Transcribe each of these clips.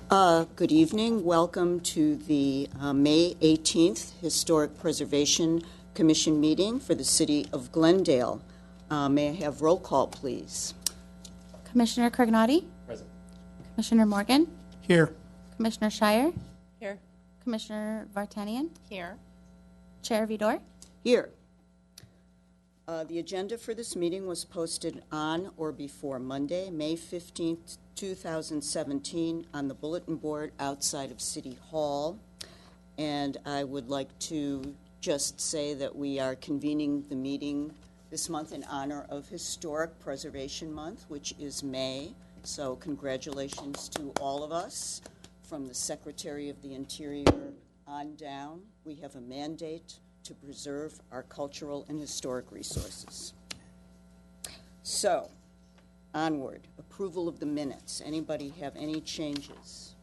Good evening. Welcome to the May 18th Historic Preservation Commission meeting for the City of Glendale. May I have roll call, please? Commissioner Cargnati? Present. Commissioner Morgan? Here. Commissioner Shire? Here. Commissioner Vartanian? Here. Chair Vidor? Here. The agenda for this meeting was posted on or before Monday, May 15th, 2017, on the bulletin board outside of City Hall. And I would like to just say that we are convening the meeting this month in honor of Historic Preservation Month, which is May. So congratulations to all of us, from the Secretary of the Interior on down. We have a mandate to preserve our cultural and historic resources. So, onward. Approval of the minutes. Anybody have any changes?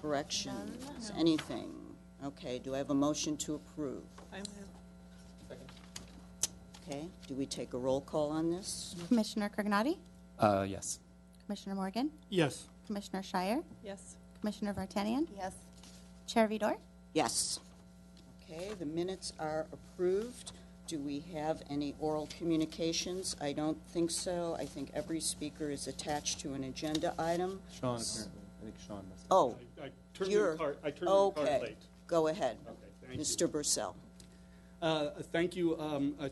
Corrections? Anything? Okay, do I have a motion to approve? I move. Second. Okay, do we take a roll call on this? Commissioner Cargnati? Yes. Commissioner Morgan? Yes. Commissioner Shire? Yes. Commissioner Vartanian? Yes. Chair Vidor? Yes. Okay, the minutes are approved. Do we have any oral communications? I don't think so. I think every speaker is attached to an agenda item. Sean, apparently. I think Sean messed up. Oh, I turned you're your card. I turned your card okay. late. Go ahead, Okay, thank Mr. Bursell. Thank you,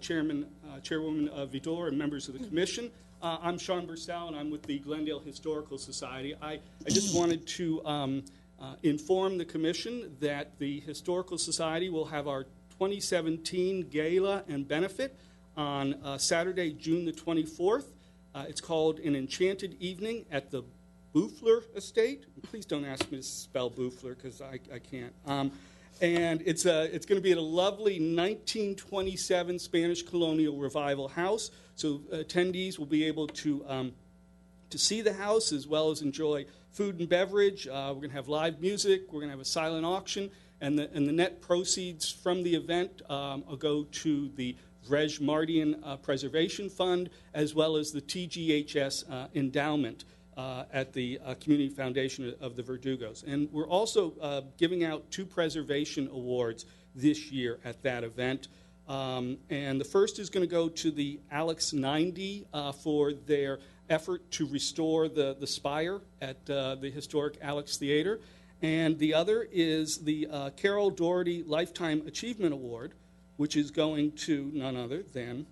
Chairwoman Vidor, and members of the Commission. I'm Sean Bursell, and I'm with the Glendale Historical Society. I just wanted to inform the Commission that the Historical Society will have our 2017 Gala and Benefit on Saturday, June the 24th. It's called An Enchanted Evening at the Bouffler Estate. Please don't ask me to spell Bouffler, because I can't. And it's going to be at a lovely 1927 Spanish colonial revival house. So attendees will be able to see the house as well as enjoy food and beverage. We're going to have live music. We're going to have a silent auction. And the net proceeds from the event will go to the Vrej Mardian Preservation Fund, as well as the TGHS endowment at the Community Foundation of the Verdugos. And we're also giving out 2 preservation awards this year at that event. And the first is going to go to the Alex 90 for their effort to restore the spire at the historic Alex Theater. And the other is the Carol Doherty Lifetime Achievement Award, which is going to none other than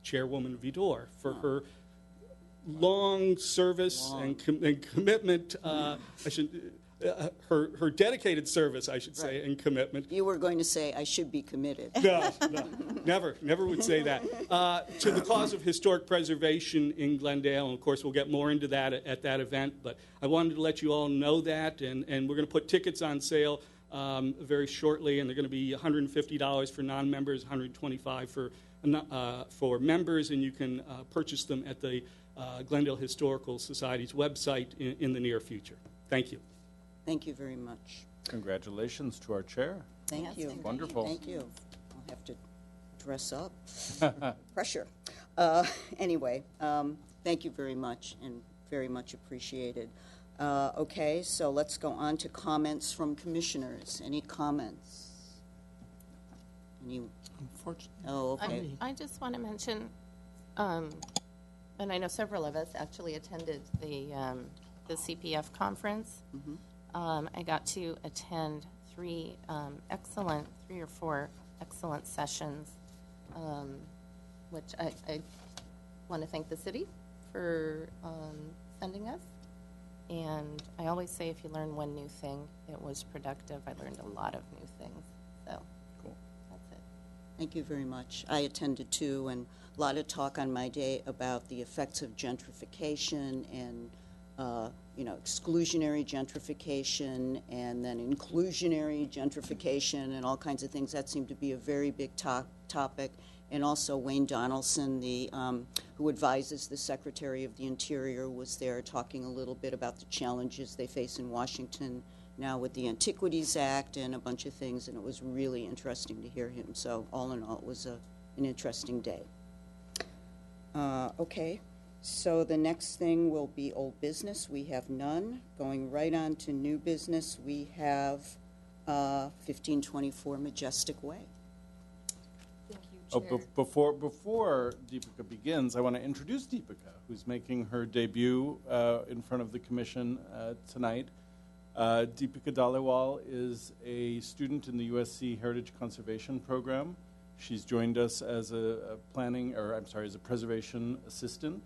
Chairwoman Vidor for her long service and commitment. Her dedicated service, I should say, and commitment. You were going to say, I should be committed. No, never would say that. To the cause of historic preservation in Glendale, and of course we'll get more into that at that event, but I wanted to let you all know that, and we're going to put tickets on sale very shortly, and they're going to be $150 for non-members, $125 for members, and you can purchase them at the Glendale Historical Society's website in the near future. Thank you. Thank you very much. Congratulations to our chair. Thank you. Wonderful. Thank you. I'll have to dress up. Pressure. Anyway, thank you very much, and very much appreciated. Okay, so let's go on to comments from commissioners. Any comments? Unfortunately. Oh, okay. I just want to mention, and I know several of us actually attended the CPF conference. Mm-hmm. I got to attend 3 or 4 excellent sessions, which I want to thank the city for sending us. And I always say, if you learn one new thing, it was productive. I learned a lot of new things. So, cool. That's it. Thank you very much. I attended too, and a lot of talk on my day about the effects of gentrification and exclusionary gentrification and then inclusionary gentrification and all kinds of things. That seemed to be a very big topic. And also Wayne Donaldson, who advises the Secretary of the Interior, was there talking a little bit about the challenges they face in Washington now with the Antiquities Act and a bunch of things, and it was really interesting to hear him. So all in all, it was an interesting day. Okay. So the next thing will be old business. We have none. Going right on to new business, we have 1524 Majestic Way. Thank you, Oh, Chair. before Deepika begins, I want to introduce Deepika, who's making her debut in front of the commission tonight. Deepika Dhaliwal is a student in the USC Heritage Conservation Program. She's joined us as a preservation assistant.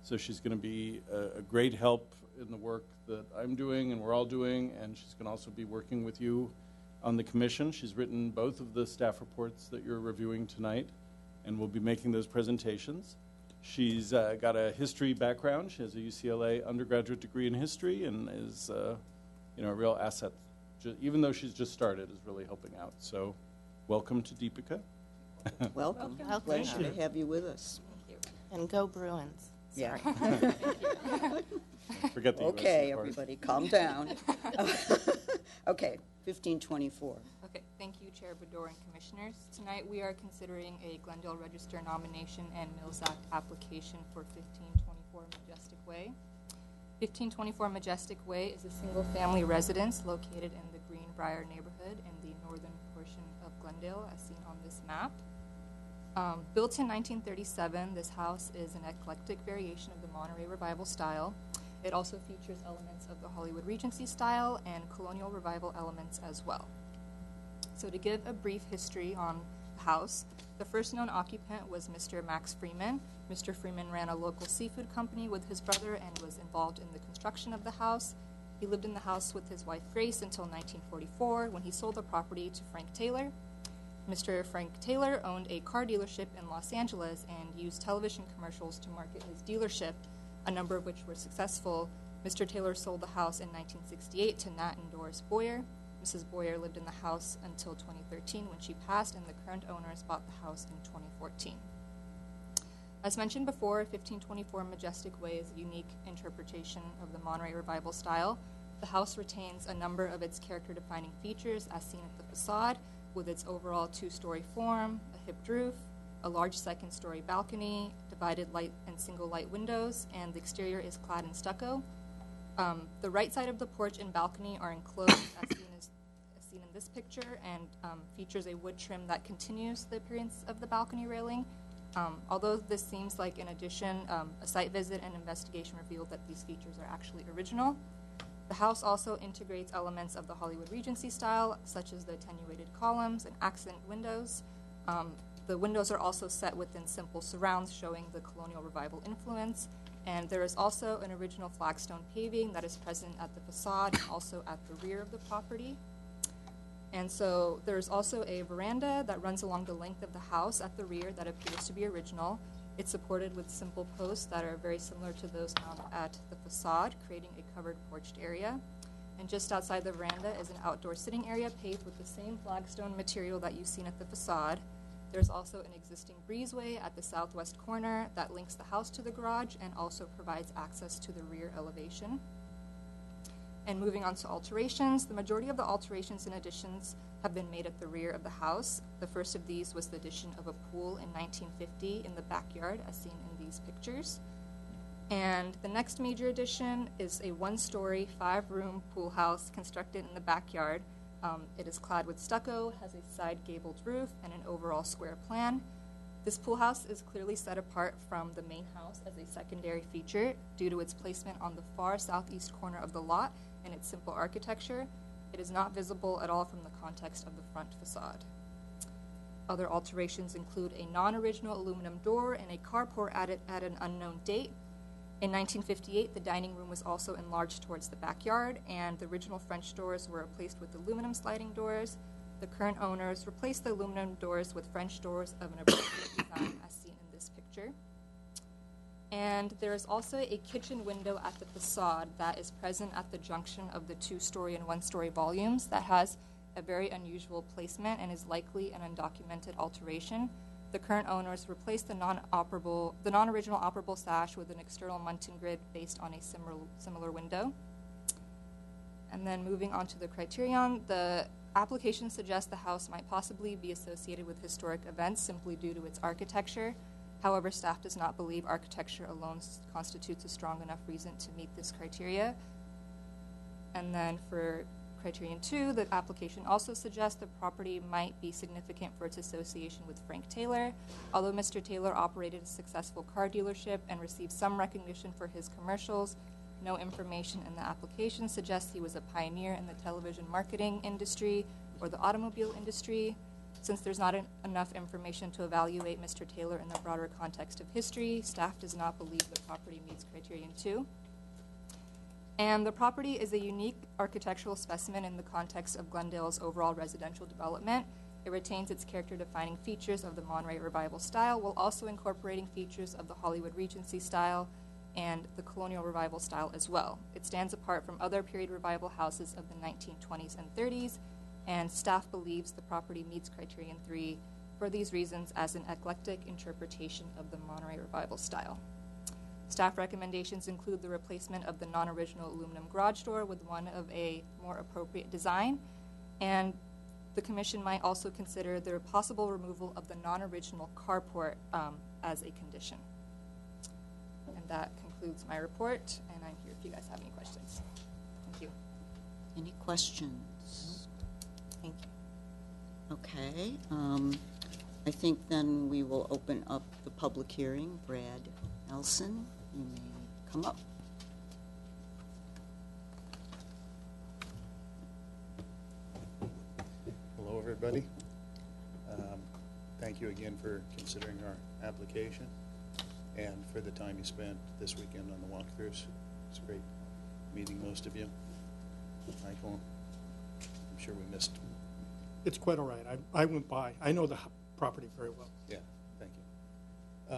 So she's going to be a great help in the work that I'm doing and we're all doing, and she's going to also be working with you on the commission. She's written both of the staff reports that you're reviewing tonight, and we'll be making those presentations. She's got a history background. She has a UCLA undergraduate degree in history and is a real asset. Even though she's just started, is really helping out. So welcome to Deepika. Welcome. Welcome. Pleasure to have you with us. And go Bruins. Yeah. Forget the Okay, USC part. everybody, calm down. Okay, 1524. Okay, thank you, Chair Bedore and Commissioners. Tonight we are considering a Glendale Register nomination and Mills Act application for 1524 Majestic Way. 1524 Majestic Way is a single-family residence located in the Greenbrier neighborhood in the northern portion of Glendale, as seen on this map. Built in 1937, this house is an eclectic variation of the Monterey Revival style. It also features elements of the Hollywood Regency style and colonial revival elements as well. So to give a brief history on the house, the first known occupant was Mr. Max Freeman. Mr. Freeman ran a local seafood company with his brother and was involved in the construction of the house. He lived in the house with his wife Grace until 1944, when he sold the property to Frank Taylor. Mr. Frank Taylor owned a car dealership in Los Angeles and used television commercials to market his dealership, a number of which were successful. Mr. Taylor sold the house in 1968 to Nat and Doris Boyer. Mrs. Boyer lived in the house until 2013 when she passed, and the current owners bought the house in 2014. As mentioned before, 1524 Majestic Way is a unique interpretation of the Monterey Revival style. The house retains a number of its character-defining features as seen at the facade, with its overall two-story form, a hipped roof, a large second-story balcony, divided light and single light windows, and the exterior is clad in stucco. The right side of the porch and balcony are enclosed as seen in this picture, and features a wood trim that continues the appearance of the balcony railing. Although this seems like an addition, a site visit and investigation revealed that these features are actually original. The house also integrates elements of the Hollywood Regency style, such as the attenuated columns and accent windows. The windows are also set within simple surrounds, showing the colonial revival influence. And there is also an original flagstone paving that is present at the facade and also at the rear of the property. And so there's also a veranda that runs along the length of the house at the rear that appears to be original. It's supported with simple posts that are very similar to those found at the facade, creating a covered porched area. And just outside the veranda is an outdoor sitting area paved with the same flagstone material that you've seen at the facade. There's also an existing breezeway at the southwest corner that links the house to the garage and also provides access to the rear elevation. And moving on to alterations, the majority of the alterations and additions have been made at the rear of the house. The first of these was the addition of a pool in 1950 in the backyard, as seen in these pictures. And the next major addition is a one-story, 5-room pool house constructed in the backyard. It is clad with stucco, has a side gabled roof, and an overall square plan. This pool house is clearly set apart from the main house as a secondary feature due to its placement on the far southeast corner of the lot and its simple architecture. It is not visible at all from the context of the front facade. Other alterations include a non-original aluminum door and a carport added at an unknown date. In 1958, the dining room was also enlarged towards the backyard, and the original French doors were replaced with aluminum sliding doors. The current owners replaced the aluminum doors with French doors of an appropriate design, as seen in this picture. And there is also a kitchen window at the facade that is present at the junction of the 2-story and 1-story volumes that has a very unusual placement and is likely an undocumented alteration. The current owners replaced the non-original operable sash with an external muntin grid based on a similar window. And then moving on to the criterion, the application suggests the house might possibly be associated with historic events simply due to its architecture. However, staff does not believe architecture alone constitutes a strong enough reason to meet this criteria. And then for criterion 2, the application also suggests the property might be significant for its association with Frank Taylor. Although Mr. Taylor operated a successful car dealership and received some recognition for his commercials, no information in the application suggests he was a pioneer in the television marketing industry or the automobile industry. Since there's not enough information to evaluate Mr. Taylor in the broader context of history, staff does not believe the property meets criterion 2. And the property is a unique architectural specimen in the context of Glendale's overall residential development. It retains its character-defining features of the Monterey Revival style while also incorporating features of the Hollywood Regency style and the Colonial Revival style as well. It stands apart from other period revival houses of the 1920s and 30s, and staff believes the property meets criterion 3 for these reasons as an eclectic interpretation of the Monterey Revival style. Staff recommendations include the replacement of the non-original aluminum garage door with one of a more appropriate design, and the Commission might also consider the possible removal of the non-original carport as a condition. And that concludes my report, and I'm here if you guys have any questions. Thank you. Any questions? Thank you. Okay. I think then we will open up the public hearing. Brad Nelson, you may come up. Hello, everybody. Thank you again for considering our application and for the time you spent this weekend on the walkthroughs. It's great meeting most of you. Michael, I'm sure we missed. It's quite all right. I went by. I know the property very well. Yeah, thank you.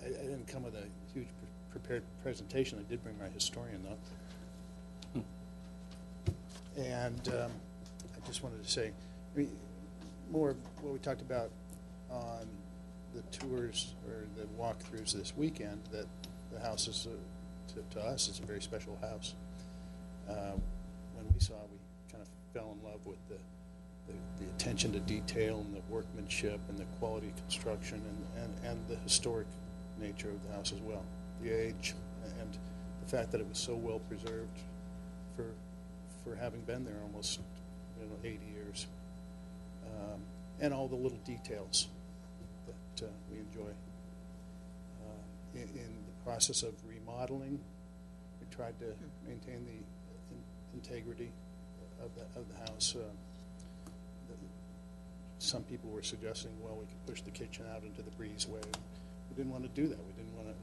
I didn't come with a huge prepared presentation. I did bring my historian, though. And I just wanted to say, more of what we talked about on the tours or the walkthroughs this weekend, that the house is, to us, is a very special house. When we saw it, we kind of fell in love with the attention to detail and the workmanship and the quality of construction and the historic nature of the house as well. The age and the fact that it was so well preserved for having been there almost 80 years. And all the little details that we enjoy. In the process of remodeling, we tried to maintain the integrity of the house. Some people were suggesting, well, we could push the kitchen out into the breezeway. We didn't want to do that. We didn't want to,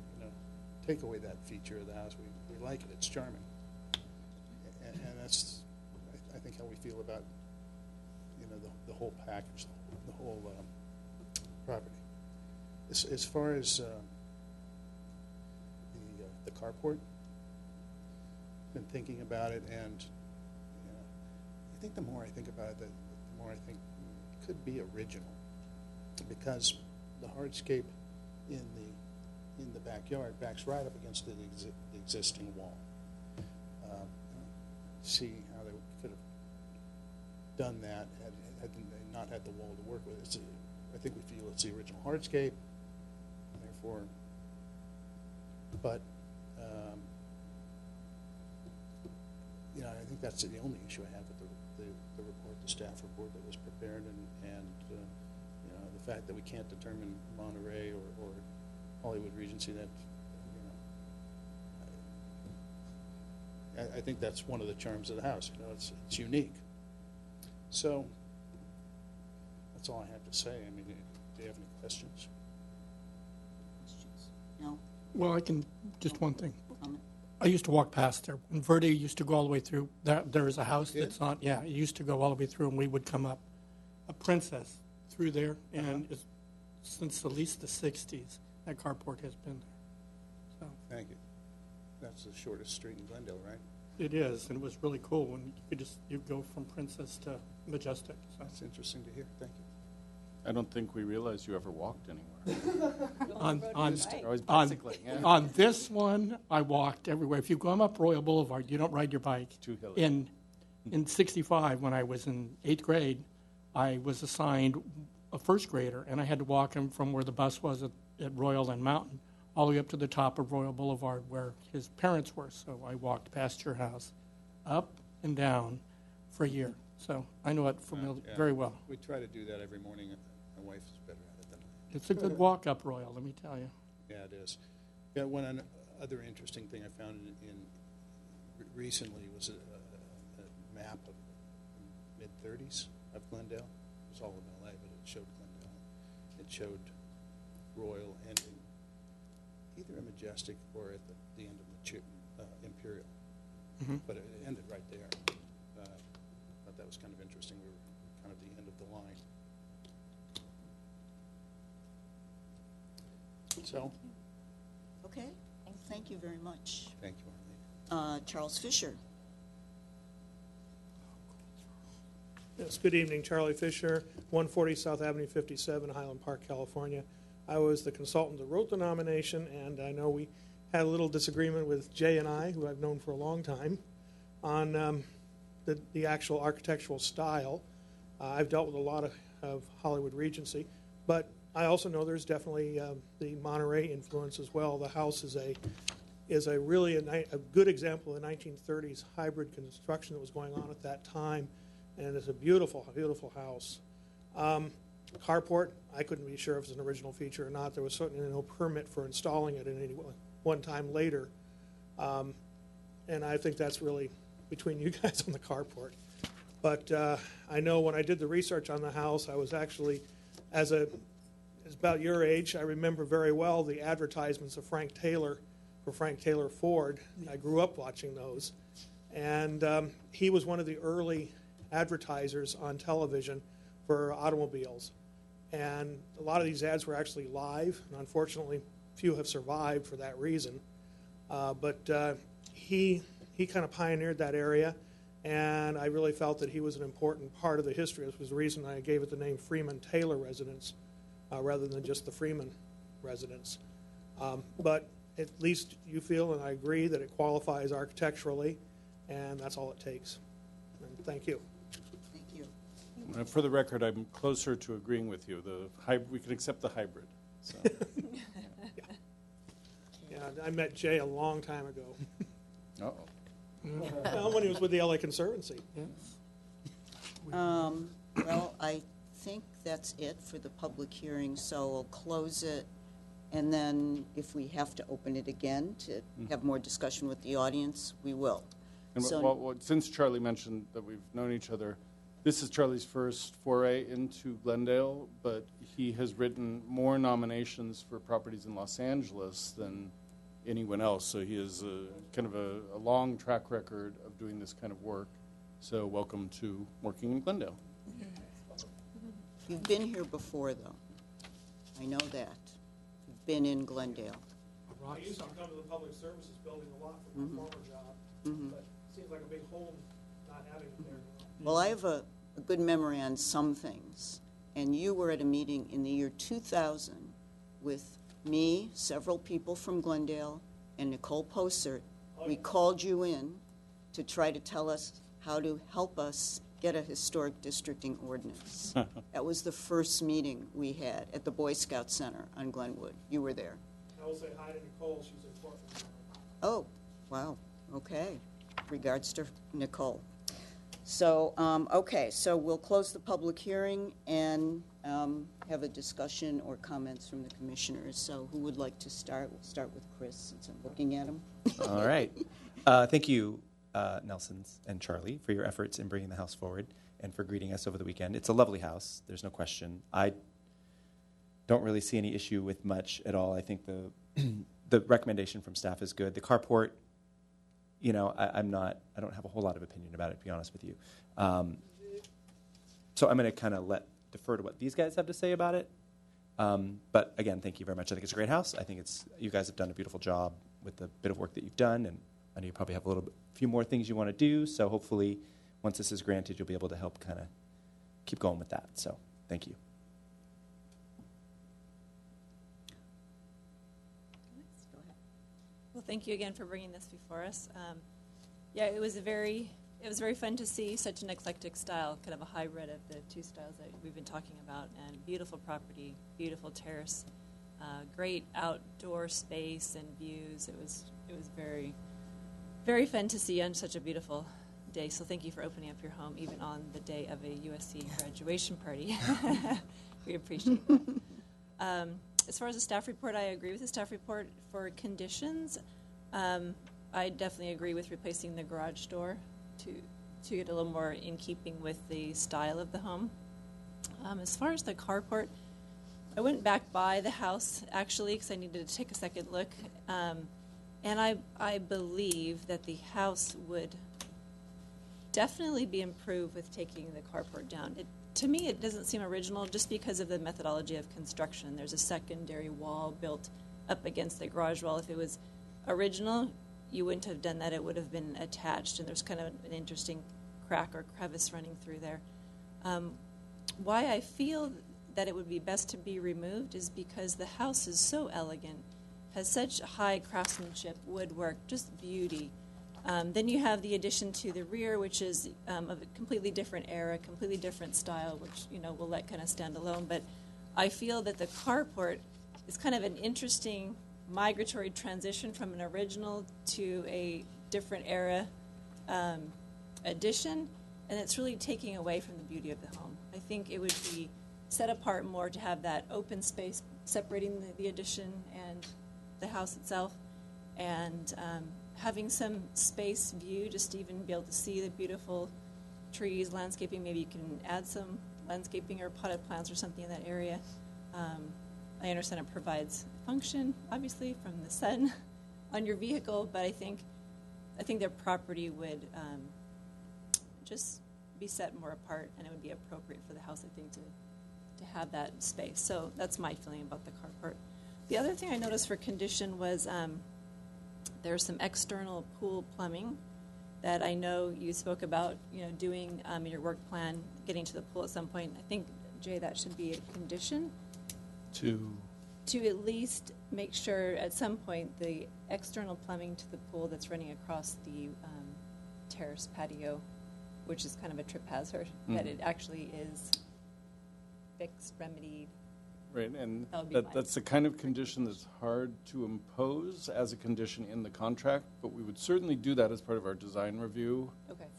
take away that feature of the house. We like it. It's charming, and that's, I think, how we feel about, the whole package, the whole property. As far as the carport, been thinking about it, and I think the more I think about it, the more I think it could be original, because the hardscape in the backyard backs right up against the existing wall. See how they could have done that had they not had the wall to work with. I think we feel it's the original hardscape, therefore, but I think that's the only issue I have with the report, the staff report that was prepared, and the fact that we can't determine Monterey or Hollywood Regency. That I think that's one of the charms of the house. It's unique. So that's all I have to say. I mean, do you have any questions? Questions? No? Well, I can, just one thing. Comment? I used to walk past there. When Verde used to go all the way through, there is a house You did? that's on, it used to go all the way through, and we would come up, a Princess, through there, and since at least the 60s, that carport has been there. So Thank you. That's the shortest street in Glendale, right? it is, and it was really cool when you go from Princess to Majestic. So. That's interesting to hear. Thank you. I don't think we realized you ever walked anywhere. On You're always on, bicycling, yeah. on this one, I walked everywhere. If you come up Royal Boulevard, you don't ride your bike. Too hilly. In 65, when I was in 8th grade, I was assigned a first grader, and I had to walk him from where the bus was at Royal and Mountain all the way up to the top of Royal Boulevard where his parents were. So I walked past your house, up and down for a year. So I know it Yeah. very well. We try to do that every morning. My wife's better at it than I. It's a good walk up Royal, let me tell you. Yeah, it is. Yeah, one other interesting thing I found recently was a map of mid-30s of Glendale. It was all of LA, but it showed Glendale. It showed Royal ending either a Majestic or at the end of Imperial. Mhm. But it ended right there. Thought that was kind of interesting. We were kind of the end of the line. So, Okay, thank you very much. thank you, Arlene. Charles Fisher. Yes, good evening, Charlie Fisher, 140 South Avenue 57, Highland Park, California. I was the consultant that wrote the nomination, and I know we had a little disagreement with Jay and I, who I've known for a long time, on the actual architectural style. I've dealt with a lot of Hollywood Regency, but I also know there's definitely the Monterey influence as well. The house is a really a good example of the 1930s hybrid construction that was going on at that time, and it's a beautiful, beautiful house. Carport, I couldn't be sure if it was an original feature or not. There was certainly no permit for installing it at any one time later, and I think that's really between you guys on the carport. But I know when I did the research on the house, I was actually, as about your age, I remember very well the advertisements of Frank Taylor for Frank Taylor Ford. I grew up watching those. And he was one of the early advertisers on television for automobiles. And a lot of these ads were actually live, and unfortunately, few have survived for that reason. But he kind of pioneered that area, and I really felt that he was an important part of the history. This was the reason I gave it the name Freeman Taylor Residence rather than just the Freeman Residence. But at least you feel, and I agree, that it qualifies architecturally, and that's all it takes. And thank you. Thank you. For the record, I'm closer to agreeing with you. We can accept the hybrid. So. Yeah, I met Jay a long time ago. Uh-oh. Well, when he was with the LA Conservancy. Well, I think that's it for the public hearing, so we'll close it. And then if we have to open it again to have more discussion with the audience, we will. And So- since Charlie mentioned that we've known each other, this is Charlie's first foray into Glendale, but he has written more nominations for properties in Los Angeles than anyone else. So he has kind of a long track record of doing this kind of work. So welcome to working in Glendale. You've been here before, though. I know that. You've been in Glendale. I used to come to the Public Services Building a lot for my former job, but it seems like a big hole not having it there. Well, I have a good memory on some things, and you were at a meeting in the year 2000 with me, several people from Glendale, and Nicole Posert. We called you in to try to tell us how to help us get a historic districting ordinance. That was the first meeting we had at the Boy Scout Center on Glenwood. You were there. I will say hi to Nicole. She's in Portland. Oh, wow, okay. Regards to Nicole. So, okay, so we'll close the public hearing and have a discussion or comments from the commissioners. So who would like to start? We'll start with Chris, since I'm looking at him. All right. Thank you, Nelsons and Charlie, for your efforts in bringing the house forward and for greeting us over the weekend. It's a lovely house. There's no question. I don't really see any issue with much at all. I think the recommendation from staff is good. The carport, you know, I don't have a whole lot of opinion about it, to be honest with you. So I'm going to kind of defer to what these guys have to say about it. But again, thank you very much. I think it's a great house. I think you guys have done a beautiful job with the bit of work that you've done, and I know you probably have a few more things you want to do. So hopefully, once this is granted, you'll be able to help kind of keep going with that. So thank you. Well, thank you again for bringing this before us. Yeah, it was a very it was very fun to see such an eclectic style, kind of a hybrid of the two styles that we've been talking about, and beautiful property, beautiful terrace, great outdoor space and views. It was very, very fun to see on such a beautiful day. So thank you for opening up your home, even on the day of a USC graduation party. We appreciate that. As far as the staff report, I agree with the staff report. For conditions, I definitely agree with replacing the garage door to get a little more in keeping with the style of the home. As far as the carport, I went back by the house, actually, because I needed to take a second look. And I believe that the house would definitely be improved with taking the carport down. To me, it doesn't seem original just because of the methodology of construction. There's a secondary wall built up against the garage wall. If it was original, you wouldn't have done that. It would have been attached, and there's kind of an interesting crack or crevice running through there. Why I feel that it would be best to be removed is because the house is so elegant, has such high craftsmanship, woodwork, just beauty. Then you have the addition to the rear, which is of a completely different era, completely different style, which we'll let kind of stand alone. But I feel that the carport is kind of an interesting migratory transition from an original to a different era addition, and it's really taking away from the beauty of the home. I think it would be set apart more to have that open space separating the addition and the house itself, and having some space view, just to even be able to see the beautiful trees, landscaping. Maybe you can add some landscaping or potted plants or something in that area. I understand it provides function, obviously, from the sun on your vehicle, but I think their property would just be set more apart, and it would be appropriate for the house, I think, to have that space. So that's my feeling about the carport. The other thing I noticed for condition was there's some external pool plumbing that I know you spoke about, doing in your work plan, getting to the pool at some point. I think, Jay, that should be a condition. To at least make sure at some point the external plumbing to the pool that's running across the terrace patio, which is kind of a trip hazard, that it actually is fixed, remedied. Right, and That that's the kind of condition that's hard to impose as a condition in the contract, but we would certainly do that as part of our design review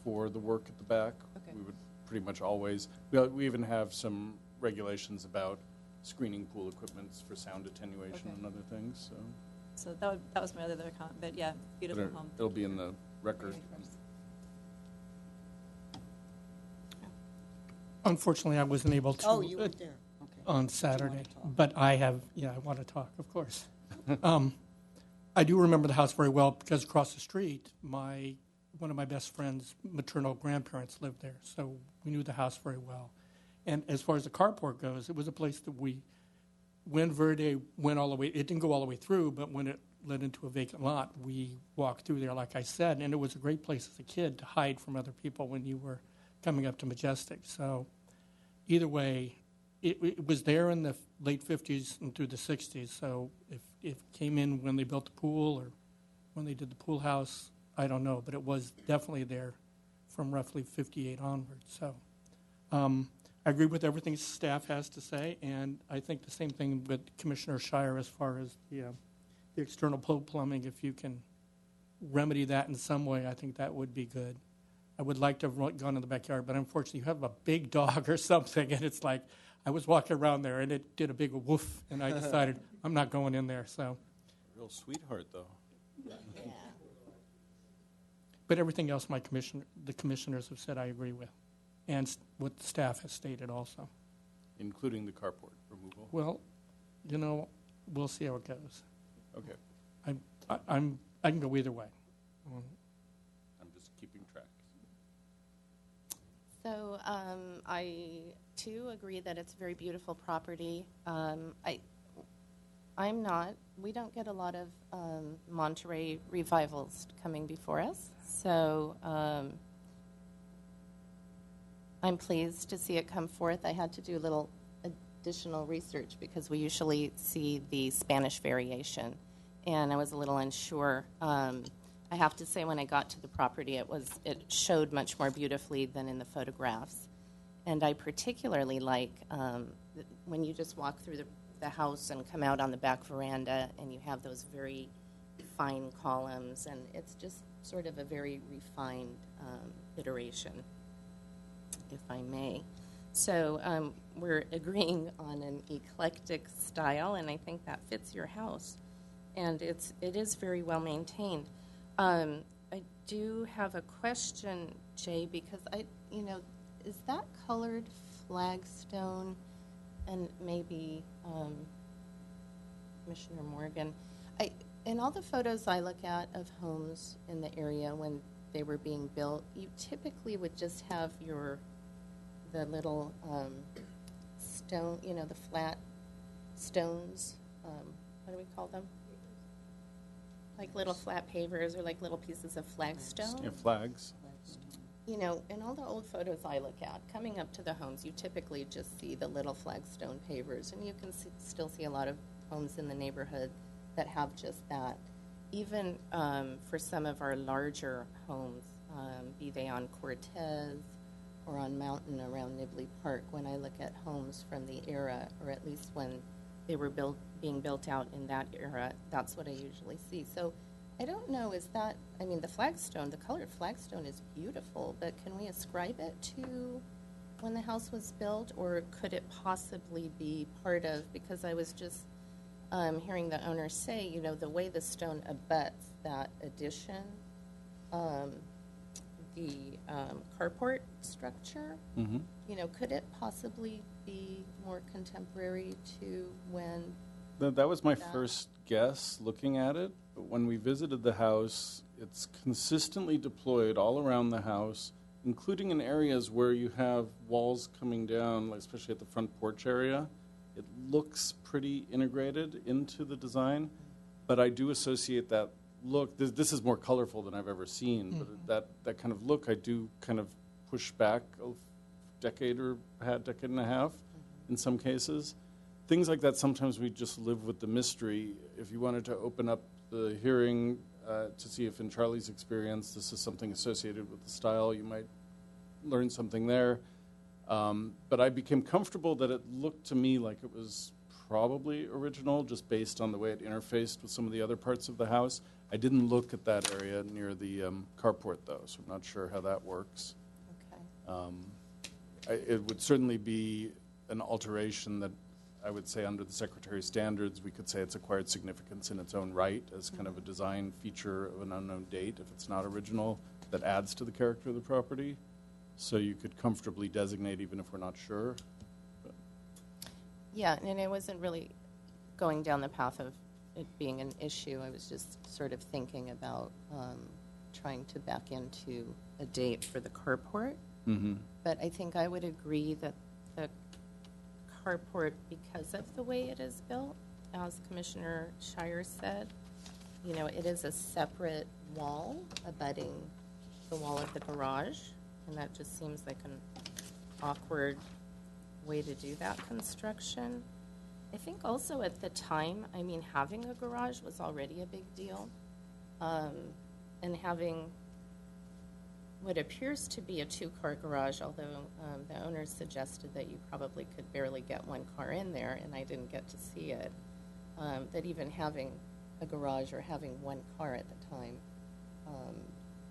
for the work at the back. Okay. We would pretty much always, we even have some regulations about screening pool equipments for sound attenuation and other things. So that was my other comment, but yeah, beautiful home. It'll be in the record. Unfortunately, I wasn't able to. Oh, you were there. Okay. On Saturday, Do you want to talk? but I want to talk, of course. I do remember the house very well because across the street, one of my best friend's maternal grandparents lived there, so we knew the house very well. And as far as the carport goes, it was a place that when Verde went all the way, it didn't go all the way through, but when it led into a vacant lot, we walked through there, like I said, and it was a great place as a kid to hide from other people when you were coming up to Majestic. So either way, it was there in the late 50s and through the 60s, so if it came in when they built the pool or when they did the pool house, I don't know, but it was definitely there from roughly 58 onward. So I agree with everything staff has to say, and I think the same thing with Commissioner Shire as far as the external pool plumbing. If you can remedy that in some way, I think that would be good. I would like to have gone in the backyard, but unfortunately you have a big dog or something, and it's like I was walking around there, and it did a big woof, and I decided I'm not going in there. So, Real sweetheart, though. but everything else the commissioners have said I agree with, and what the staff has stated also. Including the carport removal? Well, we'll see how it goes. Okay. I can go either way. I'm just keeping track. So I, too, agree that it's a very beautiful property. We don't get a lot of Monterey revivals coming before us. So I'm pleased to see it come forth. I had to do a little additional research because we usually see the Spanish variation, and I was a little unsure I have to say, when I got to the property, it showed much more beautifully than in the photographs. And I particularly like when you just walk through the house and come out on the back veranda, and you have those very fine columns, and it's just sort of a very refined iteration, if I may. So we're agreeing on an eclectic style, and I think that fits your house. And it is very well maintained. I do have a question, Jay, because is that colored flagstone, and maybe Commissioner Morgan, in all the photos I look at of homes in the area when they were being built, you typically would just have the little stone, the flat stones. What do we call them? Like little flat pavers or like little pieces of flagstone. Yeah, flags. In all the old photos I look at, coming up to the homes, you typically just see the little flagstone pavers, and you can still see a lot of homes in the neighborhood that have just that. Even for some of our larger homes, be they on Cortez or on Mountain around Nibley Park, when I look at homes from the era, or at least when they were being built out in that era, that's what I usually see. So I don't know, the flagstone, the colored flagstone is beautiful, but can we ascribe it to when the house was built, or could it possibly be part of, because I was just hearing the owner say, the way the stone abuts that addition, the carport structure, could it possibly be more contemporary to when? That was my first guess looking at it, but when we visited the house, it's consistently deployed all around the house, including in areas where you have walls coming down, like especially at the front porch area. It looks pretty integrated into the design, but I do associate that look. This is more colorful than I've ever seen, but that kind of look I do kind of push back a decade and a half in some cases. Things like that, sometimes we just live with the mystery. If you wanted to open up the hearing to see if in Charlie's experience this is something associated with the style, you might learn something there. But I became comfortable that it looked to me like it was probably original, just based on the way it interfaced with some of the other parts of the house. I didn't look at that area near the carport, though, so I'm not sure how that works. Okay. It would certainly be an alteration that I would say under the Secretary's standards, we could say it's acquired significance in its own right as kind of a design feature of an unknown date, if it's not original, that adds to the character of the property. So you could comfortably designate even if we're not sure. But. Yeah, and I wasn't really going down the path of it being an issue. I was just sort of thinking about trying to back into a date for the carport. Mm-hmm. But I think I would agree that the carport, because of the way it is built, as Commissioner Shire said, it is a separate wall abutting the wall of the garage, and that just seems like an awkward way to do that construction. I think also at the time, having a garage was already a big deal, and having what appears to be a two-car garage, although the owner suggested that you probably could barely get one car in there, and I didn't get to see it, that even having a garage or having one car at the time,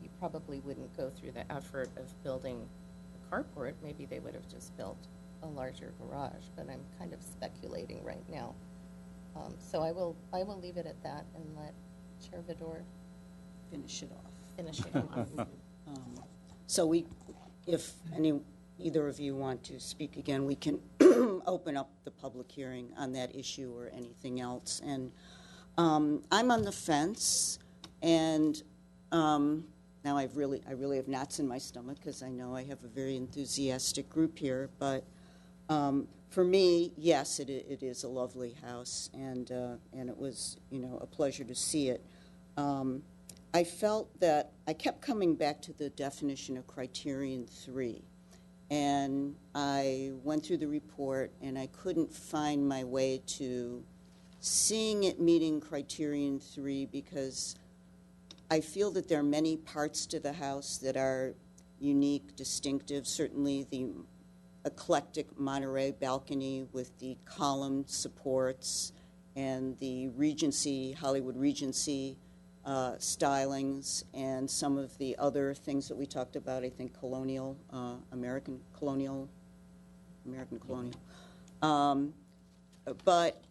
you probably wouldn't go through the effort of building a carport. Maybe they would have just built a larger garage, but I'm kind of speculating right now. So I will leave it at that and let Chair Vidor Finish it off. finish it off. So if either of you want to speak again, we can open up the public hearing on that issue or anything else. And I'm on the fence, and now I really have knots in my stomach because I know I have a very enthusiastic group here. But for me, yes, it is a lovely house, and it was a pleasure to see it. I felt that I kept coming back to the definition of criterion 3, and I went through the report and I couldn't find my way to seeing it meeting criterion 3 because I feel that there are many parts to the house that are unique, distinctive. Certainly the eclectic Monterey balcony with the columned supports and the Regency, Hollywood Regency stylings, and some of the other things that we talked about, I think colonial, American colonial. But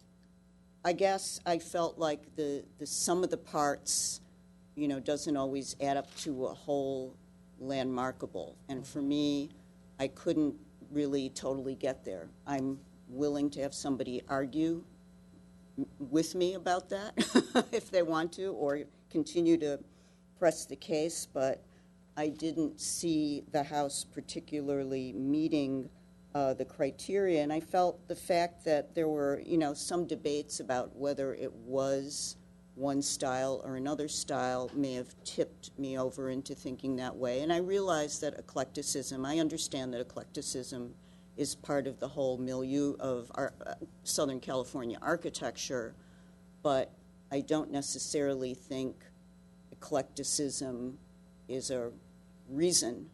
I guess I felt like the sum of the parts, doesn't always add up to a whole landmarkable. And for me, I couldn't really totally get there. I'm willing to have somebody argue with me about that if they want to, or continue to press the case, but I didn't see the house particularly meeting the criteria, and I felt the fact that there were, some debates about whether it was one style or another style may have tipped me over into thinking that way. And I realized that eclecticism, I understand that eclecticism is part of the whole milieu of our, Southern California architecture, but I don't necessarily think eclecticism is a reason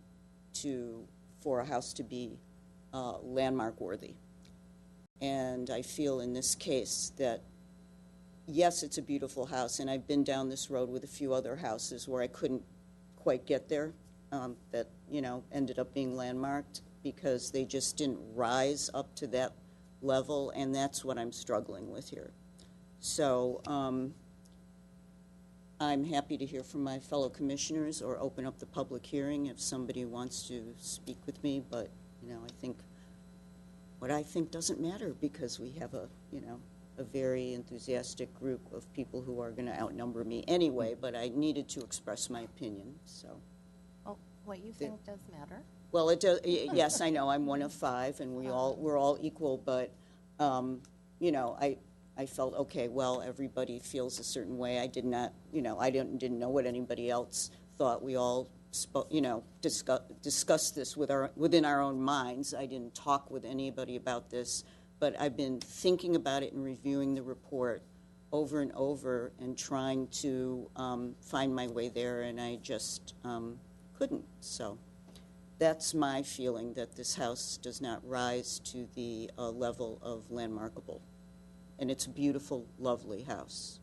for a house to be landmark worthy. And I feel in this case that, yes, it's a beautiful house, and I've been down this road with a few other houses where I couldn't quite get there, that, ended up being landmarked because they just didn't rise up to that level, and that's what I'm struggling with here. So I'm happy to hear from my fellow commissioners or open up the public hearing if somebody wants to speak with me, but I think what I think doesn't matter because we have a very enthusiastic group of people who are going to outnumber me anyway, but I needed to express my opinion, so. Oh, what you think does matter? Well, it does, yes, I know, I'm one of five, and we're all equal, but, I felt, okay, well, everybody feels a certain way. I did not, I didn't know what anybody else thought. We all discuss this within our own minds. I didn't talk with anybody about this, but I've been thinking about it and reviewing the report over and over and trying to find my way there, and I just couldn't. So that's my feeling, that this house does not rise to the level of landmarkable. And it's a beautiful, lovely house,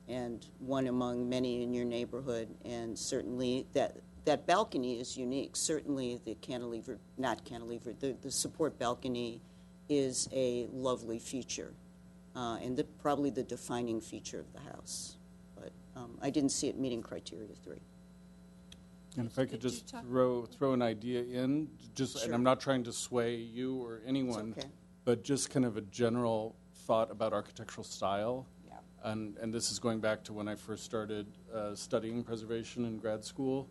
and one among many in your neighborhood, and certainly that balcony is unique. Certainly the the support balcony is a lovely feature, and probably the defining feature of the house. But I didn't see it meeting criteria 3. And if I could just throw an idea in, Sure. And I'm not trying to sway you or anyone, It's okay. but just kind of a general thought about architectural style. Yeah. And this is going back to when I first started studying preservation in grad school.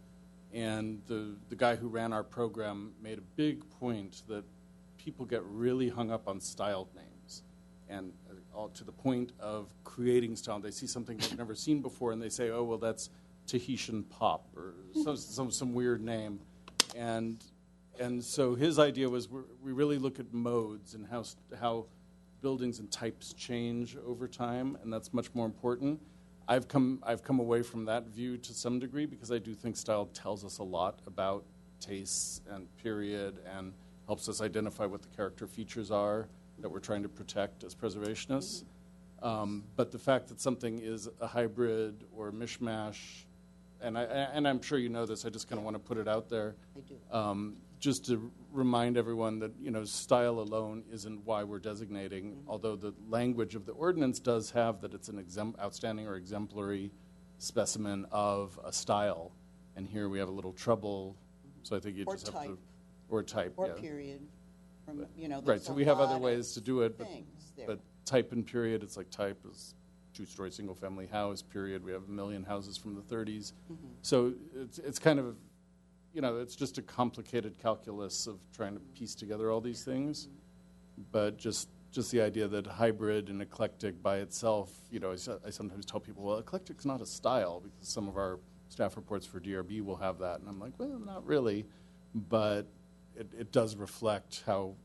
And the guy who ran our program made a big point that people get really hung up on styled names, and all to the point of creating style. They see something they've never seen before, and they say, "Oh, well, that's Tahitian pop," or some weird name. And so his idea was we really look at modes and how buildings and types change over time, and that's much more important. I've come away from that view to some degree because I do think style tells us a lot about tastes and period and helps us identify what the character features are that we're trying to protect as preservationists. But the fact that something is a hybrid or a mishmash, and I'm sure you know this, I just kind of want to put it out there. I do. Just to remind everyone that style alone isn't why we're designating, although the language of the ordinance does have that it's an outstanding or exemplary specimen of a style, and here we have a little trouble. So I think you just have to, or type, or yeah. period. Right. There's So a we have other lot ways of to do it, things there. but type and period, it's like type is 2-story single-family house. Period, we have 1 million houses from the 30s. So it's kind of, it's just a complicated calculus of trying to piece together all these things. But just the idea that hybrid and eclectic by itself, I sometimes tell people, well, eclectic's not a style, because some of our staff reports for DRB will have that. And I'm like, well, not really. But it does reflect how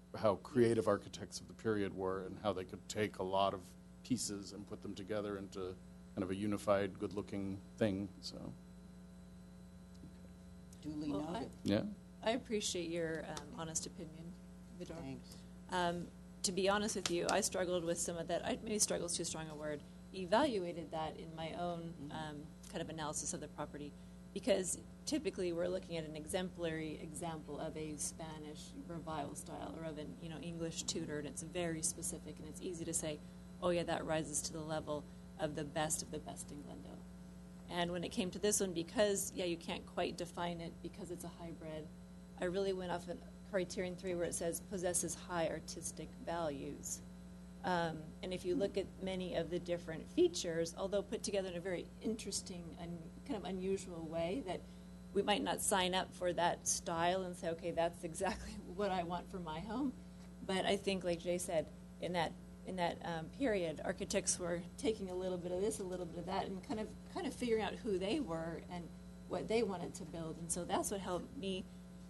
creative architects of the period were and how they could take a lot of pieces and put them together into kind of a unified, good-looking thing. So Duly Well, noted. Yeah? I appreciate your honest opinion, Vidor. Thanks. To be honest with you, I struggled with some of that. Maybe struggle is too strong a word. Evaluated that in my own kind of analysis of the property, because typically we're looking at an exemplary example of a Spanish revival style or of an English Tudor, and it's very specific, and it's easy to say, oh yeah, that rises to the level of the best in Glendale. And when it came to this one, because you can't quite define it because it's a hybrid, I really went off at criterion 3 where it says possesses high artistic values. And if you look at many of the different features, although put together in a very interesting and kind of unusual way, that we might not sign up for that style and say, okay, that's exactly what I want for my home. But I think, like Jay said, in that period, architects were taking a little bit of this, a little bit of that, and kind of figuring out who they were and what they wanted to build. And so that's what helped me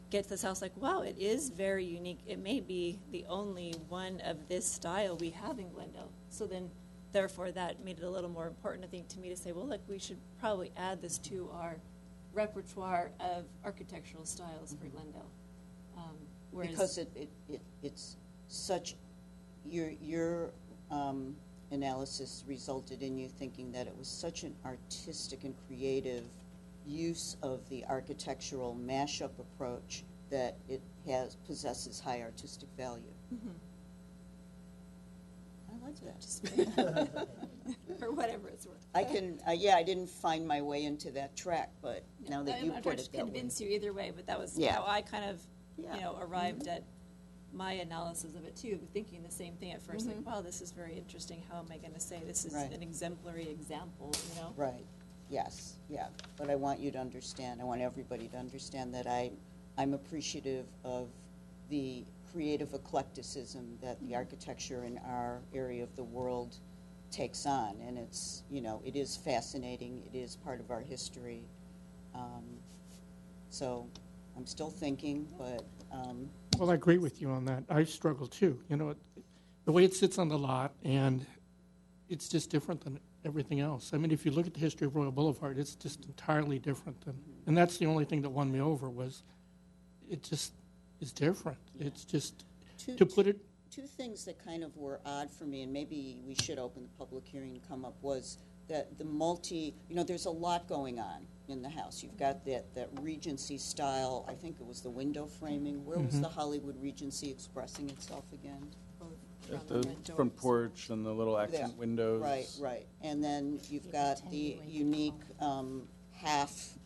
get to this house. Like, wow, it is very unique. It may be the only one of this style we have in Glendale. So then, therefore, that made it a little more important, I think, to me to say, well, look, we should probably add this to our repertoire of architectural styles for Glendale. Because it's such, your analysis resulted in you thinking that it was such an artistic and creative use of the architectural mashup approach that it possesses high artistic value. Mm-hmm. I like that. Or whatever it's worth. I didn't find my way into that track, but now that you I'm not put trying it to that way. convince you either way, but that was Yeah. how I kind of, Yeah. arrived at my analysis of it too, thinking the same thing at 1st, Mm-hmm. like, wow, this is very interesting. How am I going to say this is Right. an exemplary example, Right, yes, yeah. But I want you to understand, I want everybody to understand that I'm appreciative of the creative eclecticism that the architecture in our area of the world takes on. And it's, it is fascinating. It is part of our history. So I'm still thinking, but Well, I agree with you on that. I struggle too. The way it sits on the lot, and it's just different than everything else. I mean, if you look at the history of Royal Boulevard, it's just entirely different than, and that's the only thing that won me over was it just is different. It's just, to put it, two things that kind of were odd for me, and maybe we should open the public hearing and come up, was that there's a lot going on in the house. You've got that Regency style, I think it was the window framing. Where was the Hollywood Regency expressing itself again? At the front porch and the little accent Yeah. windows. Right. And then you've got the unique half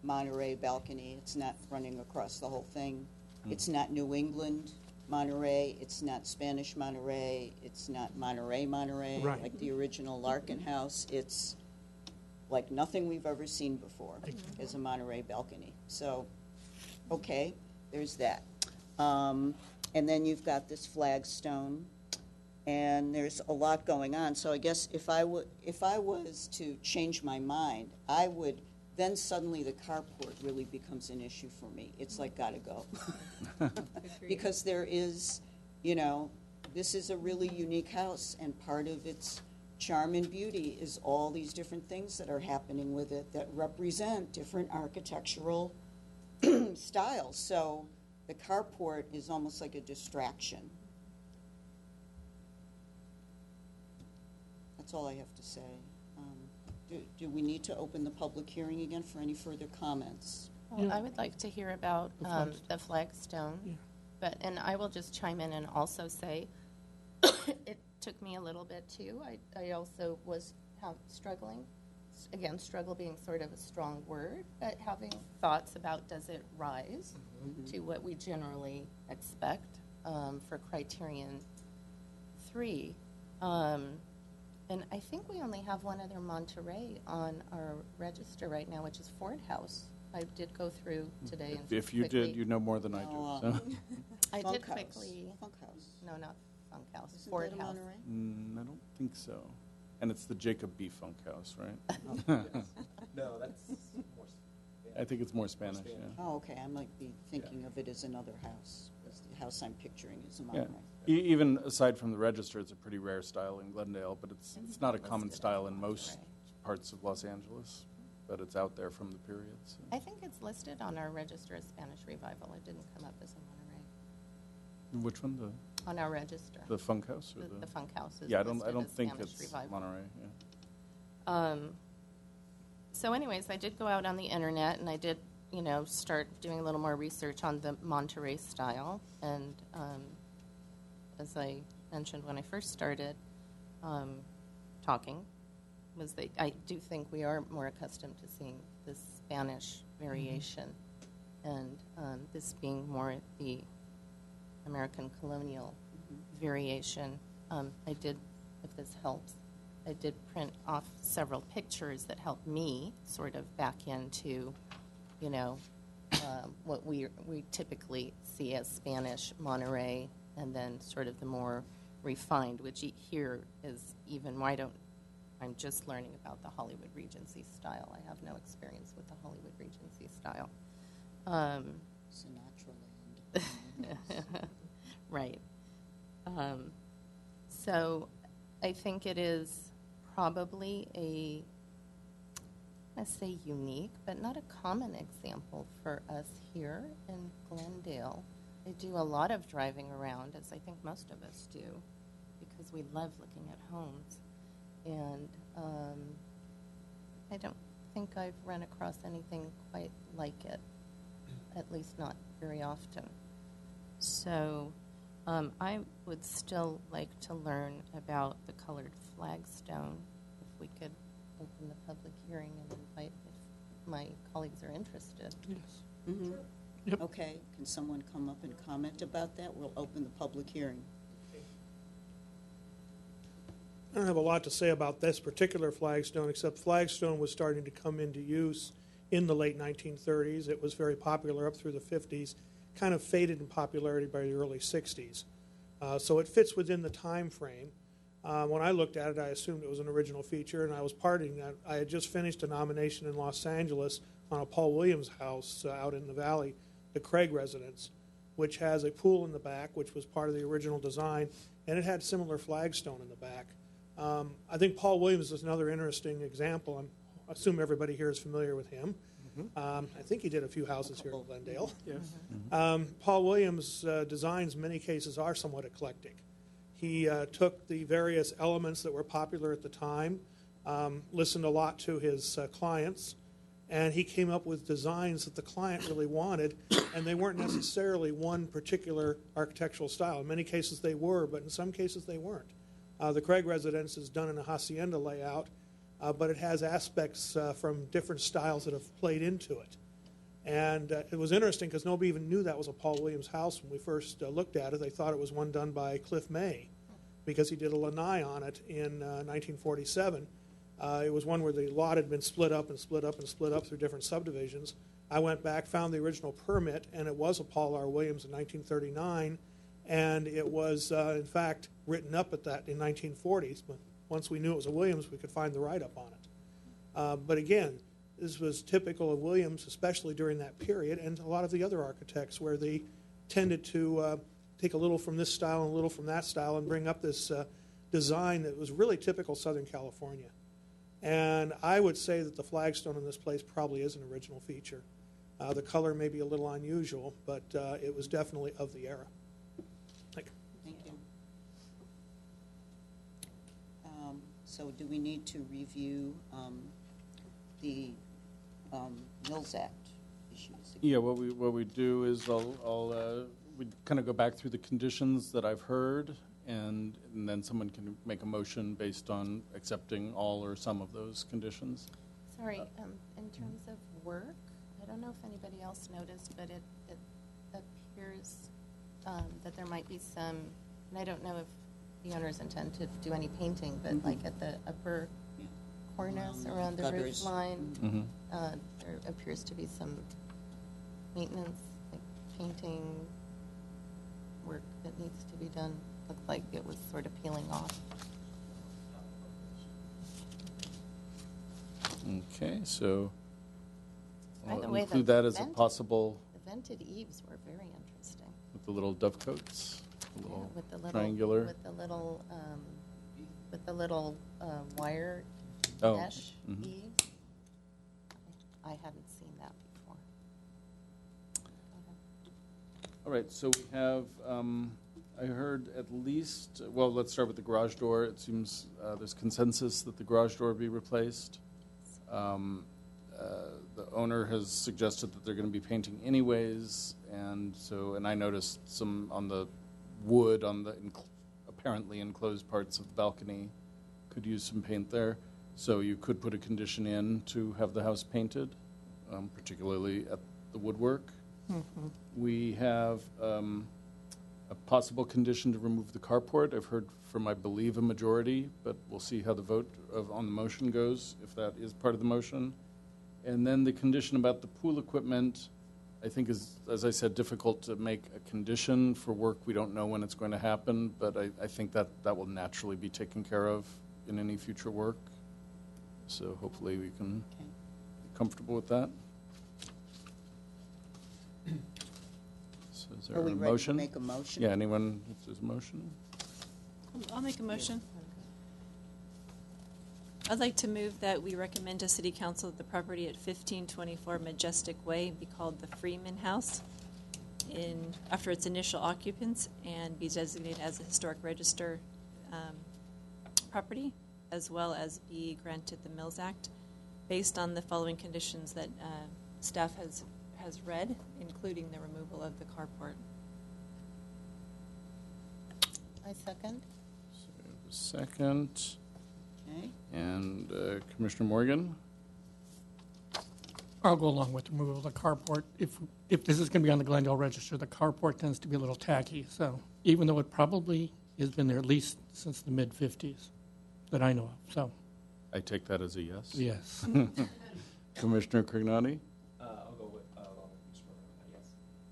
Monterey balcony. It's not running across the whole thing. It's not New England Monterey. It's not Spanish Monterey. It's not Monterey, Right. like the original Larkin house. It's like nothing we've ever seen before as a Monterey balcony. So, okay, there's that. And then you've got this flagstone, and there's a lot going on. So I guess if I was to change my mind, then suddenly the carport really becomes an issue for me. It's like, gotta go. Because there is, this is a really unique house, and part of its charm and beauty is all these different things that are happening with it that represent different architectural styles. So the carport is almost like a distraction. That's all I have to say. Do we need to open the public hearing again for any further comments? Well, Yeah. I would like to hear about the flagstone, Yeah. and I will just chime in and also say, it took me a little bit too. I also was struggling, again, struggle being sort of a strong word, but having thoughts about does it rise to what we generally expect for criterion 3. And I think we only have one other Monterey on our register right now, which is Ford House. I did go through today. And If you quickly- did, you know more than I do. Oh, So. I Funk did House. quickly. Funk House. No, not Funk House. Isn't Ford that a House. Monterey? I don't think so. And it's the Jacob B. Funk House, right? No, that's more. I think it's more Spanish. Yeah. Oh, okay, I might be thinking of it as another house. The house I'm picturing is a Yeah. Monterey. Even aside from the register, it's a pretty rare style in Glendale, but it's not a common Listed style as in most Monterey. parts of Los Angeles. but it's out there from the period. So. I think it's listed on our register as Spanish Revival. It didn't come up as a Monterey. Which one? On our register. The Funk House? Or The Funk House is yeah, I listed don't as think Spanish it's Revival. Monterey. Yeah. So anyways, I did go out on the internet and I did, start doing a little more research on the Monterey style. And as I mentioned when I first started talking, was that I do think we are more accustomed to seeing this Spanish variation, and this being more the American colonial variation. I did, if this helps, I did print off several pictures that helped me sort of back into, what we typically see as Spanish Monterey, and then sort of the more refined, which here is even more. I'm just learning about the Hollywood Regency style. I have no experience with the Hollywood Regency style. Sinatra land. Right. So I think it is probably I say unique, but not a common example for us here in Glendale. I do a lot of driving around, as I think most of us do, because we love looking at homes. And I don't think I've run across anything quite like it, at least not very often. So I would still like to learn about the colored flagstone, if we could open the public hearing and invite if my colleagues are interested. Yes. Mm-hmm. Yep. Okay, can someone come up and comment about that? We'll open the public hearing. I don't have a lot to say about this particular flagstone, except flagstone was starting to come into use in the late 1930s. It was very popular up through the 50s, kind of faded in popularity by the early 60s. So it fits within the time frame. When I looked at it, I assumed it was an original feature, and I was parting. I had just finished a nomination in Los Angeles on a Paul Williams house out in the valley, the Craig residence, which has a pool in the back, which was part of the original design, and it had similar flagstone in the back. I think Paul Williams is another interesting example. I assume everybody here is familiar with him. I think he did a few houses here in Glendale. Yes. Paul Williams' designs in many cases are somewhat eclectic. He took the various elements that were popular at the time, listened a lot to his clients, and he came up with designs that the client really wanted, and they weren't necessarily one particular architectural style. In many cases they were, but in some cases they weren't. The Craig residence is done in a hacienda layout, but it has aspects from different styles that have played into it. And it was interesting because nobody even knew that was a Paul Williams house when we first looked at it. They thought it was one done by Cliff May because he did a lanai on it in 1947. It was one where the lot had been split up and split up and split up through different subdivisions. I went back, found the original permit, and it was a Paul R. Williams in 1939. And it was, in fact, written up at that in 1940s. But once we knew it was a Williams, we could find the write-up on it. But again, this was typical of Williams, especially during that period, and a lot of the other architects, where they tended to take a little from this style and a little from that style and bring up this design that was really typical Southern California. And I would say that the flagstone in this place probably is an original feature. The color may be a little unusual, but it was definitely of the era. Thank you. So do we need to review the Mills Act issues? Yeah, what we do is we kind of go back through the conditions that I've heard, and then someone can make a motion based on accepting all or some of those conditions. Sorry, in terms of work, I don't know if anybody else noticed, but it appears that there might be some, and I don't know if the owners intend to do any painting, but like at the upper cornice around the gutters. roof line, Mm-hmm. there appears to be some maintenance, like painting work that needs to be done. Looked like it was sort of peeling off. Okay, so By I'll the way, include the that as a vented- possible The vented eaves were very interesting. with the little dovecoats, the Yeah, little with the little triangular. with the little wire Oh, mesh mhm. eaves. All right, so we have, I heard at least, well, let's start with the garage door. It seems there's consensus that the garage door be replaced. The owner has suggested that they're going to be painting anyways, and I noticed some on the wood on the apparently enclosed parts of the balcony could use some paint there. So you could put a condition in to have the house painted, particularly at the woodwork. Mm-hmm. We have a possible condition to remove the carport. I've heard from, I believe, a majority, but we'll see how the vote on the motion goes, if that is part of the motion. And then the condition about the pool equipment, I think is, as I said, difficult to make a condition for work we don't know when it's going to happen, but I think that will naturally be taken care of in any future work. So hopefully we can be comfortable with that. So is there Are we a ready to motion? make a motion? Yeah, anyone, if there's a motion? I'll make a motion. I'd like to move that we recommend to City Council that the property at 1524 Majestic Way be called the Freeman House after its initial occupants and be designated as a historic register property, as well as be granted the Mills Act based on the following conditions that staff has read, including the removal of the carport. I second. Second. Okay. And Commissioner Morgan? I'll go along with the removal of the carport. If this is going to be on the Glendale Register, the carport tends to be a little tacky. So even though it probably has been there at least since the mid-50s that I know of. So I take that as a yes. yes. Commissioner Crignani? I'll go with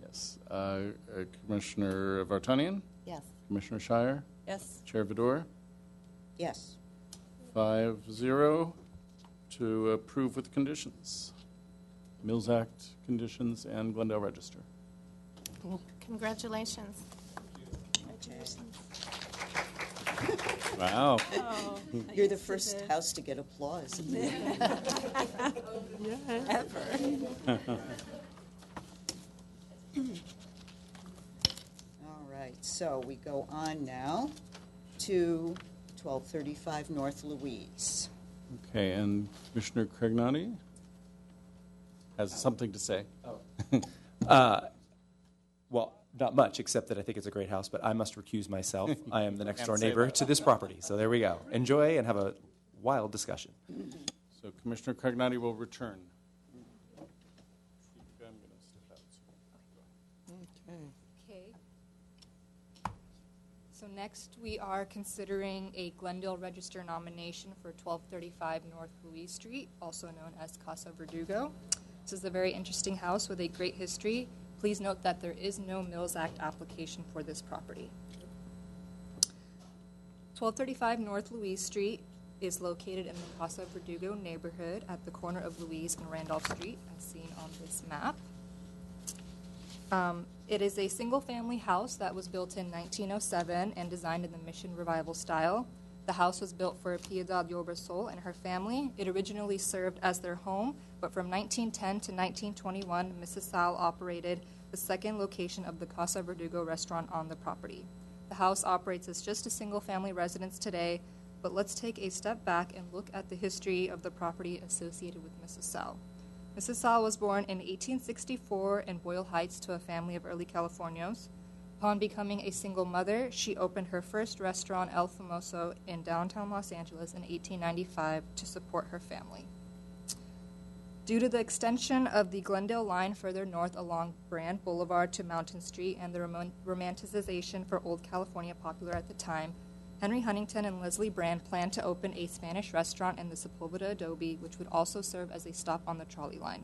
yes. Yes. Commissioner Vartanian? Yes. Commissioner Shire? Yes. Chair Vidor? Yes. 5-0 to approve with conditions. Mills Act conditions and Glendale Register. Congratulations. Wow. You're the first house to get applause. All right, so we go on now to 1235 North Louise. Okay, and Commissioner Crignani has something to say. Well, not much, except that I think it's a great house, but I must recuse myself. I am the next door Can't say neighbor that. to this property, so there we go. Enjoy and have a wild discussion. So Commissioner Crignani will return. I'm going to step out. Okay. So next, we are considering a Glendale Register nomination for 1235 North Louise Street, also known as Casa Verdugo. This is a very interesting house with a great history. Please note that there is no Mills Act application for this property. 1235 North Louise Street is located in the Casa Verdugo neighborhood at the corner of Louise and Randolph Street, as seen on this map. It is a single-family house that was built in 1907 and designed in the Mission Revival style. The house was built for Piedad Yobresol and her family. It originally served as their home, but from 1910 to 1921, Mrs. Sal operated the second location of the Casa Verdugo restaurant on the property. The house operates as just a single-family residence today, but let's take a step back and look at the history of the property associated with Mrs. Sal. Mrs. Sal was born in 1864 in Boyle Heights to a family of early Californios. Upon becoming a single mother, she opened her first restaurant, El Famoso, in downtown Los Angeles in 1895 to support her family. Due to the extension of the Glendale line further north along Brand Boulevard to Mountain Street and the romanticization for Old California popular at the time, Henry Huntington and Leslie Brand planned to open a Spanish restaurant in the Sepulveda Adobe, which would also serve as a stop on the trolley line.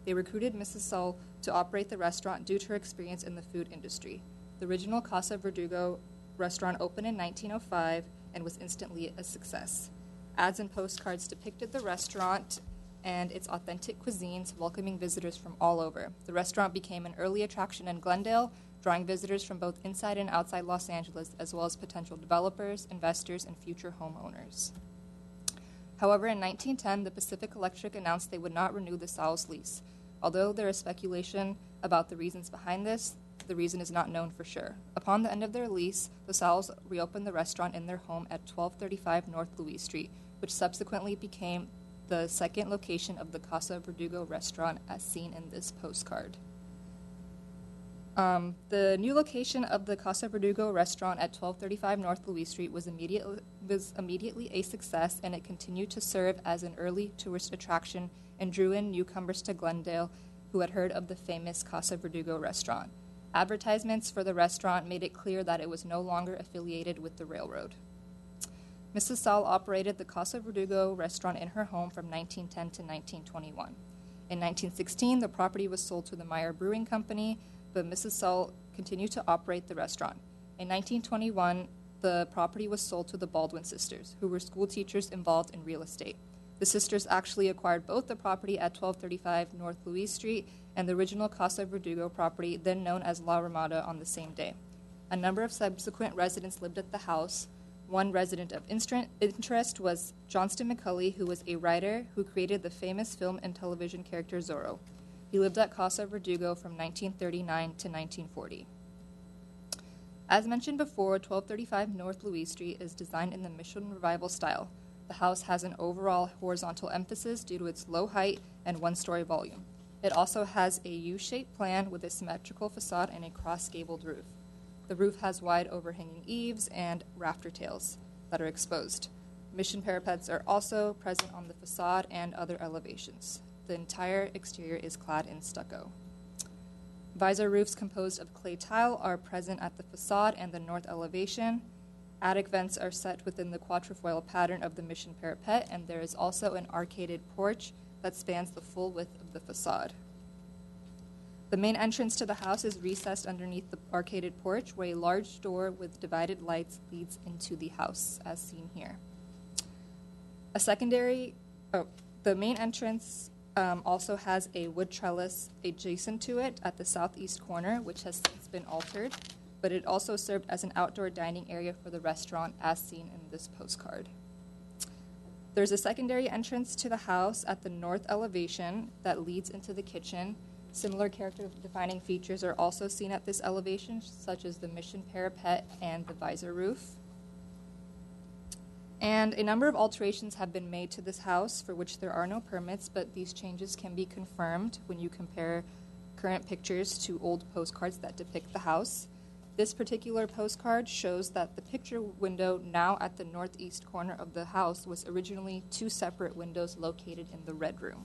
They recruited Mrs. Sol to operate the restaurant due to her experience in the food industry. The original Casa Verdugo restaurant opened in 1905 and was instantly a success. Ads and postcards depicted the restaurant and its authentic cuisines, welcoming visitors from all over. The restaurant became an early attraction in Glendale, drawing visitors from both inside and outside Los Angeles, as well as potential developers, investors, and future homeowners. However, in 1910, the Pacific Electric announced they would not renew the Sal's lease. Although there is speculation about the reasons behind this, the reason is not known for sure. Upon the end of their lease, the Salles reopened the restaurant in their home at 1235 North Louise Street, which subsequently became the second location of the Casa Verdugo restaurant as seen in this postcard. The new location of the Casa Verdugo restaurant at 1235 North Louise Street was immediately a success, and it continued to serve as an early tourist attraction and drew in newcomers to Glendale who had heard of the famous Casa Verdugo restaurant. Advertisements for the restaurant made it clear that it was no longer affiliated with the railroad. Mrs. Saul operated the Casa Verdugo restaurant in her home from 1910 to 1921. In 1916, the property was sold to the Meyer Brewing Company, but Mrs. Saul continued to operate the restaurant. In 1921, the property was sold to the Baldwin sisters, who were school teachers involved in real estate. The sisters actually acquired both the property at 1235 North Louise Street and the original Casa Verdugo property, then known as La Ramada, on the same day. A number of subsequent residents lived at the house. One resident of interest was Johnston McCulley, who was a writer who created the famous film and television character Zorro. He lived at Casa Verdugo from 1939 to 1940. As mentioned before, 1235 North Louise Street is designed in the Mission Revival style. The house has an overall horizontal emphasis due to its low height and one-story volume. It also has a U-shaped plan with a symmetrical facade and a cross-gabled roof. The roof has wide overhanging eaves and rafter tails that are exposed. Mission parapets are also present on the facade and other elevations. The entire exterior is clad in stucco. Visor roofs composed of clay tile are present at the facade and the north elevation. Attic vents are set within the quatrefoil pattern of the Mission parapet, and there is also an arcaded porch that spans the full width of the facade. The main entrance to the house is recessed underneath the arcaded porch, where a large door with divided lights leads into the house, as seen here. The main entrance also has a wood trellis adjacent to it at the southeast corner, which has since been altered, but it also served as an outdoor dining area for the restaurant, as seen in this postcard. There's a secondary entrance to the house at the north elevation that leads into the kitchen. Similar character-defining features are also seen at this elevation, such as the Mission parapet and the visor roof. And a number of alterations have been made to this house for which there are no permits, but these changes can be confirmed when you compare current pictures to old postcards that depict the house. This particular postcard shows that the picture window now at the northeast corner of the house was originally two separate windows located in the red room.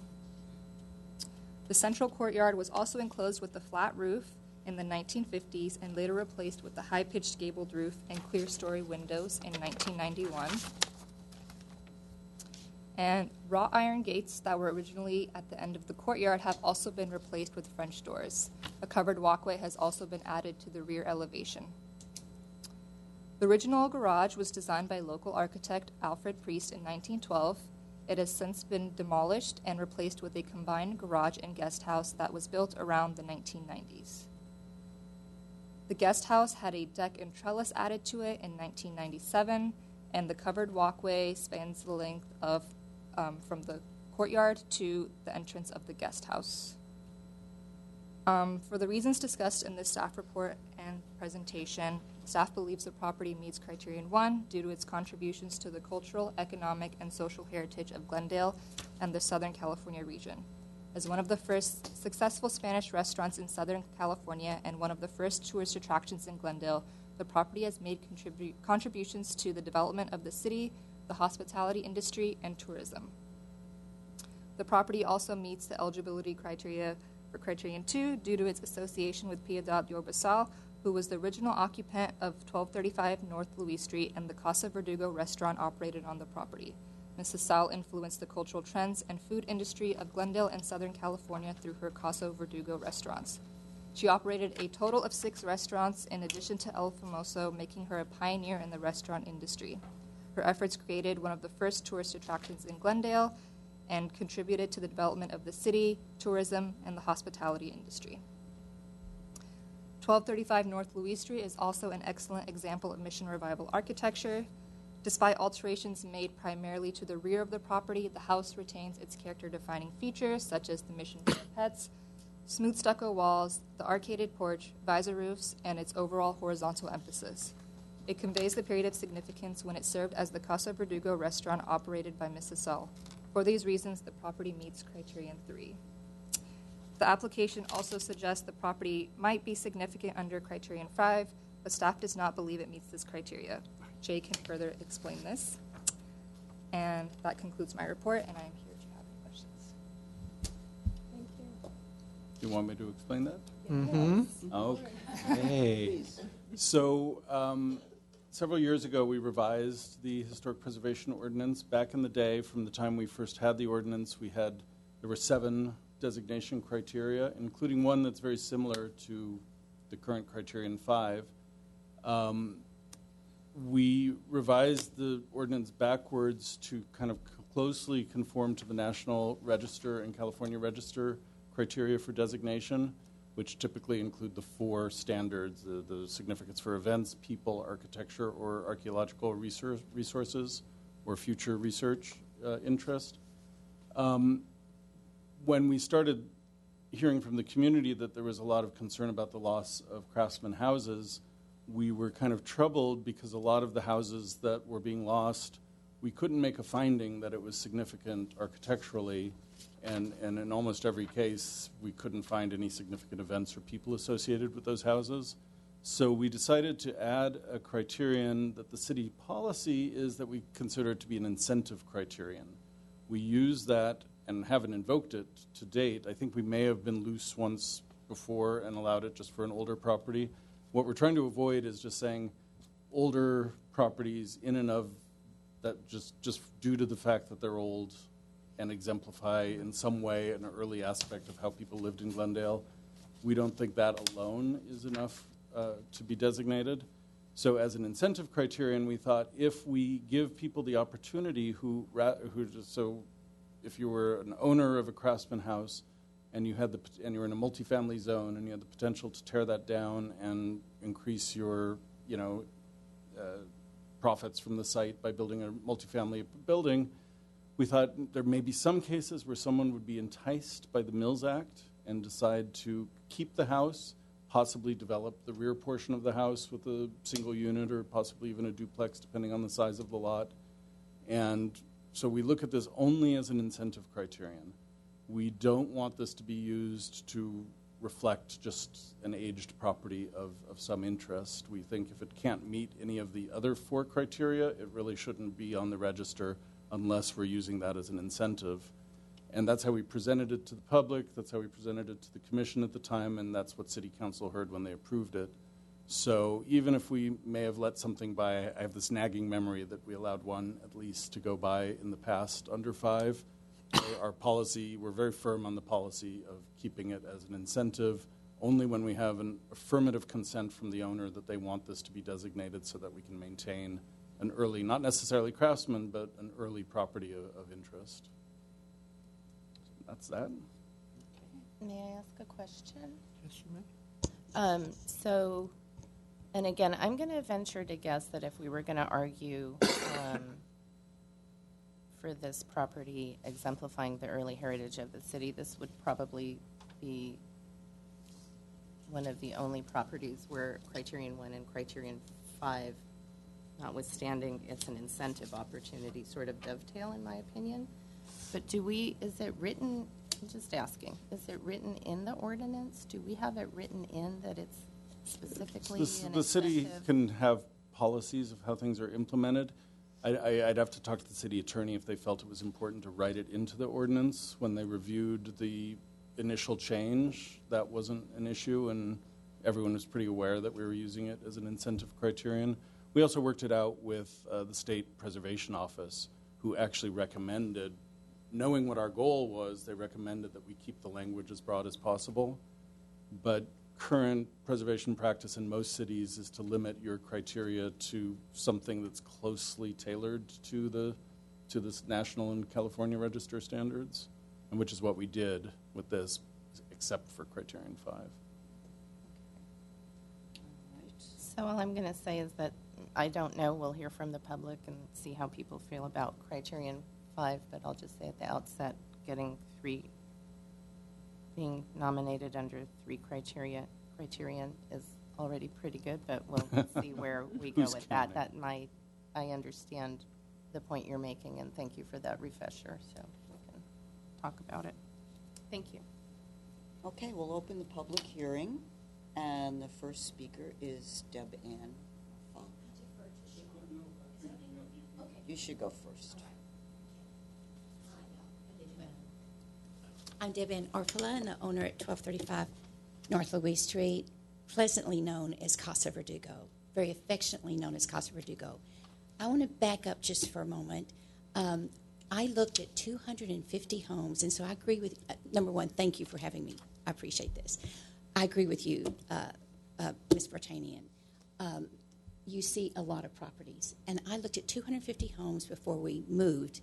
The central courtyard was also enclosed with a flat roof in the 1950s and later replaced with the high-pitched gabled roof and clear-story windows in 1991. And wrought iron gates that were originally at the end of the courtyard have also been replaced with French doors. A covered walkway has also been added to the rear elevation. The original garage was designed by local architect Alfred Priest in 1912. It has since been demolished and replaced with a combined garage and guest house that was built around the 1990s. The guest house had a deck and trellis added to it in 1997, and the covered walkway spans the length of from the courtyard to the entrance of the guest house. For the reasons discussed in this staff report and presentation, staff believes the property meets Criterion 1 due to its contributions to the cultural, economic, and social heritage of Glendale and the Southern California region. As one of the first successful Spanish restaurants in Southern California and one of the first tourist attractions in Glendale, the property has made contributions to the development of the city, the hospitality industry, and tourism. The property also meets the eligibility criteria for Criterion 2 due to its association with Piedad de Orbasal, who was the original occupant of 1235 North Louise Street and the Casa Verdugo restaurant operated on the property. Mrs. Sal influenced the cultural trends and food industry of Glendale and Southern California through her Casa Verdugo restaurants. She operated a total of 6 restaurants in addition to El Famoso, making her a pioneer in the restaurant industry. Her efforts created one of the first tourist attractions in Glendale and contributed to the development of the city, tourism, and the hospitality industry. 1235 North Louise Street is also an excellent example of Mission Revival architecture. Despite alterations made primarily to the rear of the property, the house retains its character-defining features, such as the Mission parapets, smooth stucco walls, the arcaded porch, visor roofs, and its overall horizontal emphasis. It conveys the period of significance when it served as the Casa Verdugo restaurant operated by Mrs. Sull. For these reasons, the property meets criterion 3. The application also suggests the property might be significant under criterion 5, but staff does not believe it meets this criteria. Jay can further explain this. And that concludes my report, and I am here if you have any questions. Thank you. Do you want me to explain that? Mm-hmm. Okay. So several years ago, we revised the historic preservation ordinance. Back in the day, from the time we first had the ordinance, there were 7 designation criteria, including one that's very similar to the current criterion 5. We revised the ordinance backwards to kind of closely conform to the National Register and California Register criteria for designation, which typically include the 4 standards, the significance for events, people, architecture, or archaeological resources, or future research interest. When we started hearing from the community that there was a lot of concern about the loss of craftsman houses, we were kind of troubled because a lot of the houses that were being lost, we couldn't make a finding that it was significant architecturally, and in almost every case, we couldn't find any significant events or people associated with those houses. So we decided to add a criterion that the city policy is that we consider it to be an incentive criterion. We use that and haven't invoked it to date. I think we may have been loose once before and allowed it just for an older property. What we're trying to avoid is just saying older properties in and of that just due to the fact that they're old and exemplify in some way an early aspect of how people lived in Glendale. We don't think that alone is enough to be designated. So as an incentive criterion, we thought if we give people the opportunity so if you were an owner of a craftsman house and you were in a multifamily zone and you had the potential to tear that down and increase your profits from the site by building a multifamily building, we thought there may be some cases where someone would be enticed by the Mills Act and decide to keep the house, possibly develop the rear portion of the house with a single unit or possibly even a duplex, depending on the size of the lot. And so we look at this only as an incentive criterion. We don't want this to be used to reflect just an aged property of some interest. We think if it can't meet any of the other 4 criteria, it really shouldn't be on the register unless we're using that as an incentive. And that's how we presented it to the public, that's how we presented it to the commission at the time, and that's what City Council heard when they approved it. So even if we may have let something by, I have this nagging memory that we allowed one at least to go by in the past under 5. Our policy, we're very firm on the policy of keeping it as an incentive only when we have an affirmative consent from the owner that they want this to be designated so that we can maintain an early, not necessarily craftsman, but an early property of interest. That's that. May I ask a question? Yes, you may. So, and again, I'm going to venture to guess that if we were going to argue for this property exemplifying the early heritage of the city, this would probably be one of the only properties where criterion 1 and criterion 5, notwithstanding it's an incentive opportunity, sort of dovetail in my opinion. But is it written, I'm just asking, is it written in the ordinance? Do we have it written in that it's specifically an The city incentive? can have policies of how things are implemented. I'd have to talk to the city attorney if they felt it was important to write it into the ordinance. When they reviewed the initial change, that wasn't an issue, and everyone was pretty aware that we were using it as an incentive criterion. We also worked it out with the State Preservation Office, who actually recommended, knowing what our goal was, they recommended that we keep the language as broad as possible. But current preservation practice in most cities is to limit your criteria to something that's closely tailored to the National and California Register standards, and which is what we did with this, except for criterion 5. So all I'm going to say is that I don't know. We'll hear from the public and see how people feel about criterion 5, but I'll just say at the outset, getting 3 being nominated under 3 criterion is already pretty good, but we'll see where we go Who's with that. counting? I understand the point you're making, and thank you for that refresher, so we can talk about it. Thank you. Okay, we'll open the public hearing, and the first speaker is Deb Ann. You should go first. I'm Deb Ann Orphala, and the owner at 1235 North Louise Street, pleasantly known as Casa Verdugo, very affectionately known as Casa Verdugo. I want to back up just for a moment. I looked at 250 homes, and so I agree with, number one, thank you for having me. I appreciate this. I agree with you, Ms. Vartanian. You see a lot of properties, and I looked at 250 homes before we moved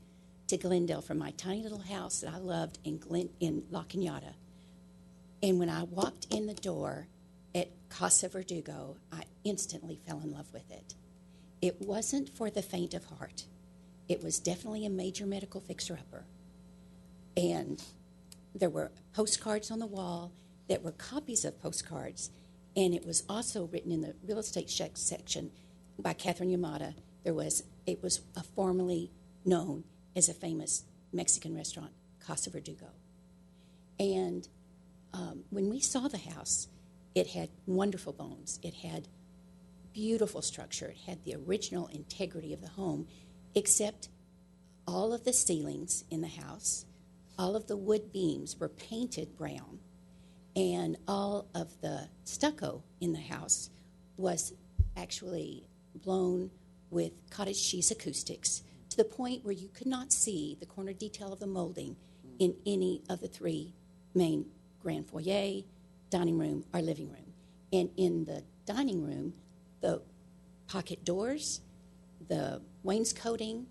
to Glendale from my tiny little house that I loved in La Cañada. And when I walked in the door at Casa Verdugo, I instantly fell in love with it. It wasn't for the faint of heart. It was definitely a major medical fixer-upper. And there were postcards on the wall that were copies of postcards, and it was also written in the real estate section by Catherine Yamada. It was formerly known as a famous Mexican restaurant, Casa Verdugo. And when we saw the house, it had wonderful bones. It had beautiful structure. It had the original integrity of the home, except all of the ceilings in the house, all of the wood beams were painted brown, and all of the stucco in the house was actually blown with cottage cheese acoustics to the point where you could not see the corner detail of the molding in any of the 3 main grand foyer, dining room, or living room. And in the dining room, the pocket doors, the wainscoting,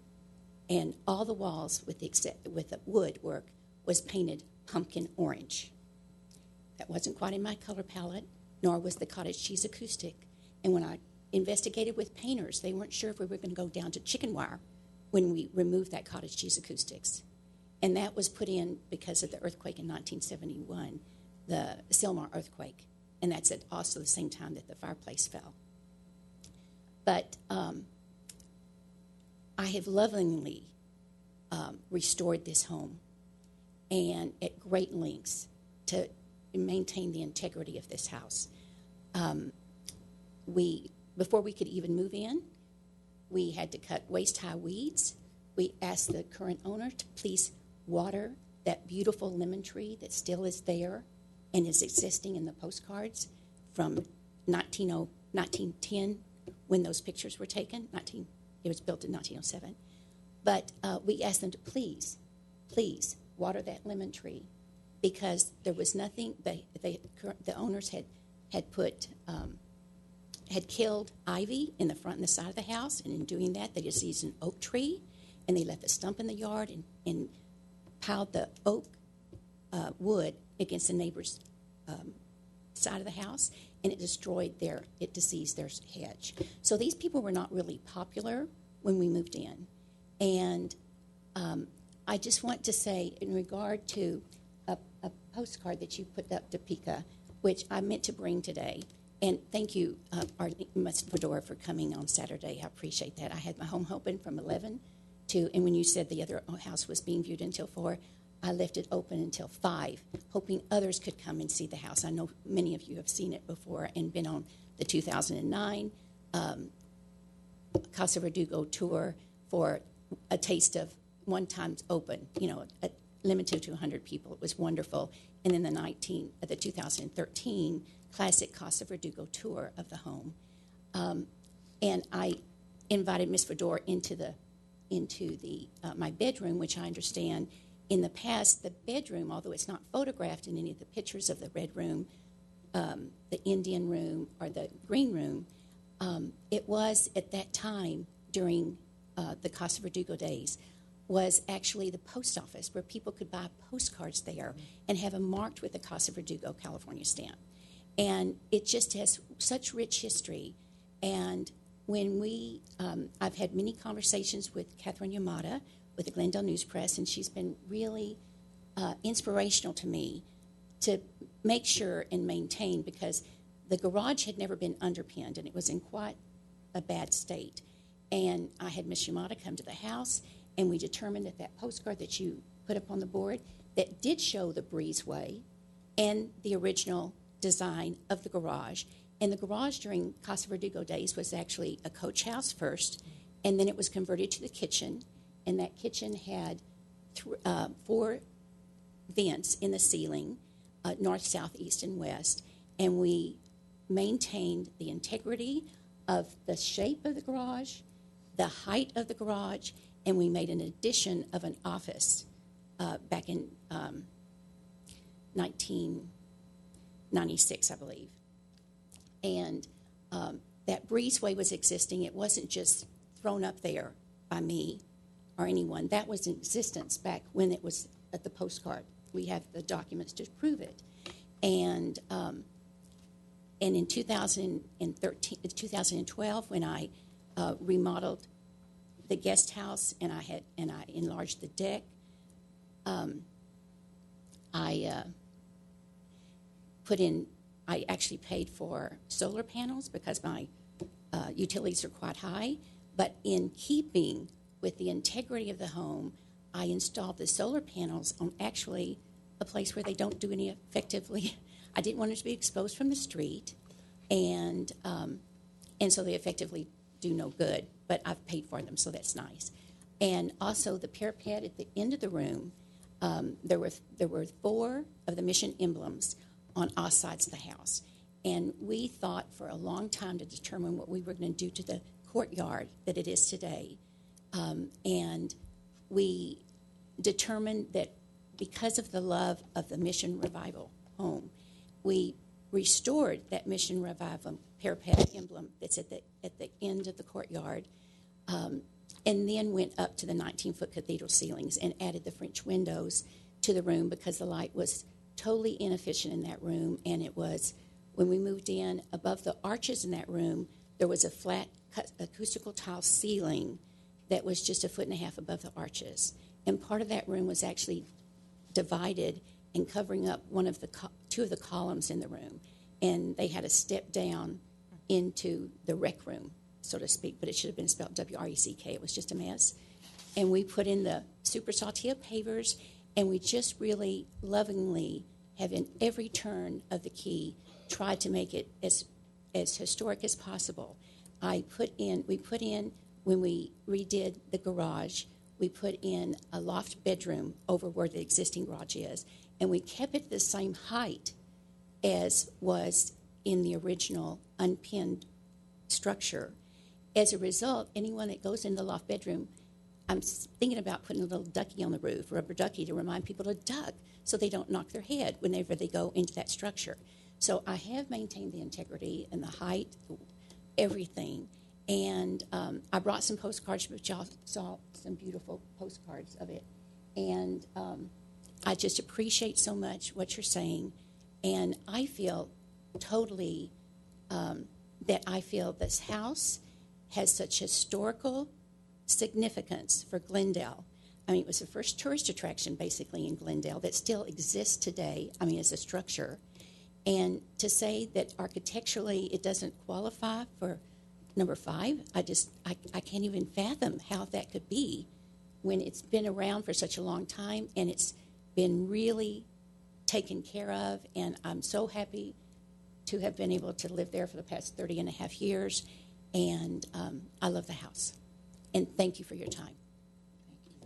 and all the walls with the woodwork was painted pumpkin orange. That wasn't quite in my color palette, nor was the cottage cheese acoustic. And when I investigated with painters, they weren't sure if we were going to go down to chicken wire when we removed that cottage cheese acoustics. And that was put in because of the earthquake in 1971, the Sylmar earthquake. And that's at also the same time that the fireplace fell. But I have lovingly restored this home, and at great lengths to maintain the integrity of this house. Before we could even move in, we had to cut waist-high weeds. We asked the current owner to please water that beautiful lemon tree that still is there and is existing in the postcards from 1910 when those pictures were taken. It was built in 1907. But we asked them to please water that lemon tree, because there was nothing. The owners had killed ivy in the front and the side of the house, and in doing that, they just used an oak tree, and they left the stump in the yard and piled the oak wood against the neighbor's side of the house, and it diseased their hedge. So these people were not really popular when we moved in. And I just want to say, in regard to a postcard that you put up, Topeka, which I meant to bring today, and thank you, Ms. Fedora, for coming on Saturday. I appreciate that. I had my home open from 11 to, and when you said the other house was being viewed until 4, I left it open until 5, hoping others could come and see the house. I know many of you have seen it before and been on the 2009 Casa Verdugo tour for a taste of one time's open, limited to 100 people. It was wonderful. And then the 2013 classic Casa Verdugo tour of the home. And I invited Ms. Fedora into my bedroom, which I understand in the past, the bedroom, although it's not photographed in any of the pictures of the red room, the Indian room, or the green room, it was at that time during the Casa Verdugo days, was actually the post office where people could buy postcards there and have them marked with the Casa Verdugo California stamp. And it just has such rich history. And when I've had many conversations with Catherine Yamada with the Glendale News Press, and she's been really inspirational to me to make sure and maintain, because the garage had never been underpinned and it was in quite a bad state. And I had Miss Yamada come to the house, and we determined that that postcard that you put up on the board that did show the breezeway and the original design of the garage. And the garage during Casa Verdugo days was actually a coach house first, and then it was converted to the kitchen. And that kitchen had 4 vents in the ceiling, north, south, east, and west. And we maintained the integrity of the shape of the garage, the height of the garage, and we made an addition of an office back in 1996, I believe. And that breezeway was existing. It wasn't just thrown up there by me or anyone. That was in existence back when it was at the postcard. We have the documents to prove it. And in 2012, when I remodeled the guest house and I enlarged the deck, I actually paid for solar panels because my utilities are quite high. But in keeping with the integrity of the home, I installed the solar panels on actually a place where they don't do any effectively. I didn't want it to be exposed from the street, and so they effectively do no good. But I've paid for them, so that's nice. And also the parapet at the end of the room, there were 4 of the mission emblems on all sides of the house. And we thought for a long time to determine what we were going to do to the courtyard that it is today. And we determined that because of the love of the Mission Revival home, we restored that Mission Revival parapet emblem that's at the end of the courtyard, and then went up to the 19-foot cathedral ceilings and added the French windows to the room because the light was totally inefficient in that room. And it was, when we moved in, above the arches in that room, there was a flat acoustical tile ceiling that was just 1.5 feet above the arches. And part of that room was actually divided and covering up 2 of the columns in the room. And they had a step down into the rec room, so to speak, but it should have been spelled W-R-E-C-K. It was just a mess. And we put in the Super Saltillo pavers, and we just really lovingly have, in every turn of the key, tried to make it as historic as possible. We put in, when we redid the garage, we put in a loft bedroom over where the existing garage is, and we kept it the same height as was in the original unpinned structure. As a result, anyone that goes in the loft bedroom, I'm thinking about putting a little ducky on the roof, rubber ducky, to remind people to duck so they don't knock their head whenever they go into that structure. So I have maintained the integrity and the height, everything. And I brought some postcards, but y'all saw some beautiful postcards of it. And I just appreciate so much what you're saying. And I feel totally that I feel this house has such historical significance for Glendale. I mean, it was the first tourist attraction, basically, in Glendale that still exists today, I mean, as a structure. And to say that architecturally it doesn't qualify for number 5, I can't even fathom how that could be when it's been around for such a long time and it's been really taken care of. And I'm so happy to have been able to live there for the past 30 and a half years. And I love the house. And thank you for your time.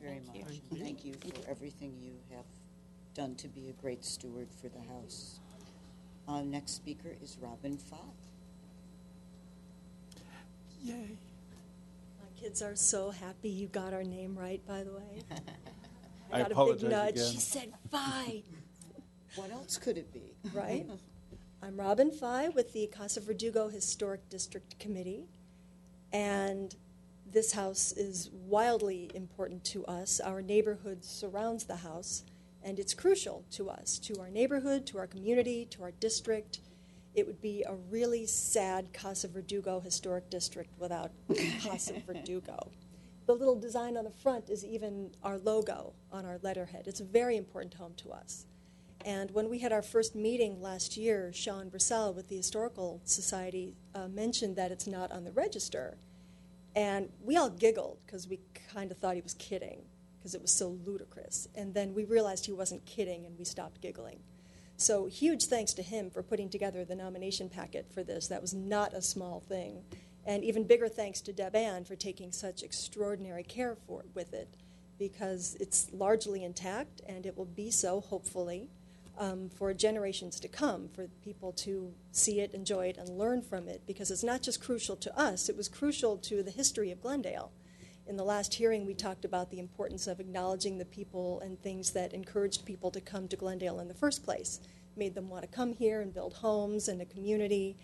Very much. Thank you for everything you have done to be a great steward for the house. Next speaker is Robin Fogg. Yay. My kids are so happy you got our name right, by the way. I got a big apologize nudge. again. She said, "Fi." What else could it be? Right? I'm Robin Fi with the Casa Verdugo Historic District Committee, and this house is wildly important to us. Our neighborhood surrounds the house, and it's crucial to us, to our neighborhood, to our community, to our district. It would be a really sad Casa Verdugo Historic District without Casa Verdugo. The little design on the front is even our logo on our letterhead. It's a very important home to us. And when we had our first meeting last year, Sean Brissell with the Historical Society mentioned that it's not on the register. And we all giggled because we kind of thought he was kidding because it was so ludicrous. And then we realized he wasn't kidding and we stopped giggling. So huge thanks to him for putting together the nomination packet for this. That was not a small thing. And even bigger thanks to Deb Ann for taking such extraordinary care with it, because it's largely intact and it will be so, hopefully, for generations to come, for people to see it, enjoy it, and learn from it, because it's not just crucial to us, it was crucial to the history of Glendale. In the last hearing, we talked about the importance of acknowledging the people and things that encouraged people to come to Glendale in the first place, made them want to come here and build homes and a community.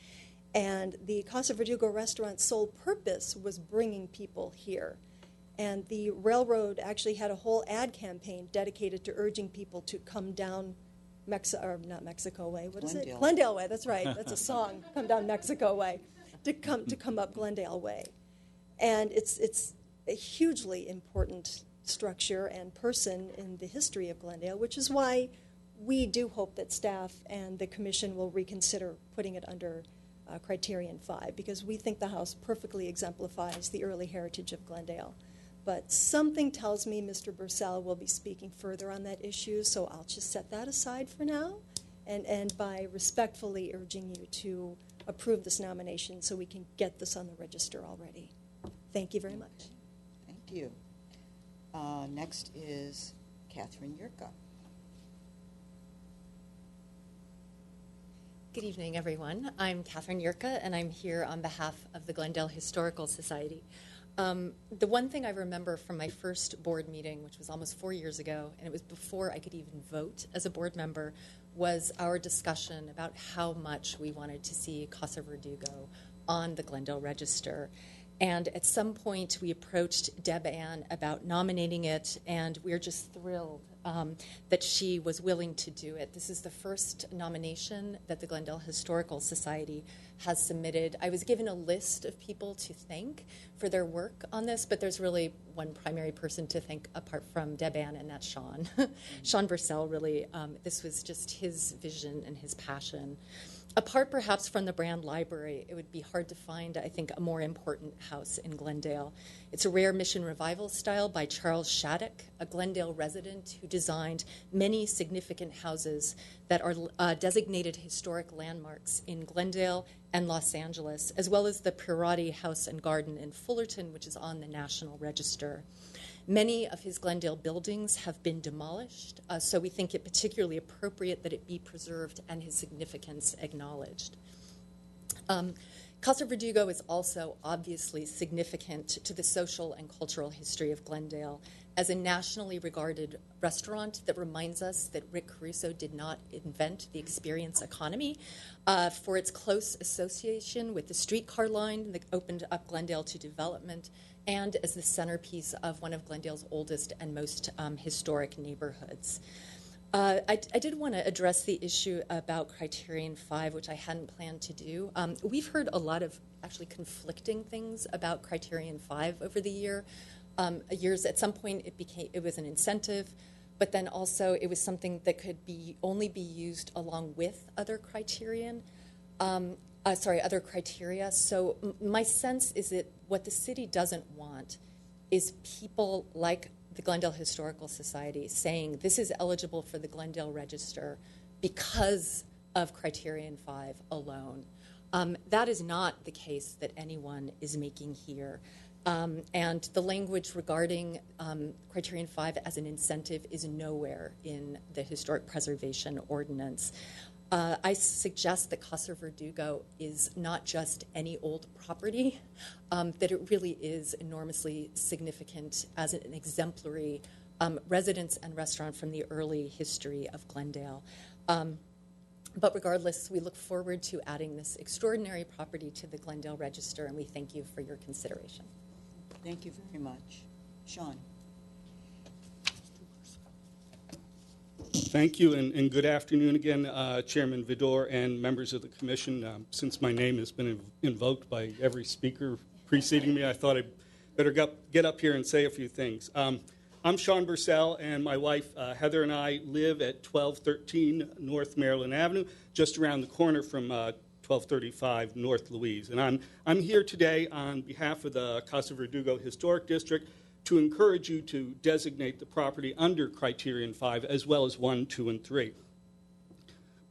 And the Casa Verdugo restaurant's sole purpose was bringing people here. And the railroad actually had a whole ad campaign dedicated to urging people to come down not Mexico Way, what is it? Glendale Way, that's right. That's a song, Come Down Mexico Way, to come up Glendale Way. And it's a hugely important structure and person in the history of Glendale, which is why we do hope that staff and the commission will reconsider putting it under Criterion 5, because we think the house perfectly exemplifies the early heritage of Glendale. But something tells me Mr. Brissell will be speaking further on that issue, so I'll just set that aside for now and end by respectfully urging you to approve this nomination so we can get this on the register already. Thank you very much. Thank you. Next is Catherine Yurka. Good evening, everyone. I'm Catherine Yurka, and I'm here on behalf of the Glendale Historical Society. The one thing I remember from my first board meeting, which was almost 4 years ago, and it was before I could even vote as a board member, was our discussion about how much we wanted to see Casa Verdugo on the Glendale Register. And at some point, we approached Deb Ann about nominating it, and we were just thrilled that she was willing to do it. This is the first nomination that the Glendale Historical Society has submitted. I was given a list of people to thank for their work on this, but there's really one primary person to thank apart from Deb Ann, and that's Sean. Sean Brissell, really, this was just his vision and his passion. Apart perhaps from the Brand Library, it would be hard to find, I think, a more important house in Glendale. It's a rare mission revival style by Charles Shattuck, a Glendale resident who designed many significant houses that are designated historic landmarks in Glendale and Los Angeles, as well as the Pirati House and Garden in Fullerton, which is on the National Register. Many of his Glendale buildings have been demolished, so we think it particularly appropriate that it be preserved and his significance acknowledged. Casa Verdugo is also obviously significant to the social and cultural history of Glendale as a nationally regarded restaurant that reminds us that Rick Caruso did not invent the experience economy, for its close association with the streetcar line that opened up Glendale to development, and as the centerpiece of one of Glendale's oldest and most historic neighborhoods. I did want to address the issue about Criterion 5, which I hadn't planned to do. We've heard a lot of actually conflicting things about Criterion 5 over the years. At some point, it was an incentive, but then also it was something that could only be used along with other other criteria. So my sense is that what the city doesn't want is people like the Glendale Historical Society saying this is eligible for the Glendale Register because of Criterion 5 alone. That is not the case that anyone is making here. And the language regarding Criterion 5 as an incentive is nowhere in the Historic Preservation Ordinance. I suggest that Casa Verdugo is not just any old property, that it really is enormously significant as an exemplary residence and restaurant from the early history of Glendale. But regardless, we look forward to adding this extraordinary property to the Glendale Register, and we thank you for your consideration. Thank you very much. Sean. Thank you, and good afternoon again, Chairman Vidor and members of the Commission. Since my name has been invoked by every speaker preceding me, I thought I'd better get up here and say a few things. I'm I'm Sean Bursell, and my wife Heather and I live at 1213 North Maryland Avenue, just around the corner from 1235 North Louise. And I'm here today on behalf of the Casa Verdugo Historic District to encourage you to designate the property under Criterion 5 as well as 1, 2, and 3.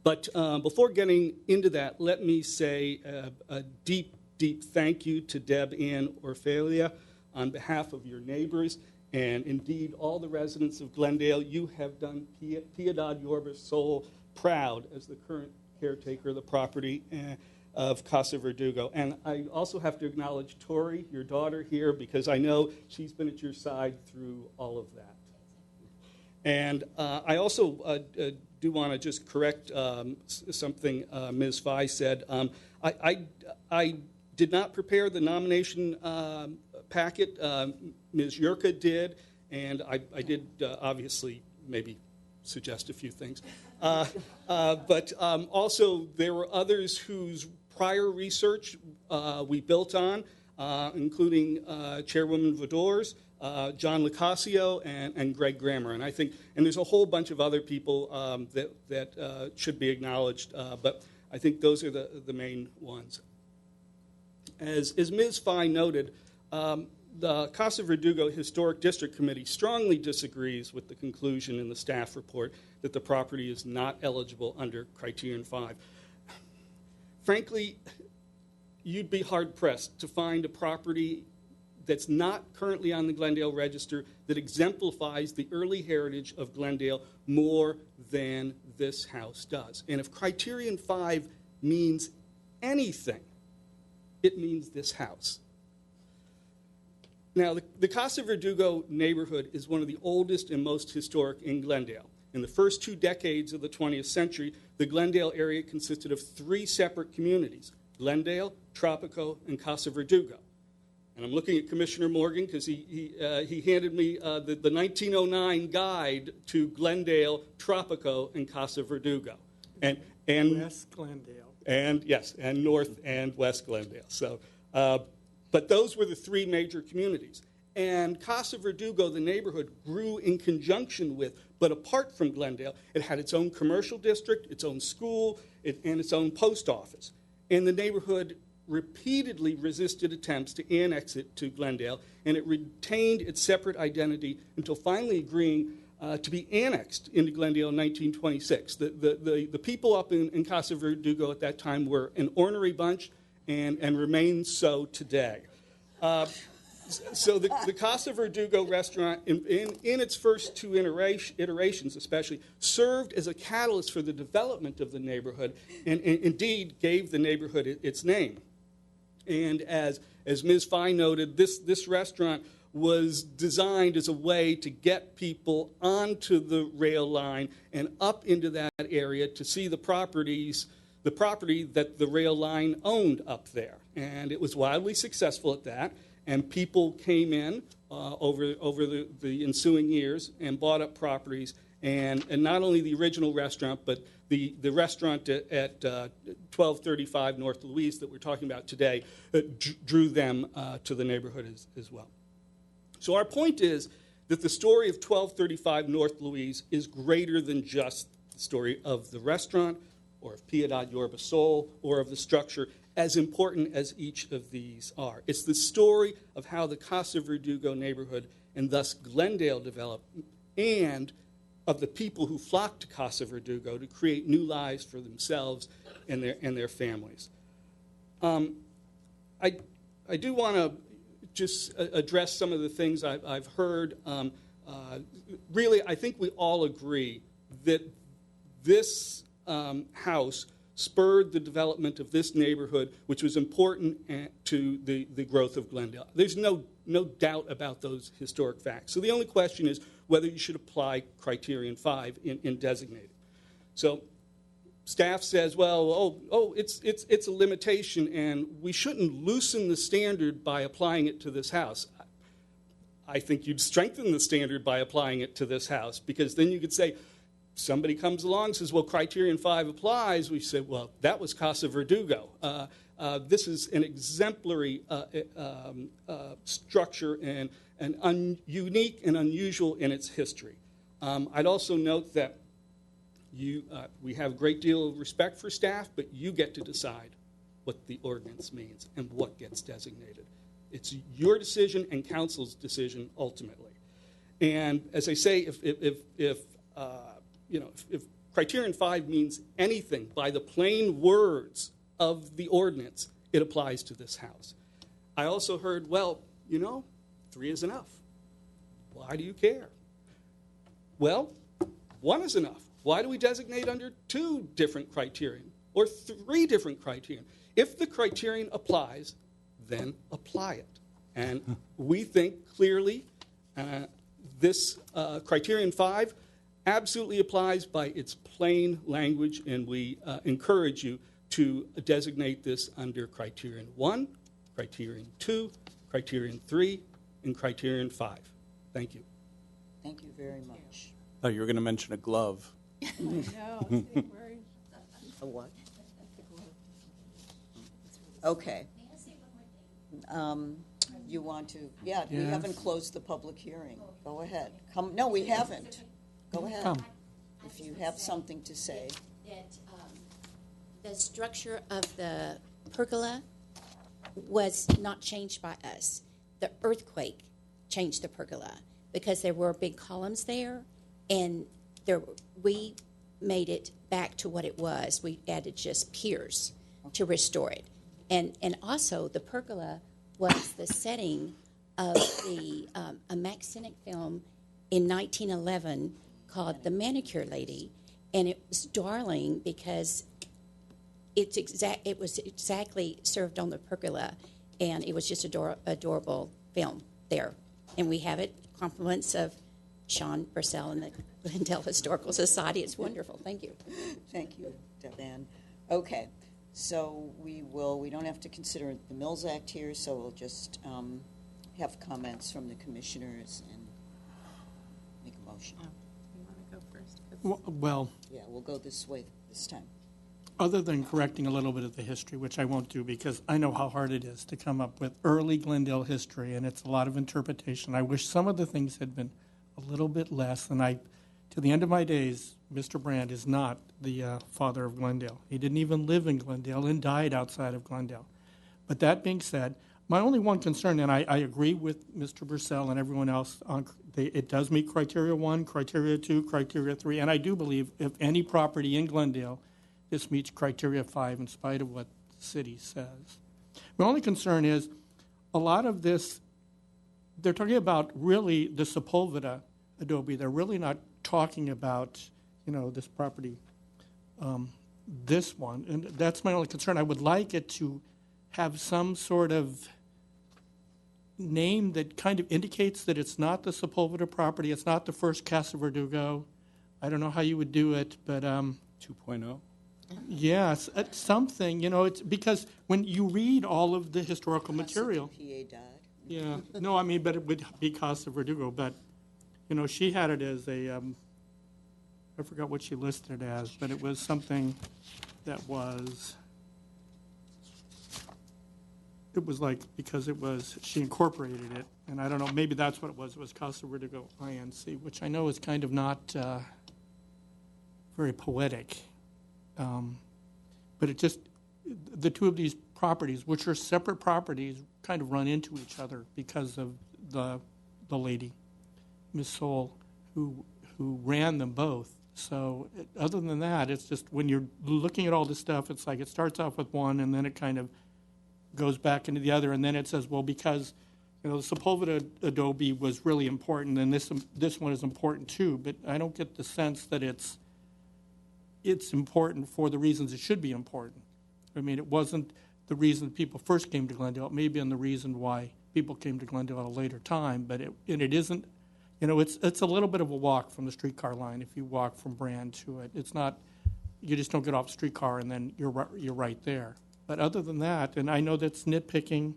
But before getting into that, let me say a deep, deep thank you to Deb Ann Orfalia on behalf of your neighbors and indeed all the residents of Glendale. You have done Piedad Yorba Sol proud as the current caretaker of the property of Casa Verdugo. And I also have to acknowledge Tori, your daughter here, because I know she's been at your side through all of that. And I also do want to just correct something Ms. Fye said. I did not prepare the nomination packet. Ms. Yurka did, and I did obviously maybe suggest a few things. But also there were others whose prior research we built on, including Chairwoman Vador's, John Licasio, and Greg Grammer. And I think, and there's a whole bunch of other people that should be acknowledged, but I think those are the main ones. As Ms. Fye noted, the Casa Verdugo Historic District Committee strongly disagrees with the conclusion in the staff report that the property is not eligible under Criterion 5. Frankly, you'd be hard-pressed to find a property that's not currently on the Glendale Register that exemplifies the early heritage of Glendale more than this house does. And if Criterion 5 means anything, it means this house. Now, the Casa Verdugo neighborhood is one of the oldest and most historic in Glendale. In the first 2 decades of the 20th century, the Glendale area consisted of 3 separate communities: Glendale, Tropico, and Casa Verdugo. And I'm looking at Commissioner Morgan because he handed me the 1909 guide to Glendale, Tropico, and Casa Verdugo. And West Glendale. And yes, and North and West Glendale. So, but those were the 3 major communities. And Casa Verdugo, the neighborhood, grew in conjunction with, but apart from Glendale. It had its own commercial district, its own school, and its own post office. And the neighborhood repeatedly resisted attempts to annex it to Glendale, and it retained its separate identity until finally agreeing to be annexed into Glendale in 1926. The people up in Casa Verdugo at that time were an ornery bunch and remain so today. So the Casa Verdugo restaurant, in its first 2 iterations especially, served as a catalyst for the development of the neighborhood and indeed gave the neighborhood its name. And as Ms. Fye noted, this restaurant was designed as a way to get people onto the rail line and up into that area to see the property that the rail line owned up there. And it was wildly successful at that. And people came in over the ensuing years and bought up properties. And not only the original restaurant, but the restaurant at 1235 North Louise that we're talking about today drew them to the neighborhood as well. So our point is that the story of 1235 North Louise is greater than just the story of the restaurant or of Piedad Yorba Sol or of the structure, as important as each of these are. It's the story of how the Casa Verdugo neighborhood and thus Glendale developed, and of the people who flocked to Casa Verdugo to create new lives for themselves and their families. I do want to just address some of the things I've heard. Really, I think we all agree that this house spurred the development of this neighborhood, which was important to the growth of Glendale. There's no doubt about those historic facts. So the only question is whether you should apply Criterion 5 in designating. So staff says, well, it's a limitation, and we shouldn't loosen the standard by applying it to this house. I think you'd strengthen the standard by applying it to this house, because then you could say, somebody comes along and says, well, Criterion 5 applies. We say, well, that was Casa Verdugo. This is an exemplary structure and unique and unusual in its history. I'd also note that we have a great deal of respect for staff, but you get to decide what the ordinance means and what gets designated. It's your decision and council's decision ultimately. And as I say, if Criterion 5 means anything by the plain words of the ordinance, it applies to this house. I also heard, well, 3 is enough. Why do you care? Well, 1 is enough. Why do we designate under 2 different criterion or 3 different criterion? If the criterion applies, then apply it. And we think clearly this Criterion 5 absolutely applies by its plain language, and we encourage you to designate this under Criterion 1, Criterion 2, Criterion 3, and Criterion 5. Thank you. Thank you very much. Oh, you were going to mention a glove. A what? Okay. You want to? Yeah, we Yes. haven't closed the public hearing. Go ahead. Come. No, we haven't. Go ahead. Come. If you have something to say. That the structure of the pergola was not changed by us. The earthquake changed the pergola because there were big columns there, and we made it back to what it was. We added just piers to restore it. And also, the pergola was the setting of a Max Sennett film in 1911 called The Manicure Lady, and it was darling because it was exactly served on the pergola, and it was just adorable film there. And we have it, compliments of Sean Bursell and the Glendale Historical Society. It's wonderful. Thank you. Thank you, Devan. Okay, so we don't have to consider the Mills Act here, so we'll just have comments from the commissioners and make a motion. You want to go first? Well, Yeah, we'll go this way this time. other than correcting a little bit of the history, which I won't do because I know how hard it is to come up with early Glendale history, and it's a lot of interpretation. I wish some of the things had been a little bit less, and to the end of my days, Mr. Brand is not the father of Glendale. He didn't even live in Glendale and died outside of Glendale. But that being said, my only one concern, and I agree with Mr. Bursell and everyone else, it does meet Criteria 1, Criteria 2, Criteria 3, and I do believe if any property in Glendale, this meets Criteria 5 in spite of what the city says. My only concern is a lot of this, they're talking about really the Sepulveda adobe. They're really not talking about, this property, this one. And that's my only concern. I would like it to have some sort of name that kind of indicates that it's not the Sepulveda property. It's not the first Casa Verdugo. I don't know how you would do it, but 2.0. yes, it's something. It's because when you read all of the historical material. PA died. Yeah, no, I mean, but it would be Casa Verdugo. But she had it as a. I forgot what she listed it as, but it was something that was. It was like because she incorporated it, and I don't know, maybe that's what it was. It was Casa Verdugo INC, which I know is kind of not very poetic. But it just, the two of these properties, which are separate properties, kind of run into each other because of the lady, Miss Soul, who ran them both. So other than that, it's just when you're looking at all this stuff, it's like it starts off with one and then it kind of goes back into the other, and then it says, well, because the Sepulveda adobe was really important, and this one is important too. But I don't get the sense that it's important for the reasons it should be important. I mean, it wasn't the reason people first came to Glendale. It may have been the reason why people came to Glendale at a later time, but it isn't. It's a little bit of a walk from the streetcar line if you walk from Brand to it. It's not. You just don't get off the streetcar and then you're right there. But other than that, and I know that's nitpicking,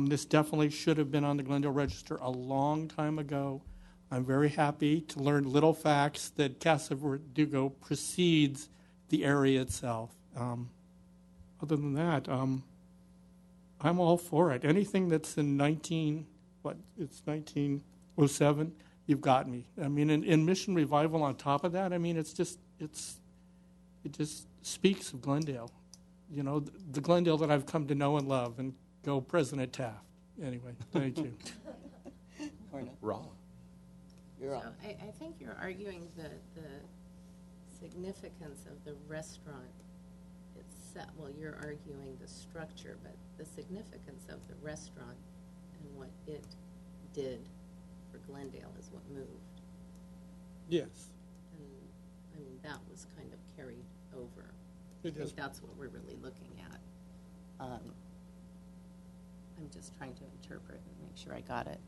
this definitely should have been on the Glendale Register a long time ago. I'm very happy to learn little facts that Casa Verdugo precedes the area itself. Other than that, I'm all for it. Anything that's in it's 1907. You've got me. I mean, in Mission Revival on top of that, I mean, it just speaks of Glendale. You know, the Glendale that I've come to know and love, and go President Taft. Anyway, thank you. Raw. You're So on. I think you're arguing the significance of the restaurant itself. Well, you're arguing the structure, but the significance of the restaurant and what it did for Glendale is what moved. Yes. And, I mean, that was kind of carried over. It I think is. that's what we're really looking at. I'm just trying to interpret and make sure I got it.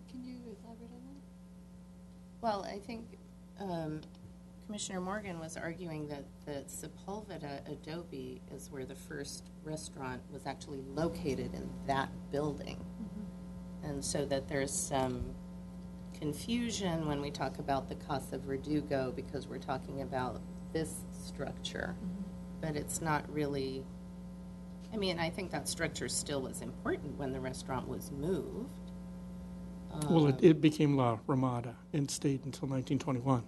Can you elaborate on that? Well, I think Commissioner Morgan was arguing that the Sepulveda Adobe is where the first restaurant was actually located in that building. And so that there's some confusion when we talk about the Casa Verdugo because we're talking about this structure. But it's not really, I mean, I think that structure still was important when the restaurant was moved. Well, it became La Ramada and stayed until 1921.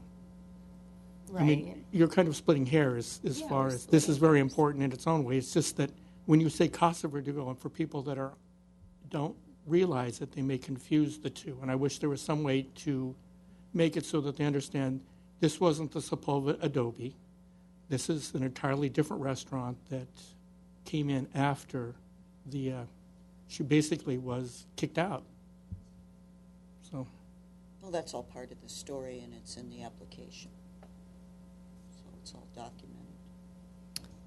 Right. I mean, you're kind of splitting hairs as Yeah, far we're as this is splitting very hairs. important in its own way. It's just that when you say Casa Verdugo, and for people that don't realize it, they may confuse the two. And I wish there was some way to make it so that they understand this wasn't the Sepulveda Adobe. This is an entirely different restaurant that came in after she basically was kicked out. So. Well, that's all part of the story, and it's in the application. So it's all documented.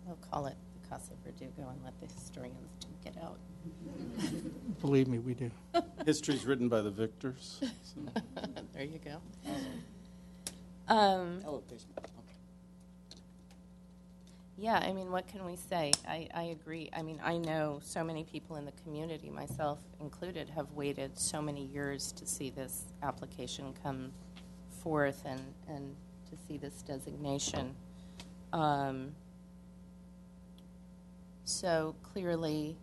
We'll call it the Casa Verdugo and let the historians duke it out. Believe me, we do. History's written by the victors. So. There you go. Oh, there's okay. Yeah, I mean, what can we say? I agree. I mean, I know so many people in the community, myself included, have waited so many years to see this application come forth and to see this designation. So clearly,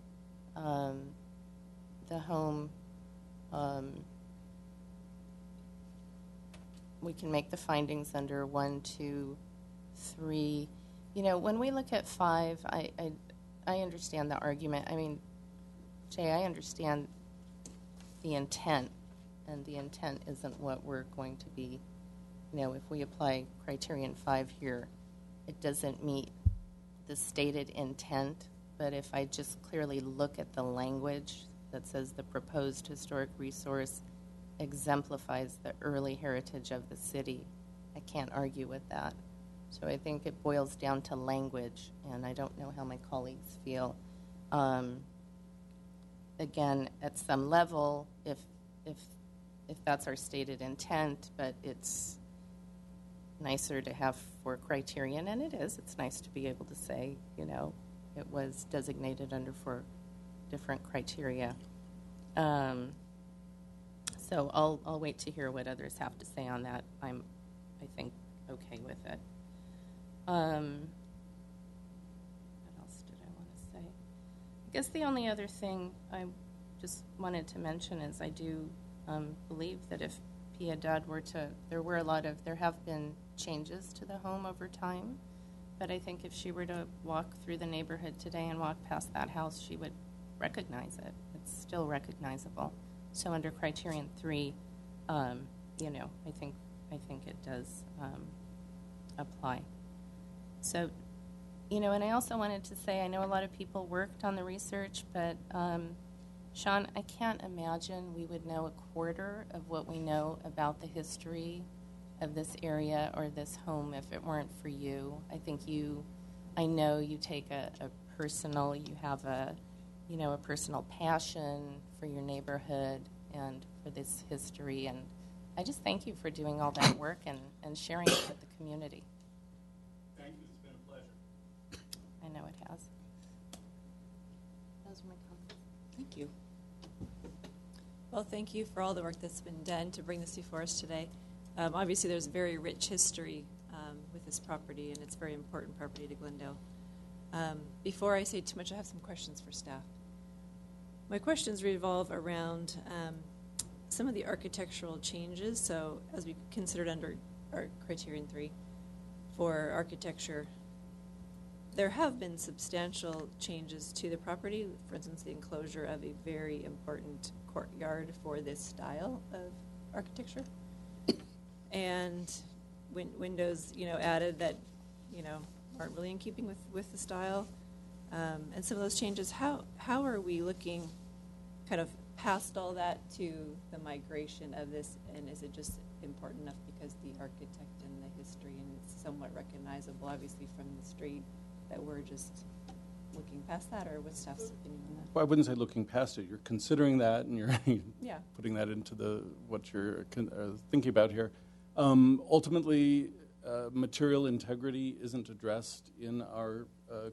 the home, we can make the findings under 1, 2, 3. You know, when we look at 5, I understand the argument. I mean, Jay, I understand the intent, and the intent isn't what we're going to be, you know, if we apply criterion 5 here, it doesn't meet the stated intent, but if I just clearly look at the language that says the proposed historic resource exemplifies the early heritage of the city, I can't argue with that. So I think it boils down to language, and I don't know how my colleagues feel. Again, at some level, if that's our stated intent, but it's nicer to have for criterion, and it is. It's nice to be able to say, you know, it was designated under 4 different criteria. So I'll wait to hear what others have to say on that. I think, okay with it. What else did I want to say? I guess the only other thing I just wanted to mention is I do believe that if Piedad were to, there have been changes to the home over time, but I think if she were to walk through the neighborhood today and walk past that house, she would recognize it. It's still recognizable. So under criterion 3, you know, I think it does apply. So, you know, and I also wanted to say, I know a lot of people worked on the research, but Sean, I can't imagine we would know a quarter of what we know about the history of this area or this home if it weren't for you. I think I know you take a personal, you have a personal passion for your neighborhood and for this history, and I just thank you for doing all that work and sharing it with the community. Thank you. It's been a pleasure. I know it has. Those are my comments. Thank you. Well, thank you for all the work that's been done to bring this before us today. Obviously, there's very rich history with this property, and it's a very important property to Glendale. Before I say too much, I have some questions for staff. My questions revolve around some of the architectural changes. So as we considered under our criterion 3 for architecture, there have been substantial changes to the property. For instance, the enclosure of a very important courtyard for this style of architecture. And windows, added that, aren't really in keeping with the style. And some of those changes, how are we looking kind of past all that to the migration of this, and is it just important enough because the architect and the history and it's somewhat recognizable, obviously, from the street, that we're just looking past that, or what's staff's opinion on that? Well, I wouldn't say looking past it. You're considering that, and you're Yeah. putting that into what you're thinking about here. Ultimately, material integrity isn't addressed in our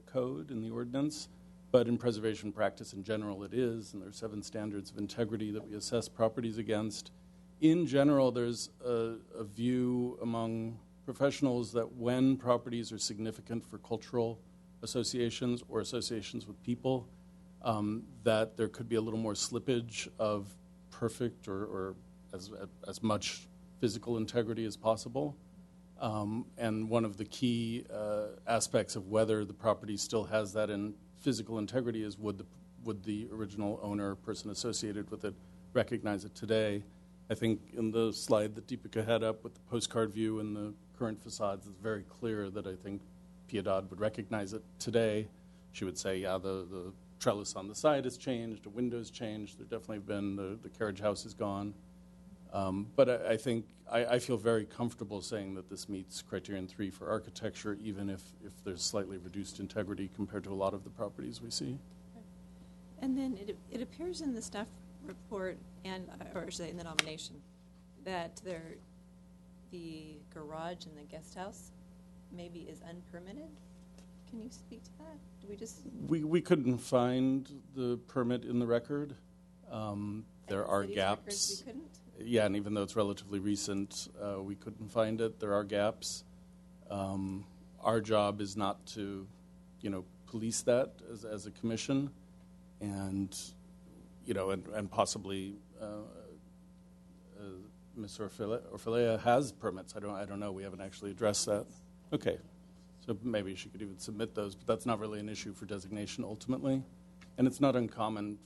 code, in the ordinance, but in preservation practice in general it is, and there are 7 standards of integrity that we assess properties against. In general, there's a view among professionals that when properties are significant for cultural associations or associations with people, that there could be a little more slippage of perfect or as much physical integrity as possible. And one of the key aspects of whether the property still has that in physical integrity is would the original owner, person associated with it, recognize it today. I think in the slide that Deepika had up with the postcard view and the current facades, it's very clear that I think Piedad would recognize it today. She would say, yeah, the trellis on the side has changed, the window's changed, there definitely have been, the carriage house is gone. But I think I feel very comfortable saying that this meets criterion 3 for architecture, even if there's slightly reduced integrity compared to a lot of the properties we see. And then it appears in the staff report or should I say in the nomination that the garage and the guest house maybe is unpermitted. Can you speak to that? Do we just we couldn't find the permit in the record. There are gaps. We couldn't? Yeah, and even though it's relatively recent, we couldn't find it. There are gaps. Our job is not to, police that as a commission, and possibly Ms. Orfalea has permits. I don't know. We haven't actually addressed that. Okay, so maybe she could even submit those, but that's not really an issue for designation ultimately, and it's not uncommon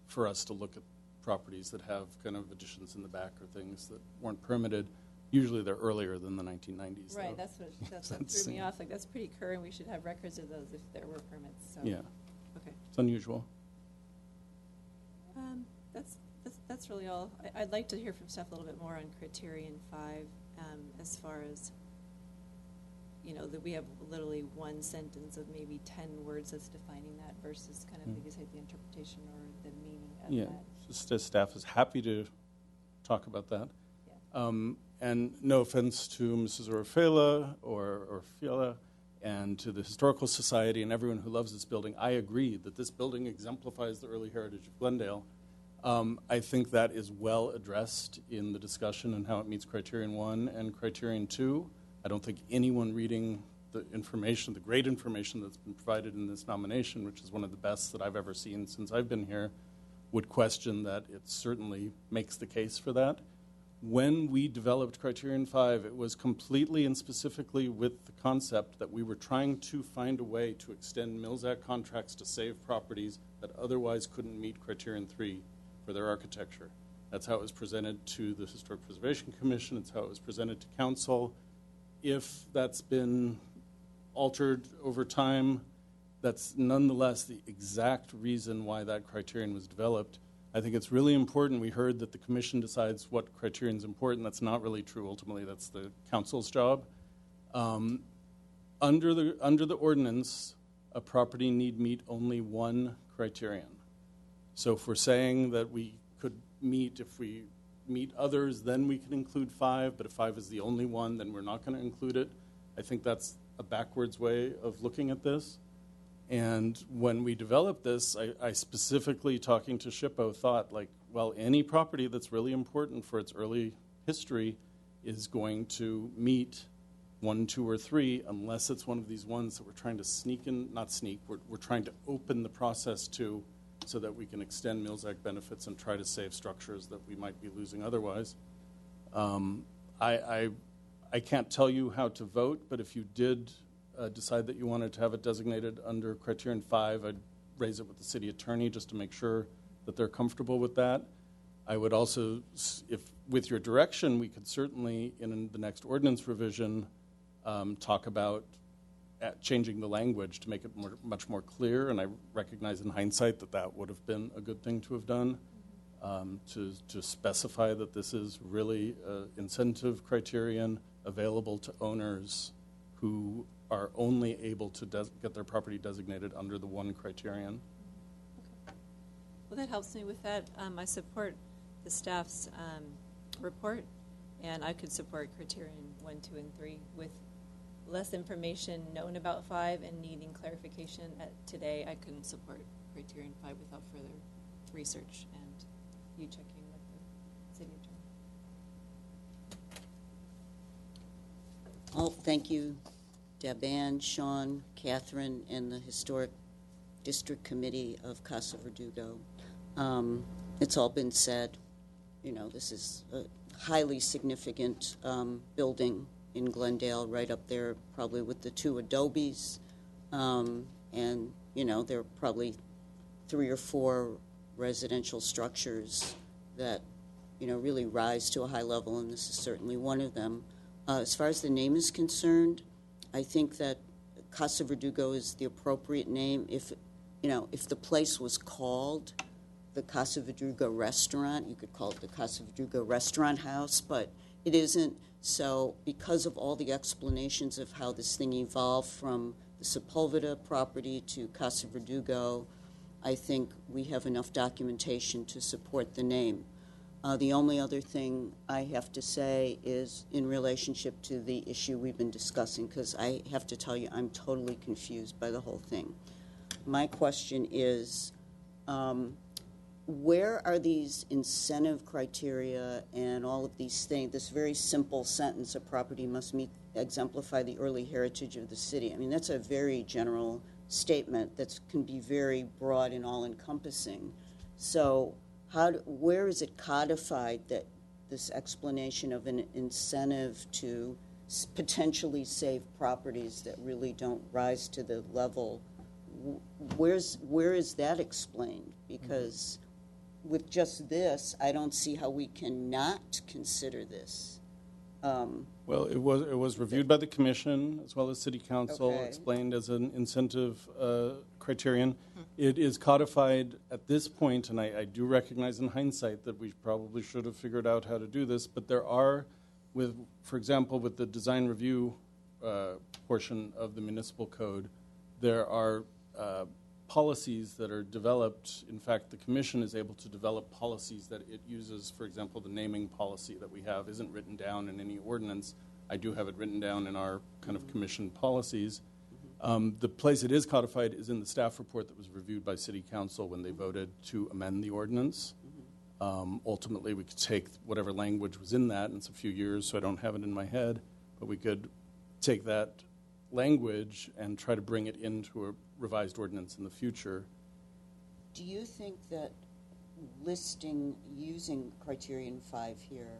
for us to look at properties that have kind of additions in the back or things that weren't permitted. Usually they're earlier than the 1990s. Right, though. that's what threw me off. Like, that's pretty current. We should have records of those if there were permits. So. Yeah. Okay. It's unusual. That's really all. I'd like to hear from staff a little bit more on criterion 5, as far as, that we have literally one sentence of maybe 10 words that's defining that versus kind of maybe say the interpretation or the meaning of that. Just staff is happy to talk about that. Yeah. And no offense to Mrs. Orfela or Fiala and to the Historical Society and everyone who loves this building, I agree that this building exemplifies the early heritage of Glendale. I think that is well addressed in the discussion and how it meets criterion 1 and criterion 2. I don't think anyone reading the information, the great information that's been provided in this nomination, which is one of the best that I've ever seen since I've been here, would question that it certainly makes the case for that. When we developed criterion 5, it was completely and specifically with the concept that we were trying to find a way to extend Mills Act contracts to save properties that otherwise couldn't meet criterion 3 for their architecture. That's how it was presented to the Historic Preservation Commission. It's how it was presented to council. If that's been altered over time, that's nonetheless the exact reason why that criterion was developed. I think it's really important. We heard that the commission decides what criterion is important. That's not really true. Ultimately, that's the council's job. Under the ordinance, a property need meet only one criterion. So if we're saying that we could meet, if we meet others, then we can include 5, but if 5 is the only one, then we're not going to include it. I think that's a backwards way of looking at this. And when we developed this, I specifically, talking to SHPO, thought, any property that's really important for its early history is going to meet 1, 2, or 3, unless it's one of these ones that we're trying to we're trying to open the process to so that we can extend Mills Act benefits and try to save structures that we might be losing otherwise. I can't tell you how to vote, but if you did decide that you wanted to have it designated under Criterion 5, I'd raise it with the city attorney just to make sure that they're comfortable with that. I would also, if with your direction, we could certainly, in the next ordinance revision, talk about changing the language to make it much more clear, and I recognize in hindsight that that would have been a good thing to have done, to specify that this is really an incentive criterion available to owners who are only able to get their property designated under the one criterion. Well, that helps me with that. I support the staff's report, and I could support criterion 1, 2, and 3 with less information known about 5 and needing clarification today. I couldn't support criterion 5 without further research and you checking with the city attorney. Well, thank you, Deb Ann, Sean, Catherine, and the Historic District Committee of Casa Verdugo. It's all been said. You know, this is a highly significant building in Glendale, right up there probably with the 2 Adobes. And, you know, there are probably 3 or 4 residential structures that, you know, really rise to a high level, and this is certainly one of them. As far as the name is concerned, I think that Casa Verdugo is the appropriate name. If, you know, if the place was called the Casa Verdugo Restaurant, you could call it the Casa Verdugo Restaurant House, but it isn't. So because of all the explanations of how this thing evolved from the Sepulveda property to Casa Verdugo, I think we have enough documentation to support the name. The only other thing I have to say is in relationship to the issue we've been discussing, because I have to tell you I'm totally confused by the whole thing. My question is, where are these incentive criteria and all of these things, this very simple sentence, a property must exemplify the early heritage of the city? I mean, that's a very general statement that can be very broad and all-encompassing. So where is it codified that this explanation of an incentive to potentially save properties that really don't rise to the level, where is that explained? Because with just this, I don't see how we cannot consider this. Well, it was reviewed by the commission as well as city council, Okay. explained as an incentive criterion. It is codified at this point, and I do recognize in hindsight that we probably should have figured out how to do this, but there are, for example, with the design review portion of the municipal code, there are policies that are developed. In fact, the commission is able to develop policies that it uses. For example, the naming policy that we have isn't written down in any ordinance. I do have it written down in our kind of commission policies. The place it is codified is in the staff report that was reviewed by city council when they voted to amend the ordinance. Ultimately, we could take whatever language was in that, and it's a few years, so I don't have it in my head, but we could take that language and try to bring it into a revised ordinance in the future. Do you think that using criterion 5 here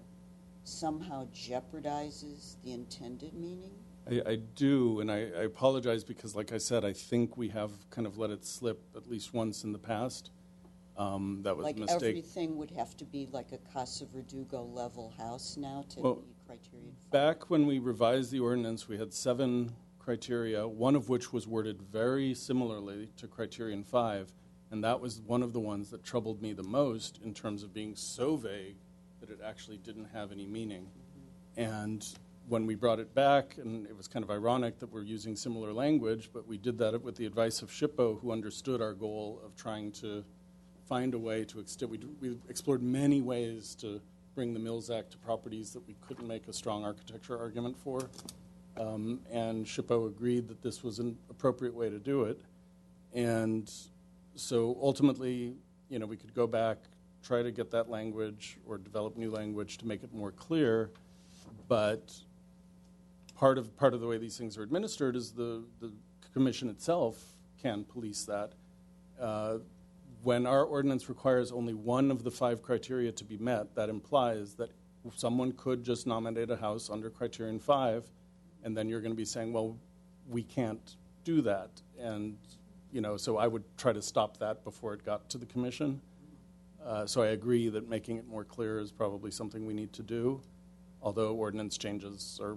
somehow jeopardizes the intended meaning? I do, and I apologize because, like I said, I think we have kind of let it slip at least once in the past. That was like a mistake. Everything would have to be like a Casa Verdugo level house now to meet criterion 5? Back when we revised the ordinance, we had 7 criteria, one of which was worded very similarly to criterion 5, and that was one of the ones that troubled me the most in terms of being so vague that it actually didn't have any meaning. And when we brought it back, and it was kind of ironic that we're using similar language, but we did that with the advice of SHPO, who understood our goal of trying to find a way to extend. We explored many ways to bring the Mills Act to properties that we couldn't make a strong architecture argument for. And SHPO agreed that this was an appropriate way to do it. And so ultimately, you know, we could go back, try to get that language or develop new language to make it more clear. But part of the way these things are administered is the commission itself can police that. when our ordinance requires only one of the 5 criteria to be met, that implies that someone could just nominate a house under criterion 5, and then you're going to be saying, well, we can't do that. And, so I would try to stop that before it got to the commission. So I agree that making it more clear is probably something we need to do, although ordinance changes are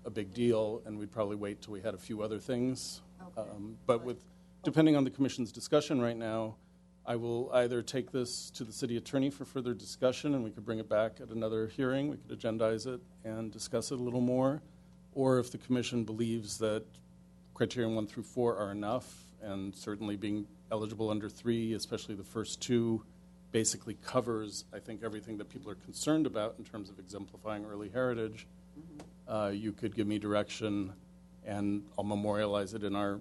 a big deal, and we'd probably wait till we had a few other things. But depending on the commission's discussion right now, I will either take this to the city attorney for further discussion, and we could bring it back at another hearing. We could agendize it and discuss it a little more. Or if the commission believes that criterion 1 through 4 are enough, and certainly being eligible under 3, especially the first 2, basically covers, I think, everything that people are concerned about in terms of exemplifying early heritage, you could give me direction, and I'll memorialize it in our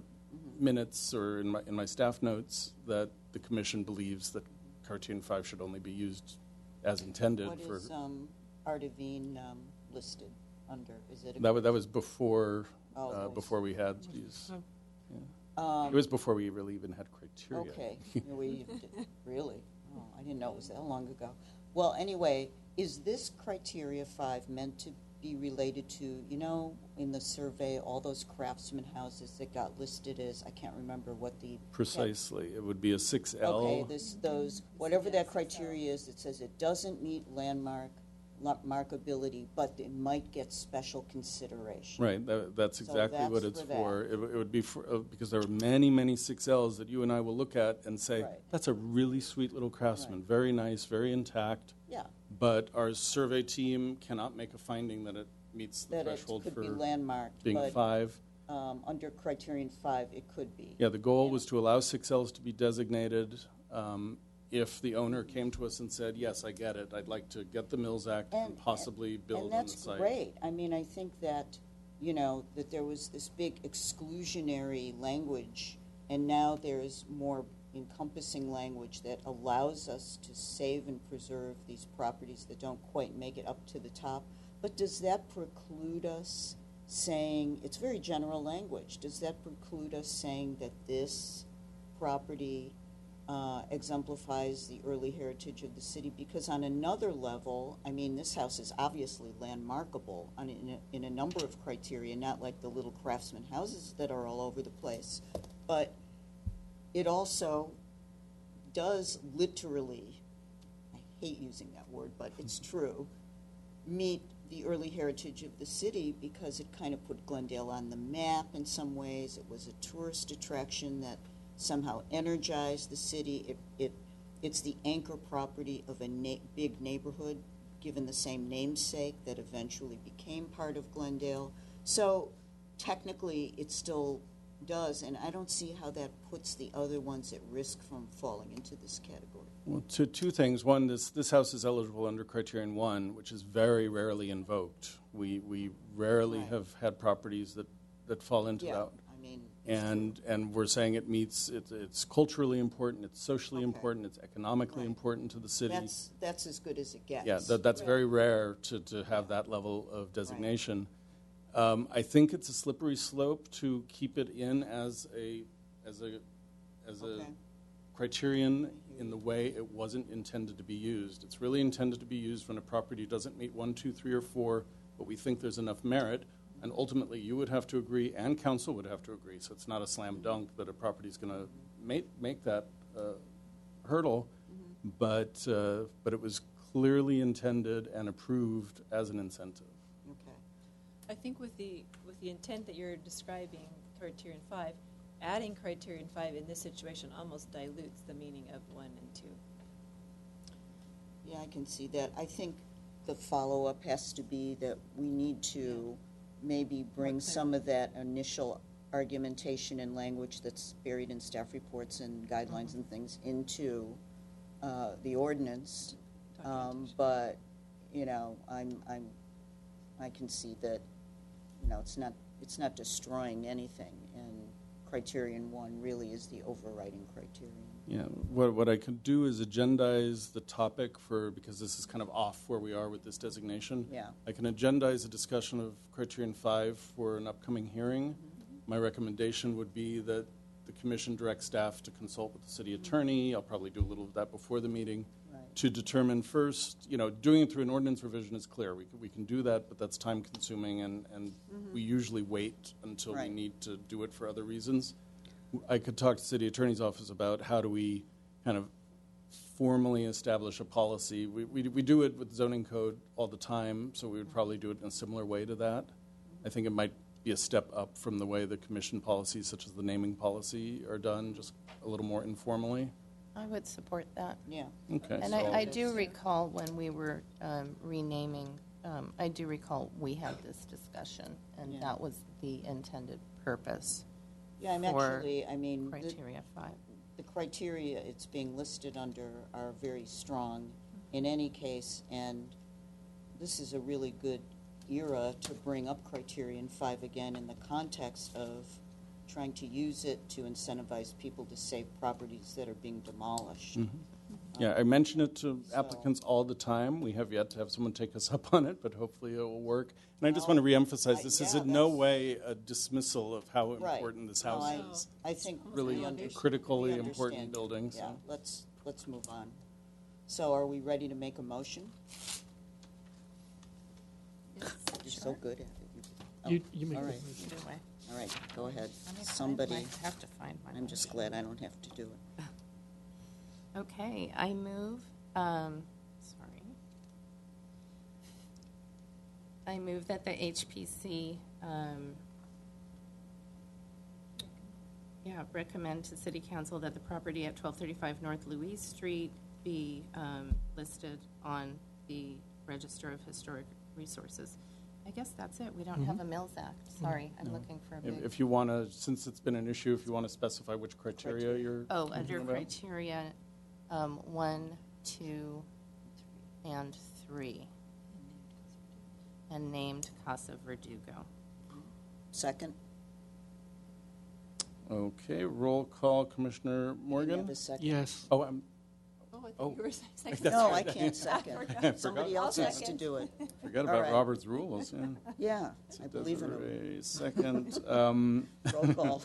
minutes or in my staff notes that the commission believes that criterion 5 should only be used as intended. What is Ardevine listed under? Is it that was before before we had these. It was before we really even had criteria. Okay, really? Oh, I didn't know it was that long ago. Well, anyway, is this criteria 5 meant to be related to, in the survey, all those craftsman houses that got listed as, I can't remember what the... Precisely. It would be a 6L. Okay, whatever that criteria is, it says it doesn't meet markability, but it might get special consideration. Right, that's exactly what it's for. That. It would be for, because there are many, many 6Ls that you and I will look at and say, that's a really sweet little craftsman, very nice, very intact. Yeah. But our survey team cannot make a finding that it meets the threshold for be landmarked, being but 5. Under criterion 5, it could be. Yeah, the goal was to allow 6Ls to be designated. If the owner came to us and said, yes, I get it, I'd like to get the Mills Act and possibly build on the site. And that's great. I mean, I think that, that there was this big exclusionary language, and now there's more encompassing language that allows us to save and preserve these properties that don't quite make it up to the top. But does that preclude us saying, it's very general language, does that preclude us saying that this property exemplifies the early heritage of the city? Because on another level, I mean, this house is obviously landmarkable in a number of criteria, not like the little craftsman houses that are all over the place. But it also does literally, I hate using that word, but it's true, meet the early heritage of the city because it kind of put Glendale on the map in some ways. It was a tourist attraction that somehow energized the city. It's the anchor property of a big neighborhood, given the same namesake that eventually became part of Glendale. So technically, it still does, and I don't see how that puts the other ones at risk from falling into this category. Well, two things. One, this house is eligible under criterion 1, which is very rarely invoked. We rarely have had properties that fall into that. And we're saying it meets, it's culturally important, it's socially important, it's economically important to the city. That's as good as it gets. Yeah, that's very rare to have that level of designation. I think it's a slippery slope to keep it in as a criterion in the way it wasn't intended to be used. It's really intended to be used when a property doesn't meet 1, 2, 3, or 4, but we think there's enough merit. And ultimately, you would have to agree, and council would have to agree. So it's not a slam dunk that a property is going to make that hurdle, but it was clearly intended and approved as an incentive. Okay. I think with the intent that you're describing, criterion 5, adding criterion 5 in this situation almost dilutes the meaning of 1 and 2. Yeah, I can see that. I think the follow-up has to be that we need to maybe bring some of that initial argumentation and language that's buried in staff reports and guidelines and things into the ordinance. But I can see that it's not destroying anything, and criterion 1 really is the overriding criterion. Yeah, what I could do is agendize the topic because this is kind of off where we are with this designation. Yeah. I can agendize a discussion of criterion 5 for an upcoming hearing. My recommendation would be that the commission directs staff to consult with the city attorney. I'll probably do a little of that before the meeting. Right. To determine first, doing it through an ordinance revision is clear. We can do that, but that's time consuming, and we usually wait until we Right. need to do it for other reasons. I could talk to the city attorney's office about how do we kind of formally establish a policy. We do it with zoning code all the time, so we would probably do it in a similar way to that. I think it might be a step up from the way the commission policies, such as the naming policy, are done, just a little more informally. I would support that. Yeah. Okay. And I do recall when we were renaming, I do recall we had this discussion, and Yeah. that was the intended purpose. Yeah, I'm for actually, I mean, Criteria 5. the criteria it's being listed under are very strong in any case, and this is a really good era to bring up criterion 5 again in the context of trying to use it to incentivize people to save properties that are being demolished. Yeah, I mention it to So- applicants all the time. We have yet to have someone take us up on it, but hopefully it will work. And I just Well, want to reemphasize, this is yeah, in no that's- way a dismissal of how Right. important this No, house is. I think Really we understand. critically We important understand. building. Yeah, So. let's move on. So are we ready to make a motion? You're so good at it. You make all the right. motion. Either way. All right, go ahead. Let me find Somebody, my- I have to find my I'm just motion. glad I don't have to do it. Okay, I move, I move that the HPC, recommend to City Council that the property at 1235 North Louise Street be listed on the Register of Historic Resources. I guess that's it. We don't have a Mills Act. Sorry, I'm looking for a big. If you want to, since it's been an issue, if you want to specify which criteria you're Oh, thinking under about. criteria 1, 2, and 3. And named Casa Verdugo. Second? Okay, roll call, Commissioner Can I Morgan? have a second? Yes. Oh, I'm, Oh, I Oh. thought you were saying. That's No, right. I can't second. forgot. Somebody else has to do it. forgot All about right. Robert's rules, yeah. Yeah, I believe in them. Desiree, second. Roll call.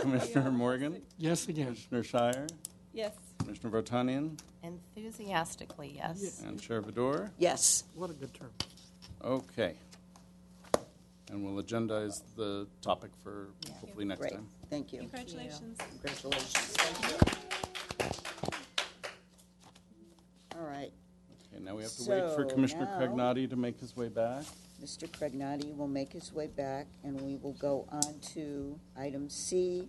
Commissioner Morgan? Yes again. Commissioner Shire? Yes. Commissioner Vartanian? Enthusiastically, yes. And Chair Vidor? Yes. What a good term. Okay. And we'll agendize the topic for hopefully next Great, time. thank you. Congratulations. Congratulations, thank you. All right, Okay, now we have to wait for So Commissioner now- Craignotti to make his way back. Mr. Craignotti will make his way back, and we will go on to item C,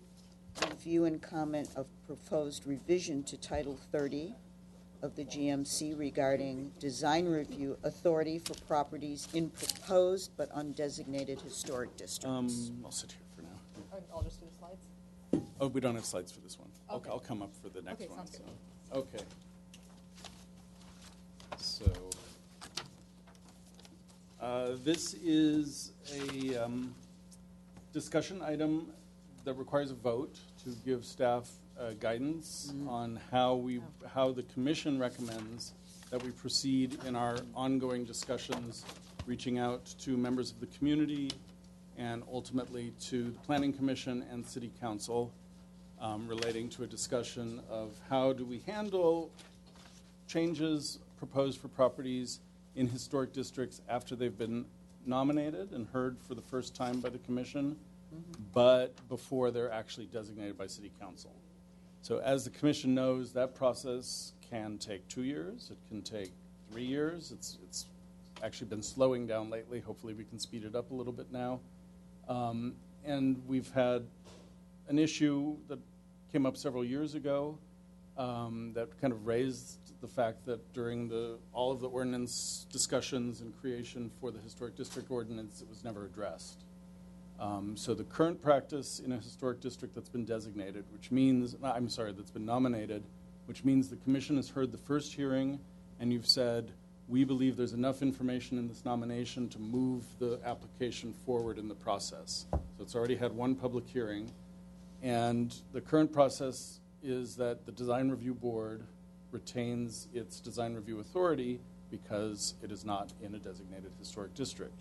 review and comment of proposed revision to Title 30 of the GMC regarding design review authority for properties in proposed but undesignated historic districts. I'll sit here for now. I'll just do the slides. Oh, we don't have slides for this one. Okay. I'll come up for the next Okay, one. sounds good. so. Okay. So, this is a discussion item that requires a vote to give staff guidance on how the commission recommends that we proceed in our ongoing discussions, reaching out to members of the community and ultimately to the Planning Commission and City Council relating to a discussion of how do we handle changes proposed for properties in historic districts after they've been nominated and heard for the first time by the commission, but before they're actually designated by City Council. So as the commission knows, that process can take 2 years. It can take 3 years. It's actually been slowing down lately. Hopefully we can speed it up a little bit now. And we've had an issue that came up several years ago that kind of raised the fact that during all of the ordinance discussions and creation for the historic district ordinance, it was never addressed. So the current practice in a historic district that's been designated, that's been nominated, which means the commission has heard the first hearing and you've said, we believe there's enough information in this nomination to move the application forward in the process. So it's already had one public hearing. And the current process is that the Design Review Board retains its design review authority because it is not in a designated historic district.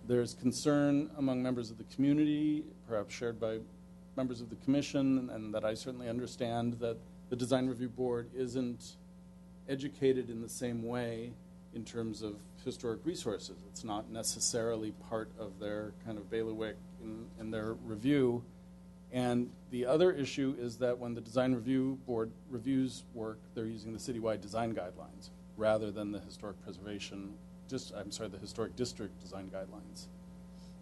There's concern among members of the community, perhaps shared by members of the commission, and that I certainly understand, that the Design Review Board isn't educated in the same way in terms of historic resources. It's not necessarily part of their kind of bailiwick in their review. And the other issue is that when the Design Review Board reviews work, they're using the citywide design guidelines rather than the historic preservation, the historic district design guidelines.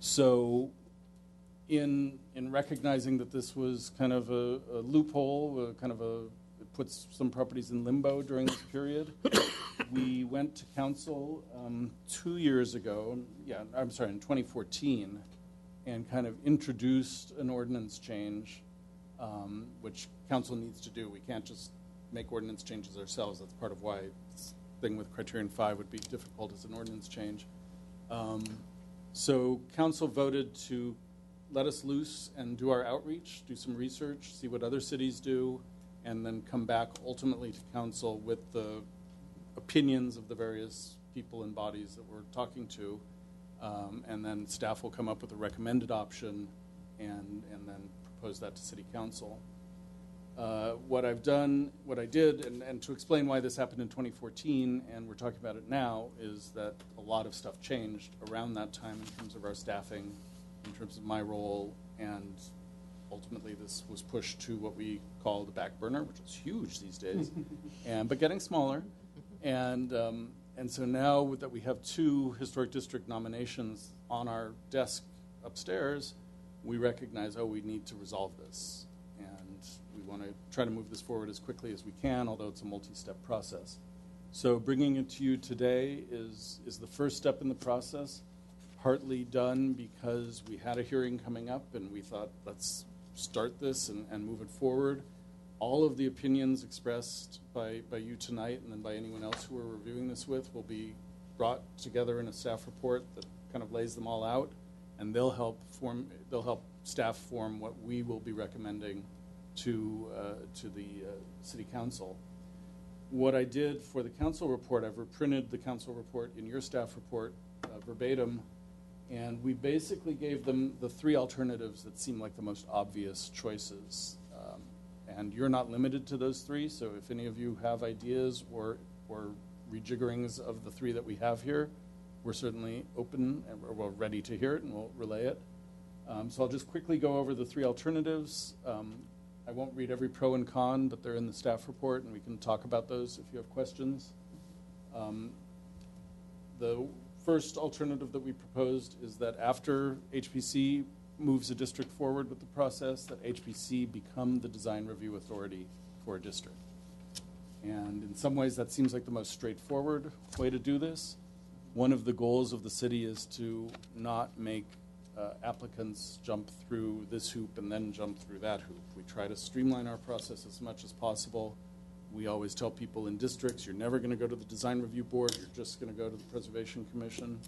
So in recognizing that this was kind of a loophole, it puts some properties in limbo during this period, we went to council 2 years ago, in 2014, and kind of introduced an ordinance change, which council needs to do. We can't just make ordinance changes ourselves. That's part of why this thing with Criterion 5 would be difficult as an ordinance change. So council voted to let us loose and do our outreach, do some research, see what other cities do, and then come back ultimately to council with the opinions of the various people and bodies that we're talking to. And then staff will come up with a recommended option and then propose that to city council. What I did, and to explain why this happened in 2014, and we're talking about it now, is that a lot of stuff changed around that time in terms of our staffing, in terms of my role, and ultimately this was pushed to what we call the back burner, which is huge these days, but getting smaller. And so now that we have 2 historic district nominations on our desk upstairs, we recognize, we need to resolve this. And we want to try to move this forward as quickly as we can, although it's a multi-step process. So bringing it to you today is the first step in the process, partly done because we had a hearing coming up and we thought, let's start this and move it forward. All of the opinions expressed by you tonight and then by anyone else who we're reviewing this with will be brought together in a staff report that kind of lays them all out, and they'll help staff form what we will be recommending to the city council. What I did for the council report, I've reprinted the council report in your staff report verbatim, and we basically gave them the 3 alternatives that seem like the most obvious choices. And you're not limited to those 3, so if any of you have ideas or rejiggerings of the 3 that we have here, we're certainly open and we're ready to hear it, and we'll relay it. So I'll just quickly go over the 3 alternatives. I won't read every pro and con, but they're in the staff report, and we can talk about those if you have questions. The first alternative that we proposed is that after HPC moves a district forward with the process, that HPC become the design review authority for a district. And in some ways that seems like the most straightforward way to do this. One of the goals of the city is to not make applicants jump through this hoop and then jump through that hoop. We try to streamline our process as much as possible. We always tell people in districts, you're never going to go to the design review board, you're just going to go to the Preservation Commission.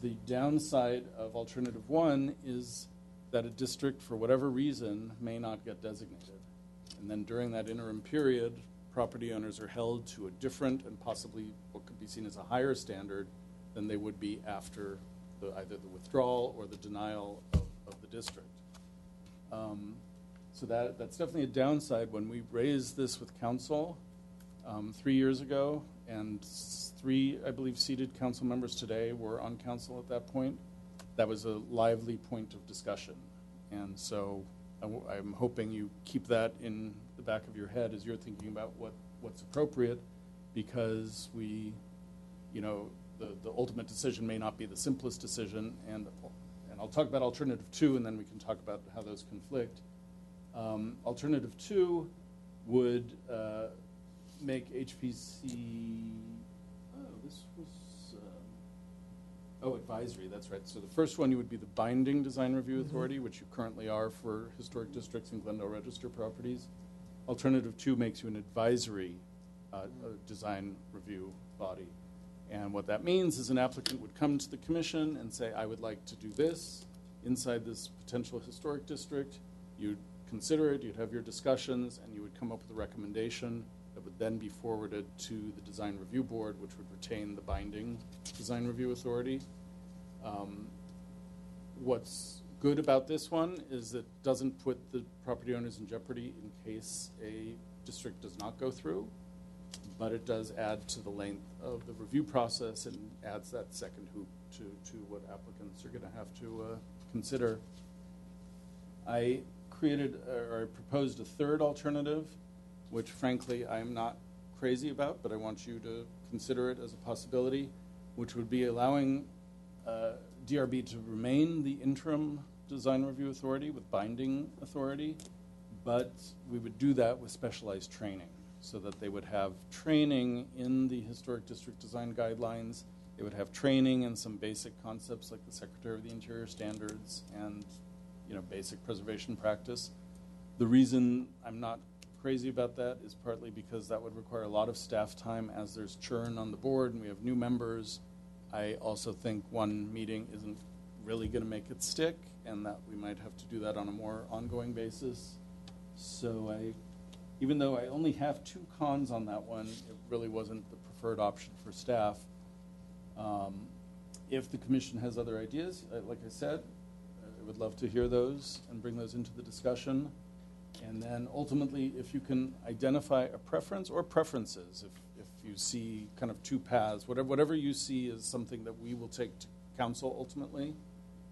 The downside of alternative 1 is that a district, for whatever reason, may not get designated. And then during that interim period, property owners are held to a different and possibly what could be seen as a higher standard than they would be after either the withdrawal or the denial of the district. So that's definitely a downside. When we raised this with council 3 years ago, and 3, I believe, seated council members today were on council at that point, that was a lively point of discussion. And so I'm hoping you keep that in the back of your head as you're thinking about what's appropriate, because the ultimate decision may not be the simplest decision. And I'll talk about alternative 2, and then we can talk about how those conflict. Alternative 2 would make HPC, advisory, that's right. So the first one, you would be the binding design review authority, which you currently are for historic districts and Glendale Register properties. Alternative 2 makes you an advisory design review body. And what that means is an applicant would come to the commission and say, I would like to do this inside this potential historic district. You'd consider it, you'd have your discussions, and you would come up with a recommendation that would then be forwarded to the design review board, which would retain the binding design review authority. What's good about this one is it doesn't put the property owners in jeopardy in case a district does not go through, but it does add to the length of the review process and adds that second hoop to what applicants are going to have to consider. I proposed a third alternative, which frankly I am not crazy about, but I want you to consider it as a possibility, which would be allowing DRB to remain the interim design review authority with binding authority, but we would do that with specialized training so that they would have training in the historic district design guidelines. They would have training in some basic concepts like the Secretary of the Interior standards and basic preservation practice. The reason I'm not crazy about that is partly because that would require a lot of staff time as there's churn on the board and we have new members. I also think one meeting isn't really going to make it stick, and that we might have to do that on a more ongoing basis. So even though I only have 2 cons on that one, it really wasn't the preferred option for staff. If the commission has other ideas, like I said, I would love to hear those and bring those into the discussion. And then ultimately, if you can identify a preference or preferences, if you see kind of 2 paths, whatever you see is something that we will take to council ultimately.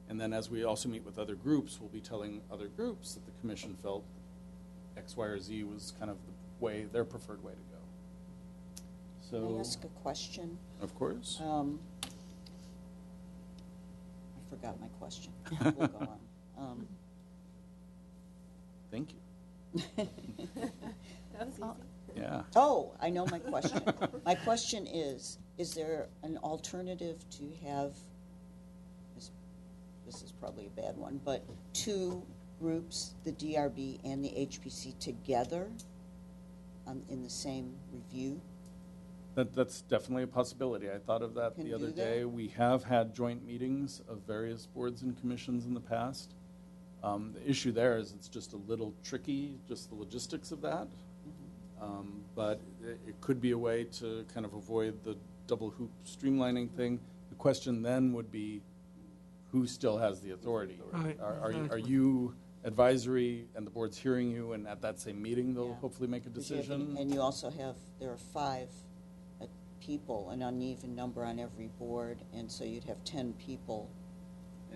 And then as we also meet with other groups, we'll be telling other groups that the commission felt X, Y, or Z was kind of their preferred way to go. So, Can I ask a question? Of course. I forgot my question. We'll go on. Thank you. That was easy. Yeah. Oh, I know my question. My question is there an alternative to have, this is probably a bad one, but 2 groups, the DRB and the HPC together in the same review? That's definitely a possibility. I thought of that the other day. We have had joint meetings of various boards and commissions in the past. The issue there is it's just a little tricky, just the logistics of that. But it could be a way to kind of avoid the double hoop streamlining thing. The question then would be, who still has the authority? Right, Are you advisory and the board's hearing you, and at that same meeting they'll hopefully make a decision? And you also there are 5 people, an uneven number on every board, and so you'd have 10 people.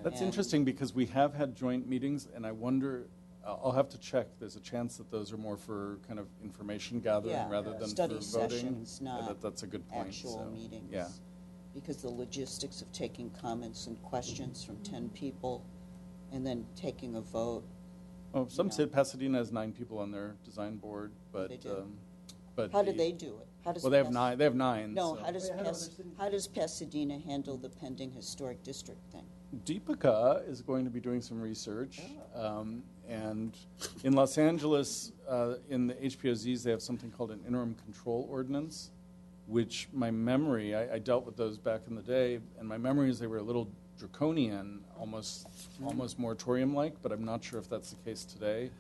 That's interesting because we have had joint meetings, and I wonder, I'll have to check. There's a chance that those are more for kind of information gathering rather than study for voting. sessions, not that's a good point. actual meetings. Yeah. Because the logistics of taking comments and questions from 10 people and then taking a vote. Oh, some say Pasadena has 9 people on their design board, but They do. but How do they do it? How does Well, they have 9. They have 9. No, so. how does Pasadena handle the pending historic district thing? Deepika is going to be doing some research, and in Los Angeles, in the HPOZs, they have something called an interim control ordinance, which my memory, I dealt with those back in the day, and my memory is they were a little draconian, almost moratorium-like, but I'm not sure if that's the case today.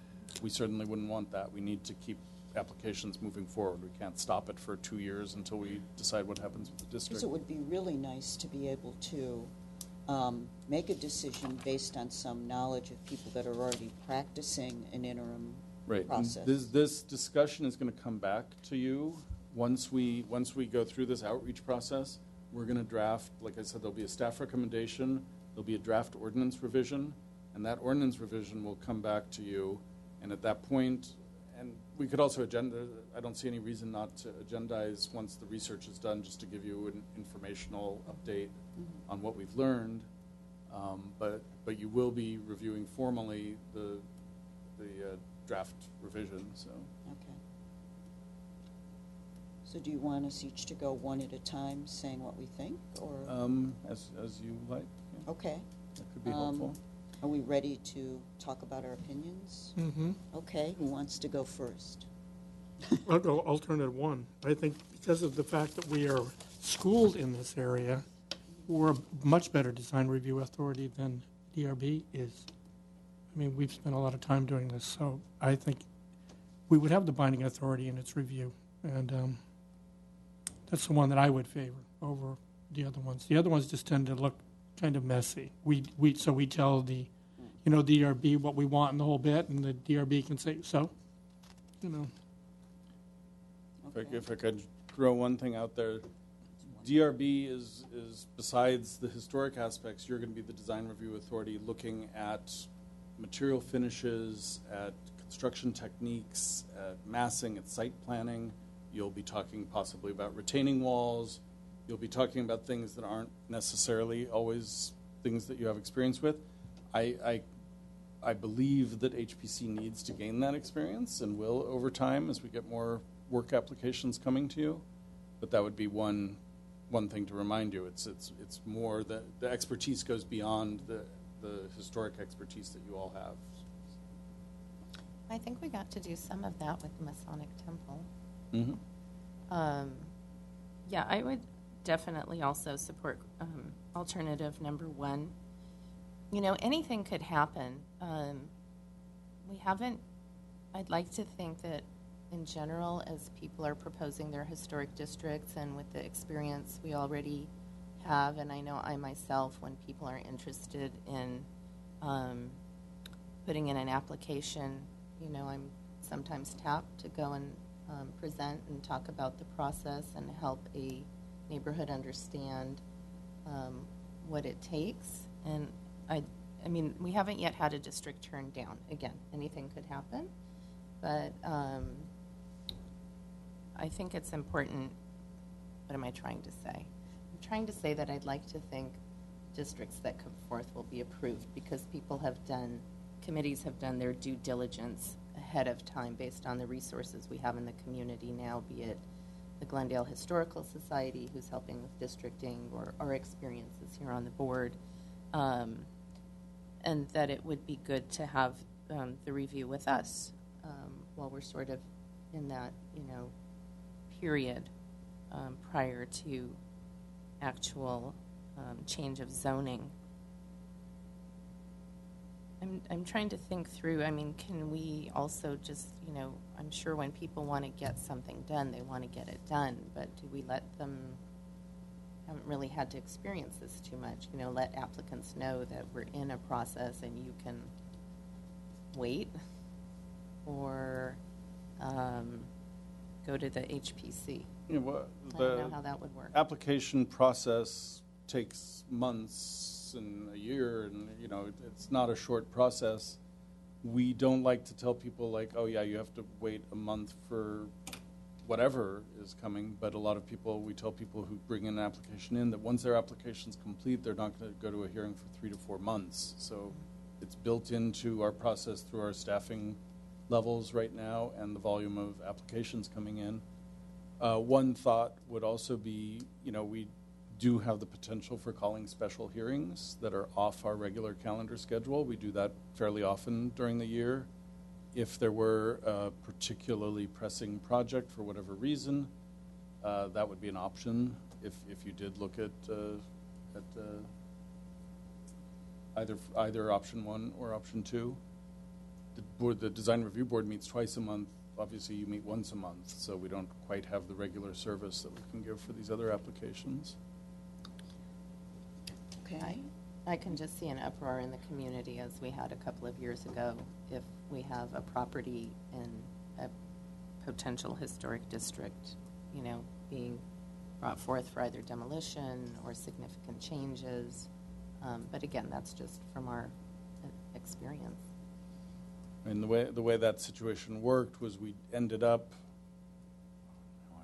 We certainly wouldn't want that. We need to keep applications moving forward. We can't stop it for 2 years until we decide what happens with the district. Because it would be really nice to be able to make a decision based on some knowledge of people that are already practicing an interim Right. process. This discussion is going to come back to you once we go through this outreach process. We're going to draft, like I said, there'll be a staff recommendation, there'll be a draft ordinance revision, and that ordinance revision will come back to you. And at that point, and we could also I don't see any reason not to agendize once the research is done, just to give you an informational update on what we've learned. But you will be reviewing formally the draft revision. So. Okay. So do you want us each to go one at a time, saying what we think, or? As you like. Yeah. Okay. That could be helpful. Are we ready to talk about our opinions? Mm-hmm. Okay, who wants to go first? I'll go alternative 1. I think because of the fact that we are schooled in this area, we're a much better design review authority than DRB is. I mean, we've spent a lot of time doing this, so I think we would have the binding authority in its review, and that's the one that I would favor over the other ones. The other ones just tend to look kind of messy. So we tell the DRB what we want in the whole bit, and the DRB can say so. If I could throw one thing out there, DRB is besides the historic aspects, you're going to be the design review authority looking at material finishes, at construction techniques, at massing, at site planning. You'll be talking possibly about retaining walls. You'll be talking about things that aren't necessarily always things that you have experience with. I believe that HPC needs to gain that experience and will over time as we get more work applications coming to you. But that would be one thing to remind you. It's more the expertise goes beyond the historic expertise that you all have. I think we got to do some of that with the Masonic Temple. Mm-hmm. Yeah, I would definitely also support alternative number one. Anything could happen. I'd like to think that in general, as people are proposing their historic districts and with the experience we already have, and I know I myself, when people are interested in putting in an application, I'm sometimes tapped to go and present and talk about the process and help a neighborhood understand what it takes. And I mean, we haven't yet had a district turned down. Again, anything could happen, but I think it's important. What am I trying to say? I'm trying to say that I'd like to think districts that come forth will be approved because committees have done their due diligence ahead of time based on the resources we have in the community now, be it the Glendale Historical Society, who's helping with districting, or our experiences here on the board, and that it would be good to have the review with us while we're sort of in that, period prior to actual change of zoning. I'm trying to think through, can we also just, I'm sure when people want to get something done, they want to get it done, but do we let them, haven't really had to experience this too much, let applicants know that we're in a process and you can wait, or go to the HPC? I don't know how that would work. Application process takes months and a year, and it's not a short process. We don't like to tell people like, oh yeah, you have to wait a month for whatever is coming, but a lot of we tell people who bring an application in that once their application's complete, they're not going to go to a hearing for 3 to 4 months. So it's built into our process through our staffing levels right now and the volume of applications coming in. One thought would also be, we do have the potential for calling special hearings that are off our regular calendar schedule. We do that fairly often during the year. If there were a particularly pressing project for whatever reason, that would be an option. If you did look at either option 1 or option 2. The design review board meets twice a month. Obviously, you meet once a month, so we don't quite have the regular service that we can give for these other applications. Okay. I can just see an uproar in the community as we had a couple of years ago if we have a property in a potential historic district, being brought forth for either demolition or significant changes. But again, that's just from our experience. And the way that situation worked was we ended up, I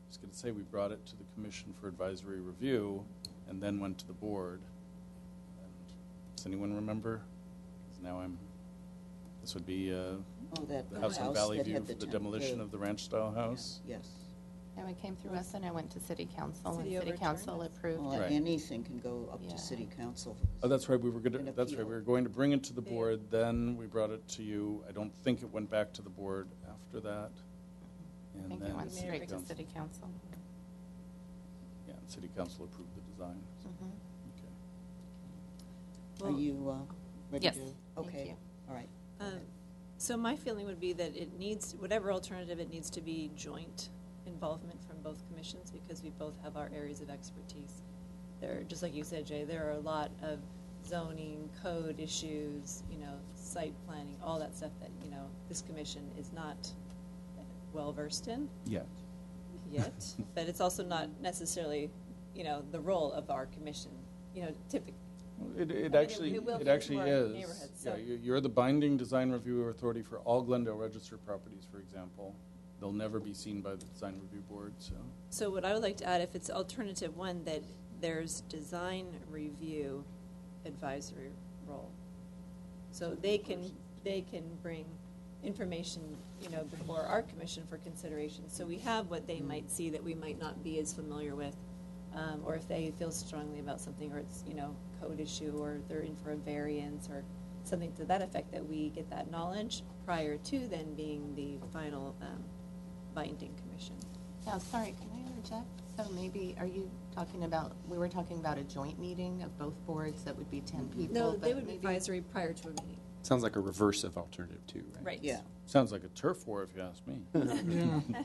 was going to say we brought it to the commission for advisory review and then went to the board. And does anyone remember? Because now this would be the house in Valley View for the demolition of the ranch-style house. Yes. And it came through us, and I went to City Council, and City City Council overturned it. approved Well, it. anything can go up Yeah. to city council. Oh, that's right. We were An appeal. going to bring it to the board. Then we brought it to you. I don't think it went back to the board after that. I And think then it went City straight to Council. City Council. Yeah, and City Council approved the design. Mhm. Okay. Are you ready Yes, to? thank Okay. you. All right. So my feeling would be that it needs, whatever alternative, it needs to be joint involvement from both commissions because we both have our areas of expertise. There, just like you said, Jay, there are a lot of zoning, code issues, site planning, all that stuff that, this commission is not well-versed in Yet. yet, but it's also not necessarily, the role of our commission, typically. It I mean, actually it will it for actually our is. neighborhoods, Yeah, so- you're the binding design review authority for all Glendale Register properties, for example. They'll never be seen by the design review board. So what I would like to add, if it's alternative one, that there's design review advisory role. So they can bring information, before our commission for consideration. So we have what they might see that we might not be as familiar with. Or if they feel strongly about something, or it's, code issue, or they're in for a variance, or something to that effect, that we get that knowledge prior to then being the final binding commission. Yeah, sorry, can I interject? So maybe, we were talking about a joint meeting of both boards that would be 10 people? No, but they would be maybe- advisory prior to a meeting. Sounds like a reverse of alternative two, right? Right. Yeah. Sounds like a turf war, if you ask me.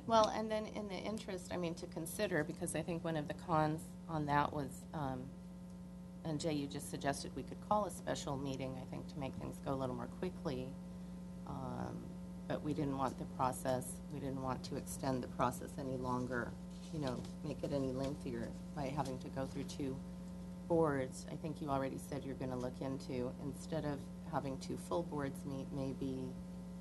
Well, and then in the interest, to consider, because I think one of the cons on that was, and Jay, you just suggested we could call a special meeting, I think, to make things go a little more quickly. But we didn't want we didn't want to extend the process any longer, make it any lengthier by having to go through two boards. I think you already said you're going to look into, instead of having two full boards meet, maybe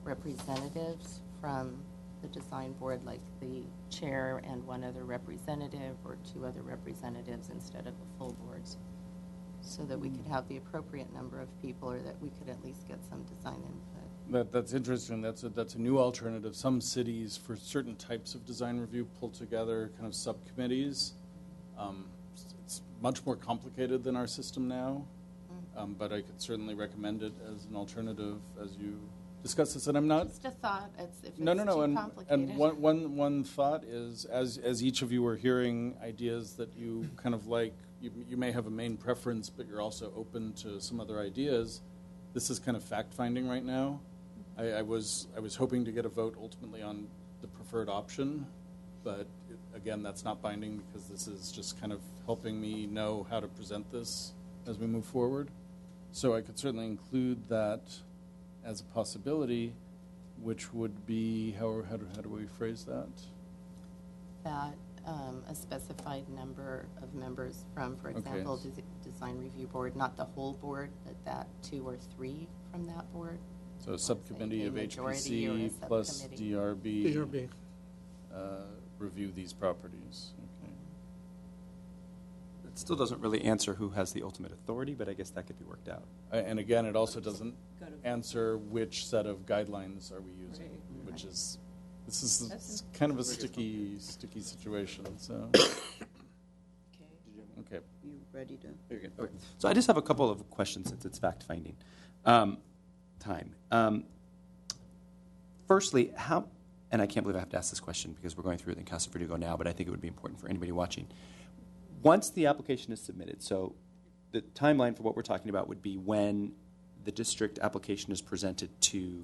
representatives from the design board, like the chair and one other representative, or two other representatives instead of the full boards, so that we could have the appropriate number of people, or that we could at least get some design input. That's interesting. That's a new alternative. Some cities, for certain types of design review, pull together kind of subcommittees. It's much more complicated than our system now, but I could certainly recommend it as an alternative as you discuss this. And I'm not Just a thought. If it's no. too complicated. And one thought is, as each of you were hearing ideas that you kind of like, you may have a main preference, but you're also open to some other ideas. This is kind of fact finding right now. I was hoping to get a vote ultimately on the preferred option, but again, that's not binding, because this is just kind of helping me know how to present this as we move forward. So I could certainly include that as a possibility, which would be, how do we phrase that? That a specified number of members from, for example, design review board, not the whole board, but that 2 or 3 from that board. So a subcommittee of majority or a HPC plus subcommittee. DRB, review these properties. Okay. It still doesn't really answer who has the ultimate authority, but I guess that could be worked out. And again, it also doesn't answer which set of guidelines are we using, which is, this is kind of a sticky situation. So, okay. You ready to? Very good. Okay. So I just have a couple of questions, since it's fact-finding time. Firstly, how, and I can't believe I have to ask this question because we're going through it in Casa Verdugo now, but I think it would be important for anybody watching. Once the application is submitted, so the timeline for what we're talking about would be when the district application is presented to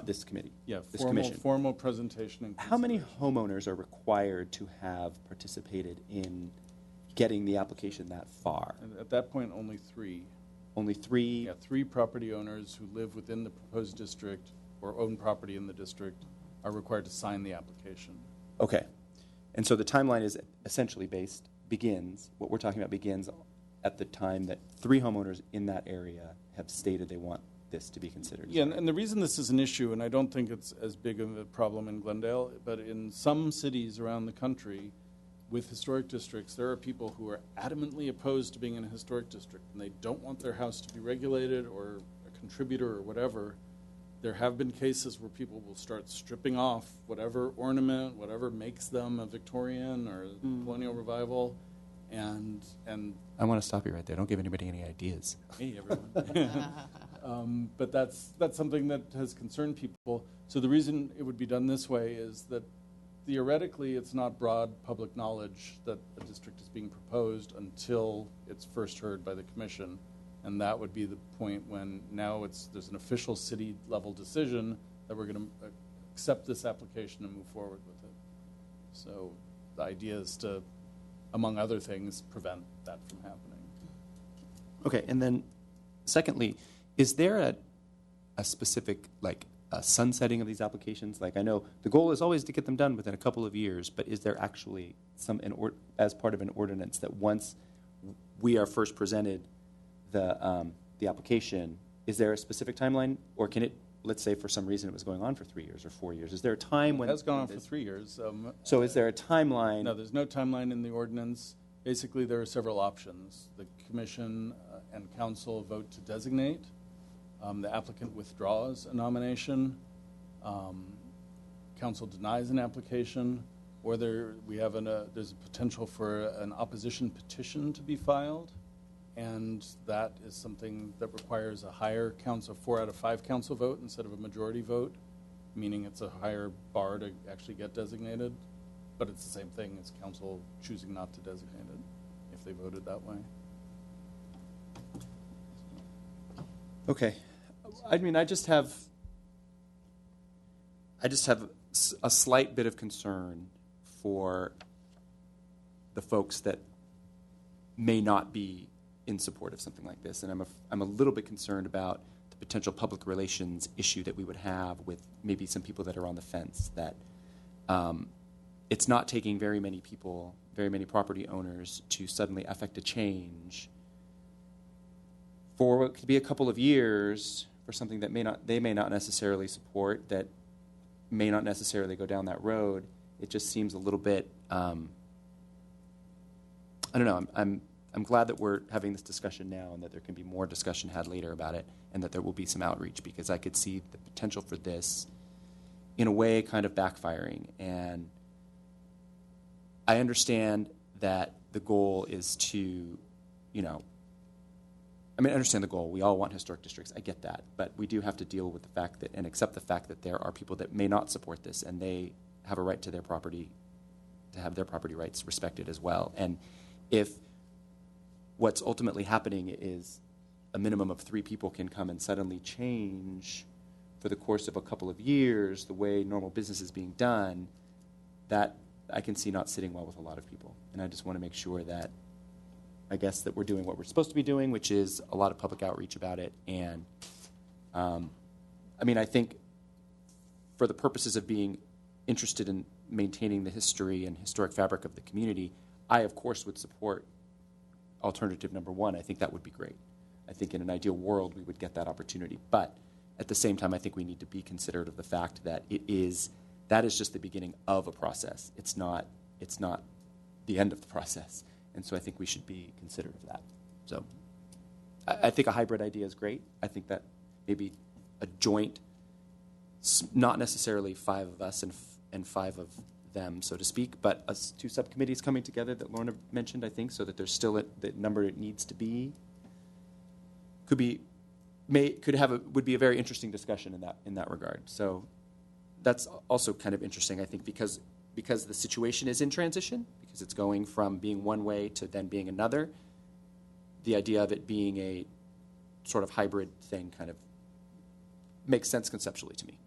this committee. Yeah, this formal presentation. And how many homeowners are required to have participated in getting the application that far? At that point, only 3. Only 3? Yeah, 3 property owners who live within the proposed district or own property in the district are required to sign the application. Okay. And so the timeline is essentially what we're talking about begins at the time that 3 homeowners in that area have stated they want this to be considered. Yeah, and the reason this is an issue, and I don't think it's as big of a problem in Glendale, but in some cities around the country with historic districts, there are people who are adamantly opposed to being in a historic district, and they don't want their house to be regulated or a contributor or whatever. There have been cases where people will start stripping off whatever ornament, whatever makes them a Victorian or colonial revival, and I want to stop you right there. Don't give anybody any ideas. Hey, everyone. But that's something that has concerned people. So the reason it would be done this way is that theoretically it's not broad public knowledge that a district is being proposed until it's first heard by the commission. And that would be the point when now there's an official city level decision that we're going to accept this application and move forward with it. So the idea is to, among other things, prevent that from happening. Okay, and then secondly, is there a specific, like, a sunsetting of these applications? Like, I know the goal is always to get them done within a couple of years, but is there actually as part of an ordinance that once we are first presented the application, is there a specific timeline, or can it, let's say for some reason it was going on for 3 years or 4 years, is there a time when... It has gone on for 3 years. So is there a timeline? No, there's no timeline in the ordinance. Basically, there are several options. The commission and council vote to designate. The applicant withdraws a nomination. Council denies an application, or there's a potential for an opposition petition to be filed, and that is something that requires a higher council, 4 out of 5 council vote instead of a majority vote, meaning it's a higher bar to actually get designated, but it's the same thing as council choosing not to designate it if they voted that way. Okay. I mean, I just have a slight bit of concern for the folks that may not be in support of something like this, and I'm a little bit concerned about the potential public relations issue that we would have with maybe some people that are on the fence, that it's not taking very many people, very many property owners to suddenly affect a change for what could be a couple of years for something that they may not necessarily support, that may not necessarily go down that road. It just seems a little bit, I don't know, I'm glad that we're having this discussion now and that there can be more discussion had later about it and that there will be some outreach, because I could see the potential for this in a way kind of backfiring. And I understand that the goal is to, I understand the goal. We all want historic districts. I get that. But we do have to deal with the fact that, and accept the fact that there are people that may not support this, and they have a right to their property, to have their property rights respected as well. And if what's ultimately happening is a minimum of 3 people can come and suddenly change for the course of a couple of years the way normal business is being done, that I can see not sitting well with a lot of people. And I just want to make sure that, I guess, that we're doing what we're supposed to be doing, which is a lot of public outreach about it. And I think for the purposes of being interested in maintaining the history and historic fabric of the community, I, of course, would support alternative number 1. I think that would be great. I think in an ideal world we would get that opportunity. But at the same time, I think we need to be considerate of the fact that that is just the beginning of a process. It's not the end of the process. And so I think we should be considerate of that. So I think a hybrid idea is great. I think that maybe a joint, not necessarily 5 of us and 5 of them, so to speak, but 2 subcommittees coming together that Lorna mentioned, I think, so that there's still the number it needs to be, would be a very interesting discussion in that regard. So that's also kind of interesting, I think, because the situation is in transition, because it's going from being one way to then being another. The idea of it being a sort of hybrid thing kind of makes sense conceptually to me.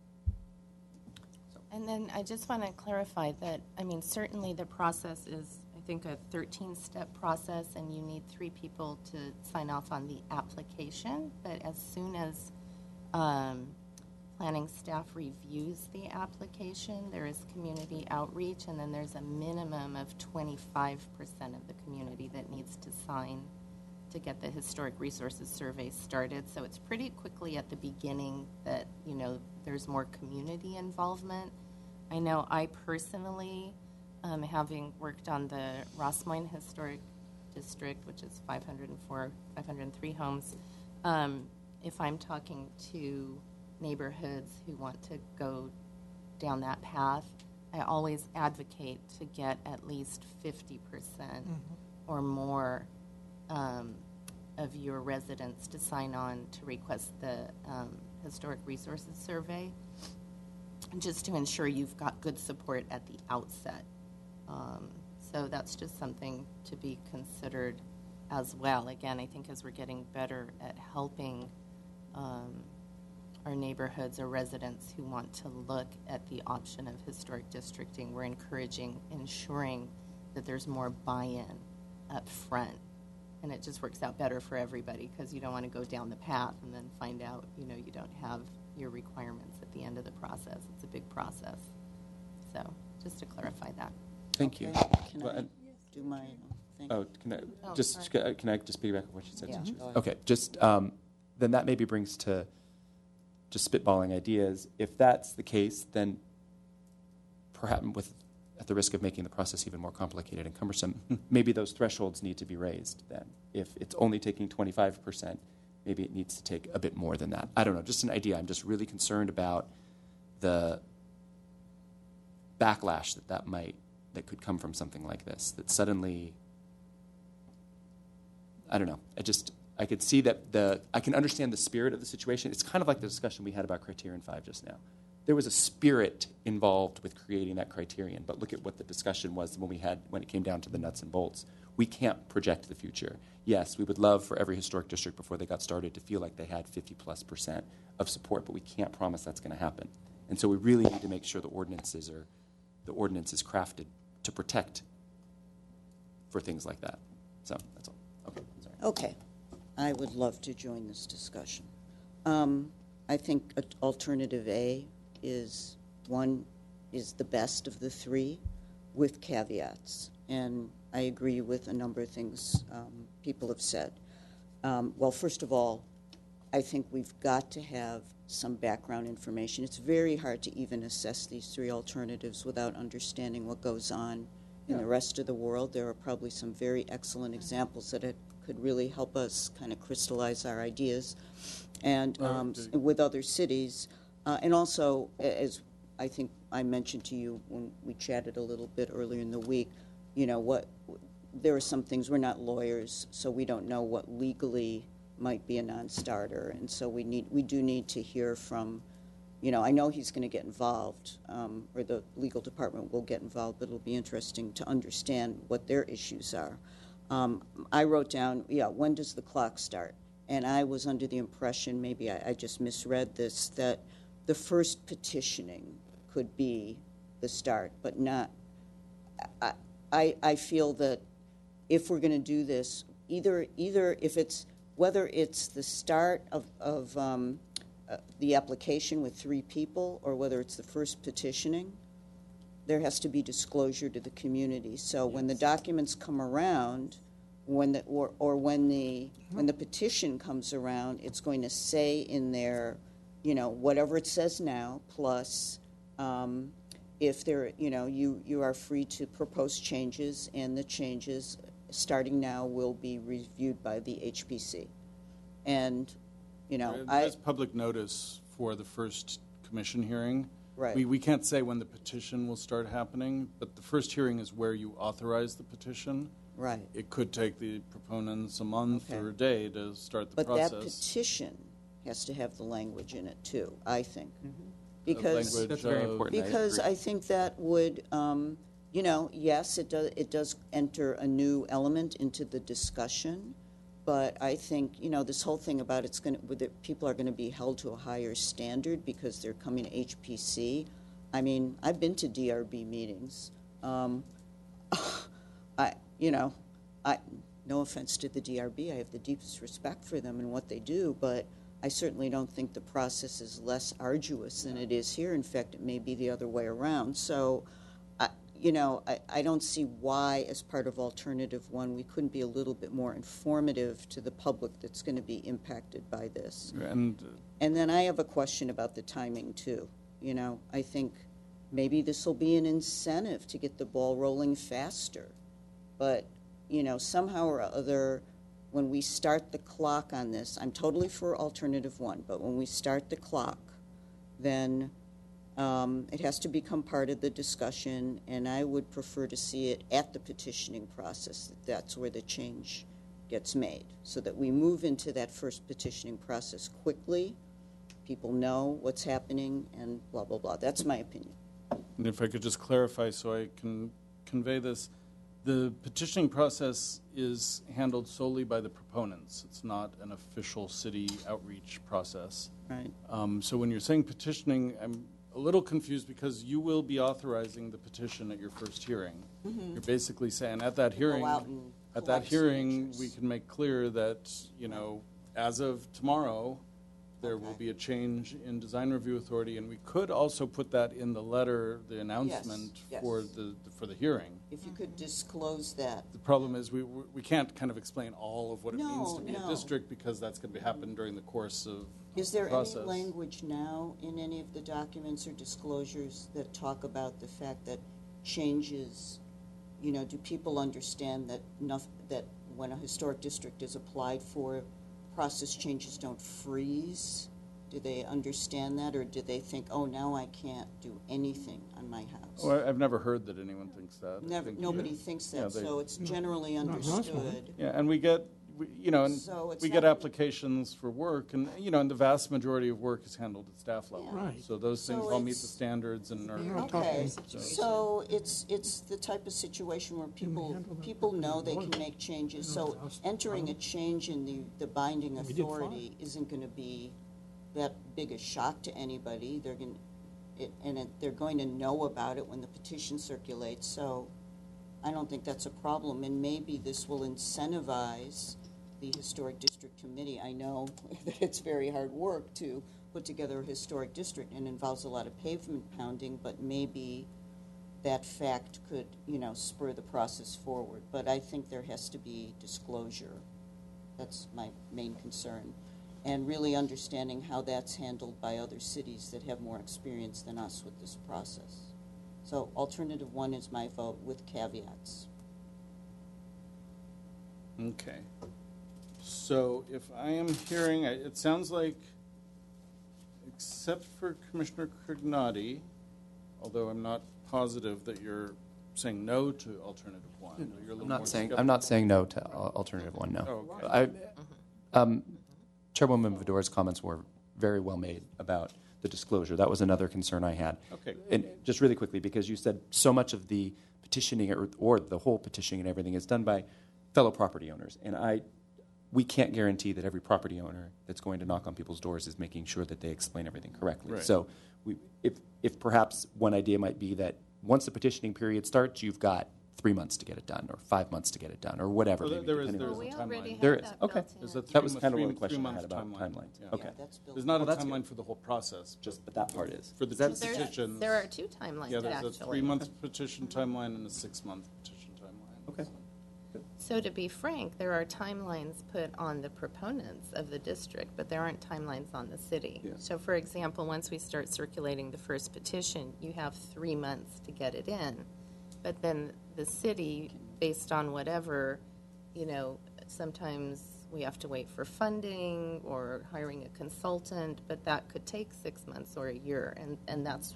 And then I just want to clarify that, certainly the process is, I think, a 13-step process, and you need 3 people to sign off on the application. But as soon as planning staff reviews the application, there is community outreach, and then there's a minimum of 25% of the community that needs to sign to get the historic resources survey started. So it's pretty quickly at the beginning that, there's more community involvement. I know I personally, having worked on the Rossmoyne Historic District, which is 503 homes, if I'm talking to neighborhoods who want to go down that path, I always advocate to get at least 50% or more of your residents to sign on to request the Historic Resources Survey, just to ensure you've got good support at the outset. So that's just something to be considered as well. Again, I think as we're getting better at helping our neighborhoods or residents who want to look at the option of historic districting, we're ensuring that there's more buy-in up front And it just works out better for everybody because you don't want to go down the path and then find out, you don't have your requirements at the end of the process. It's a big process. So just to clarify that. Thank you. Can Well, I and- do my thing? Oh, can I just piggyback on what you said? Yeah, Since you- go ahead. Okay, just then that maybe brings to just spitballing ideas. If that's the case, then perhaps at the risk of making the process even more complicated and cumbersome, maybe those thresholds need to be raised then. If it's only taking 25%, maybe it needs to take a bit more than that. I don't know, just an idea. I'm just really concerned about the backlash that could come from something like this, that suddenly, I don't know, I could see that I can understand the spirit of the situation. It's kind of like the discussion we had about Criterion 5 just now. There was a spirit involved with creating that criterion, but look at what the discussion was when it came down to the nuts and bolts. We can't project the future. Yes, we would love for every historic district before they got started to feel like they had 50+% of support, but we can't promise that's going to happen. And so we really need to make sure the ordinance is crafted to protect for things like that. So that's all. Okay, sorry. Okay. I would love to join this discussion. I think alternative A is the best of the three with caveats. And I agree with a number of things people have said. Well, first of all, I think we've got to have some background information. It's very hard to even assess these three alternatives without understanding what goes on in the rest of the world. There are probably some very excellent examples that it could really help us kind of crystallize our ideas, and with other cities. And also, as I think I mentioned to you when we chatted a little bit earlier in the week, there are some things, we're not lawyers, so we don't know what legally might be a non-starter, and so we do need to hear from, I know he's going to get involved, or the legal department will get involved, but it'll be interesting to understand what their issues are. I wrote down, when does the clock start? And I was under the impression, maybe I just misread this, that the first petitioning could be the start, but not. I feel that if we're going to do this, either if it's, whether it's the start of the application with 3 people or whether it's the first petitioning, there has to be disclosure to the community. So when the documents come around, when the petition comes around, it's going to say in there, whatever it says now, plus if there, you are free to propose changes, and the changes starting now will be reviewed by the HPC. And, there's public notice for the first commission hearing. Right. We can't say when the petition will start happening, but the first hearing is where you authorize the petition. Right. It could take the proponents a month Okay. or a day to start the But process. that petition has to have the language in it too, I think. The Because language That's very of- important. Because agree. I think that would, yes, it does enter a new element into the discussion, but I think, this whole thing about people are going to be held to a higher standard because they're coming to HPC. I mean, I've been to DRB meetings. No offense to the DRB, I have the deepest respect for them and what they do, but I certainly don't think the process is less arduous than it is here. In fact, it may be the other way around. So, I don't see why, as part of Alternative 1, we couldn't be a little bit more informative to the public that's going to be impacted by this. And And then I have a question about the timing, too. I think maybe this will be an incentive to get the ball rolling faster. But, somehow or other, when we start the clock on this, I'm totally for Alternative 1, but when we start the clock, then it has to become part of the discussion, and I would prefer to see it at the petitioning process. That's where the change gets made, so that we move into that first petitioning process quickly. People know what's happening, and blah, blah, blah. That's my opinion. And if I could just clarify so I can convey this, the petitioning process is handled solely by the proponents. It's not an official city outreach process. Right. So when you're saying petitioning, I'm a little confused because you will be authorizing the petition at your first hearing. You're basically saying at that hearing, Go out and at that collect hearing, signatures. we can make clear that, you know, as of tomorrow, there will Okay. be a change in design review authority, and we could also put that in the letter, the announcement yes. for the hearing. If you could disclose that. The problem is we can't kind of explain all of what it means to be No. a district, because that's going to happen during the course of Is there the any process. language now in any of the documents or disclosures that talk about the fact that changes, you know, do people understand that that when a historic district is applied for, process changes don't freeze? Do they understand that, or do they think, oh, now I can't do anything on my house? Oh, I've never heard that anyone thinks that. I Never, think, nobody thinks that, yeah, they- so it's generally Not in Rosemont. understood. Yeah, and we get, you know, and So it's we not get gonna- applications for work, and, you know, and the vast majority of work is handled at staff level. Yeah. Right. So those things So all meet it's- the standards and are. not Okay, talking- so it's the type of situation where handle that people know they can lawyer? make changes, You know, so house- entering a change in the binding We did fine. authority isn't gonna be that big a shock to anybody. They're they're going to know about it when the petition circulates, so I don't think that's a problem, and maybe this will incentivize the Historic District Committee. I know that it's very hard work to put together a historic district and involves a lot of pavement pounding, but maybe that fact could, you know, spur the process forward. But I think there has to be disclosure. That's my main concern. And really understanding how that's handled by other cities that have more experience than us with this process. So alternative one is my vote with caveats. Okay. So if I am hearing, it sounds like, except for Commissioner Crignati, although I'm not positive that you're saying no to alternative one. You're a little I'm more not saying skeptical. no to alternative one. No. Oh, okay. Chairwoman Vidor's comments were very well made about the disclosure. That was another concern I had. Okay. And just really quickly, because you said so much of the petitioning or the whole petitioning and everything is done by fellow property owners, and we can't guarantee that every property owner that's going to knock on people's doors is making sure that they explain everything correctly. Right. So if perhaps one idea might be that once the petitioning period starts, you've got 3 months to get it done, or 5 months to get it done, or whatever. Well, maybe, there is depending on- a We already timeline. have There is. that Okay. built in. There's a That was three-month- kind of one of the three- questions I three-month had about timeline. timelines. Yeah. Okay. Yeah, that's built There's not Well, a that's timeline good. for the whole process, Just but that part is. for the Is two that- petitions. There are two timelines, Yeah, there's a actually. 3-month petition timeline and a 6-month petition timeline. Okay. So to be frank, there are timelines put on the proponents of the district, but there aren't timelines on the city. Yeah. So for example, once we start circulating the first petition, you have 3 months to get it in. But then the city, based on whatever, you know, sometimes we have to wait for funding or hiring a consultant, but that could take 6 months or a year. And that's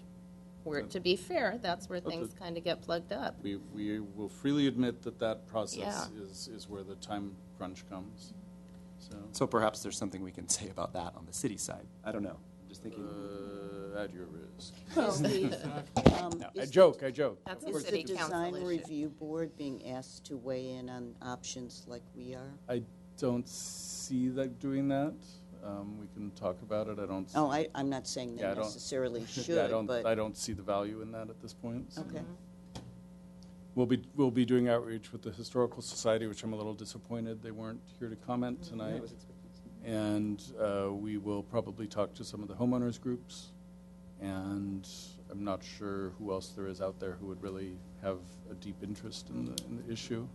where, to be fair, that's where But things kind of get plugged up. We will freely admit that process Yeah. is where the time crunch comes. So perhaps there's something we can say about that on the city side. I don't know. I'm just thinking. At your risk. Is the, No, I is joke. That's a Is the city council design issue. review board being asked to weigh in on options like we are? I don't see that doing that. We can talk about it. I don't. Oh, I'm not saying they Yeah, I don't- necessarily should, Yeah, but. I don't see the value in that at this point. So. Okay. We'll be doing outreach with the Historical Society, which I'm a little disappointed they weren't here to comment tonight. And we will probably talk to some of the homeowners groups. And I'm not sure who else there is out there who would really have a deep interest in the issue.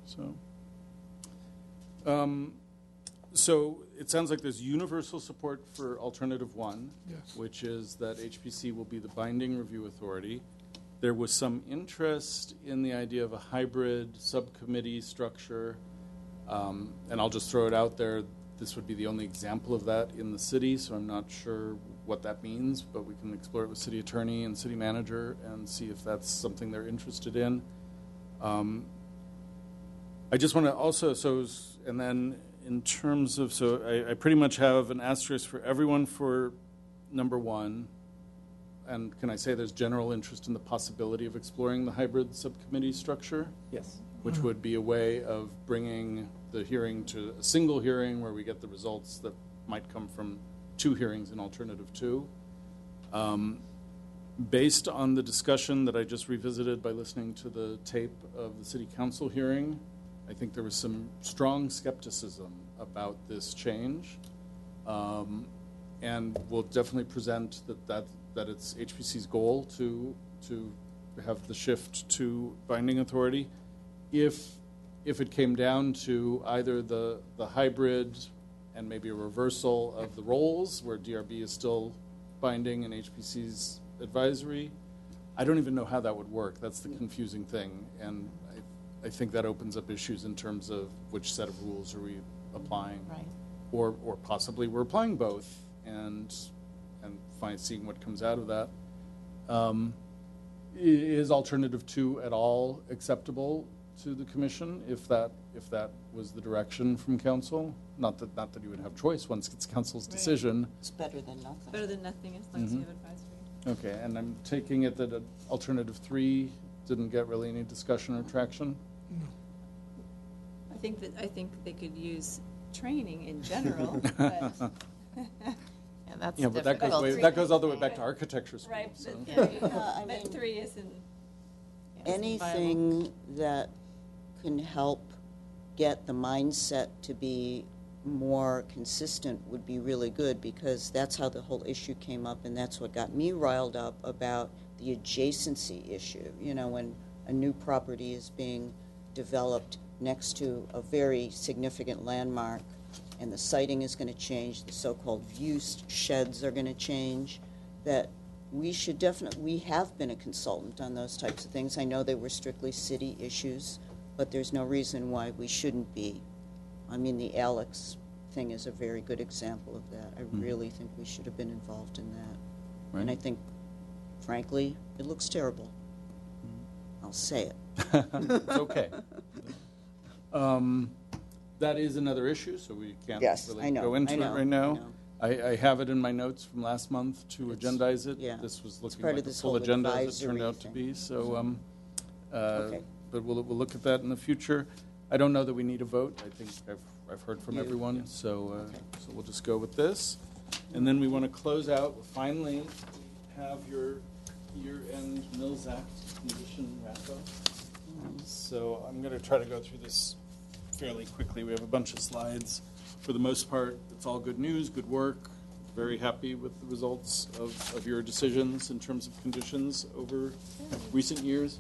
So it sounds like there's universal support for alternative one, Yes. which is that HPC will be the binding review authority. There was some interest in the idea of a hybrid subcommittee structure, and I'll just throw it out there. This would be the only example of that in the city, so I'm not sure what that means, but we can explore it with city attorney and city manager and see if that's something they're interested in. I just want to also, and then in terms of, I pretty much have an asterisk for everyone for number one. And can I say there's general interest in the possibility of exploring the hybrid subcommittee structure? Yes. Which would be a way of bringing the hearing to a single hearing where we get the results that might come from 2 hearings in alternative 2. Based on the discussion that I just revisited by listening to the tape of the city council hearing, I think there was some strong skepticism about this change, and we'll definitely present that it's HPC's goal to have the shift to binding authority. If it came down to either the hybrid and maybe a reversal of the roles, where DRB is still binding and HPC's advisory, I don't even know how that would work. That's the confusing thing, and I think that opens up issues in terms of which set of rules are we applying, Right. or possibly we're applying both and seeing what comes out of that. Is alternative 2 at all acceptable to the commission if that was the direction from council? Not that you would have choice once it's council's decision. It's better than nothing. Better than nothing as long as you have advisory. Okay, and I'm taking it that alternative 3 didn't get really any discussion or traction? I think they could use training in general, but Yeah, that's Yeah, but that difficult. goes all the way back to architecture school. right. So. But 3 isn't. Anything that can help get the mindset to be more consistent would be really good, because that's how the whole issue came up, and that's what got me riled up about the adjacency issue. You know, when a new property is being developed next to a very significant landmark, and the siting is going to change, the so-called view sheds are going to change, that we should definitely, we have been a consultant on those types of things. I know they were strictly city issues, but there's no reason why we shouldn't be. I mean, the Alex thing is a very good example of that. I really think we should have been involved in that. Right. And I think, frankly, it looks terrible. I'll say it. It's okay. That is another issue, so we can't Yes, really I know, go into I it know, right I now. know. I have it in my notes from last month to agendize it. yeah. This was looking part like of a this full whole agenda as it turned advisory out to thing. be. So, Okay. but we'll look at that in the future. I don't know that we need a vote. I think I've heard from You- everyone, yeah. so we'll just go with this. And then we want to close out. Finally, have your year-end Mills Act condition wrap-up. So I'm going to try to go through this fairly quickly. We have a bunch of slides. For the most part, it's all good news, good work. Very happy with the results of your decisions in terms of conditions over recent years.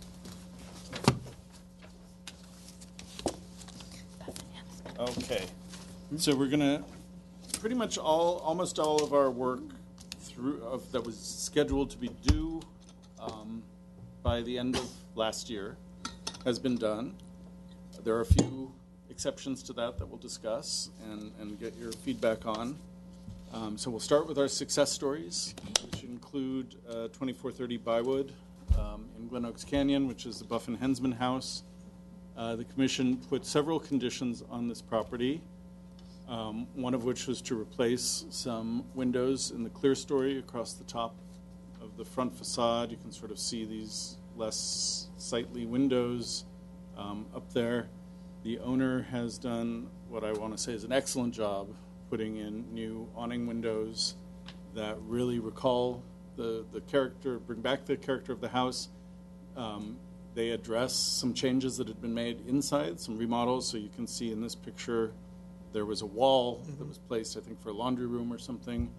Okay, so we're gonna pretty much almost all of our work that was scheduled to be due by the end of last year has been done. There are a few exceptions to that we'll discuss and get your feedback on. So we'll start with our success stories, which include 2430 Bywood in Glen Oaks Canyon, which is the Buff and Hensman house. The commission put several conditions on this property, one of which was to replace some windows in the clear story across the top of the front facade. You can sort of see these less sightly windows up there. The owner has done what I want to say is an excellent job putting in new awning windows that really recall the character, bring back the character of the house. They address some changes that had been made inside, some remodels. So you can see in this picture, there was a wall that was placed, I think, for a laundry room or something.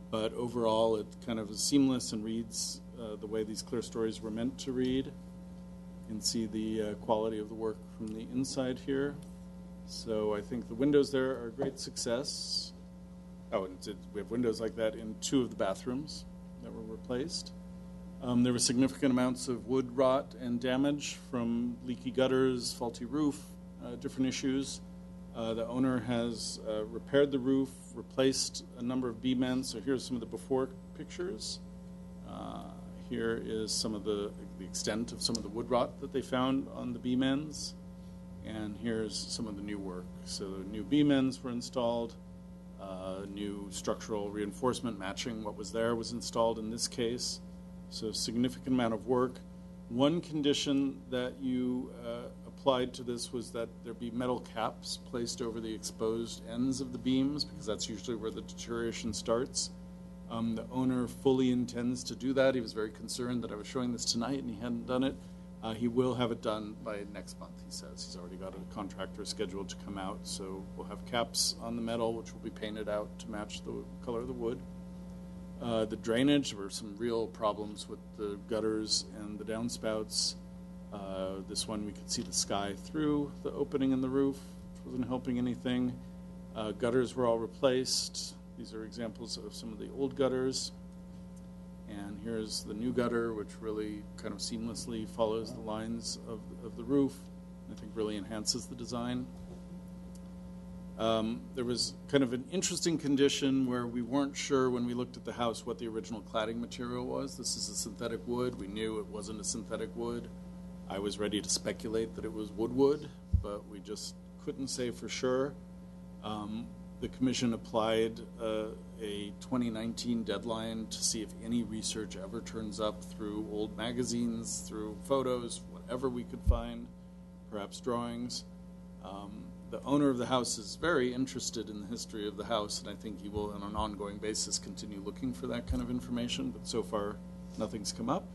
But overall, it kind of is seamless and reads the way these clear stories were meant to read. You can see the quality of the work from the inside here. So I think the windows there are a great success. Oh, and we have windows like that in 2 of the bathrooms that were replaced. There were significant amounts of wood rot and damage from leaky gutters, faulty roof, different issues. The owner has repaired the roof, replaced a number of beam ends. So here's some of the before pictures. Here is some of the extent of some of the wood rot that they found on the beam ends. And here's some of the new work. So new beam ends were installed. New structural reinforcement matching what was there was installed in this case. So significant amount of work. One condition that you applied to this was that there be metal caps placed over the exposed ends of the beams, because that's usually where the deterioration starts. The owner fully intends to do that. He was very concerned that I was showing this tonight and he hadn't done it. He will have it done by next month, he says. He's already got a contractor scheduled to come out, so we'll have caps on the metal, which will be painted out to match the color of the wood. The drainage, there were some real problems with the gutters and the downspouts. This one, we could see the sky through the opening in the roof, which wasn't helping anything. Gutters were all replaced. These are examples of some of the old gutters. And here's the new gutter, which really kind of seamlessly follows the lines of the roof. I think really enhances the design. There was kind of an interesting condition where we weren't sure when we looked at the house what the original cladding material was. This is a synthetic wood. We knew it wasn't a synthetic wood. I was ready to speculate that it was wood, but we just couldn't say for sure. The commission applied a 2019 deadline to see if any research ever turns up through old magazines, through photos, whatever we could find, perhaps drawings. The owner of the house is very interested in the history of the house, and I think he will, on an ongoing basis, continue looking for that kind of information, but so far, nothing's come up.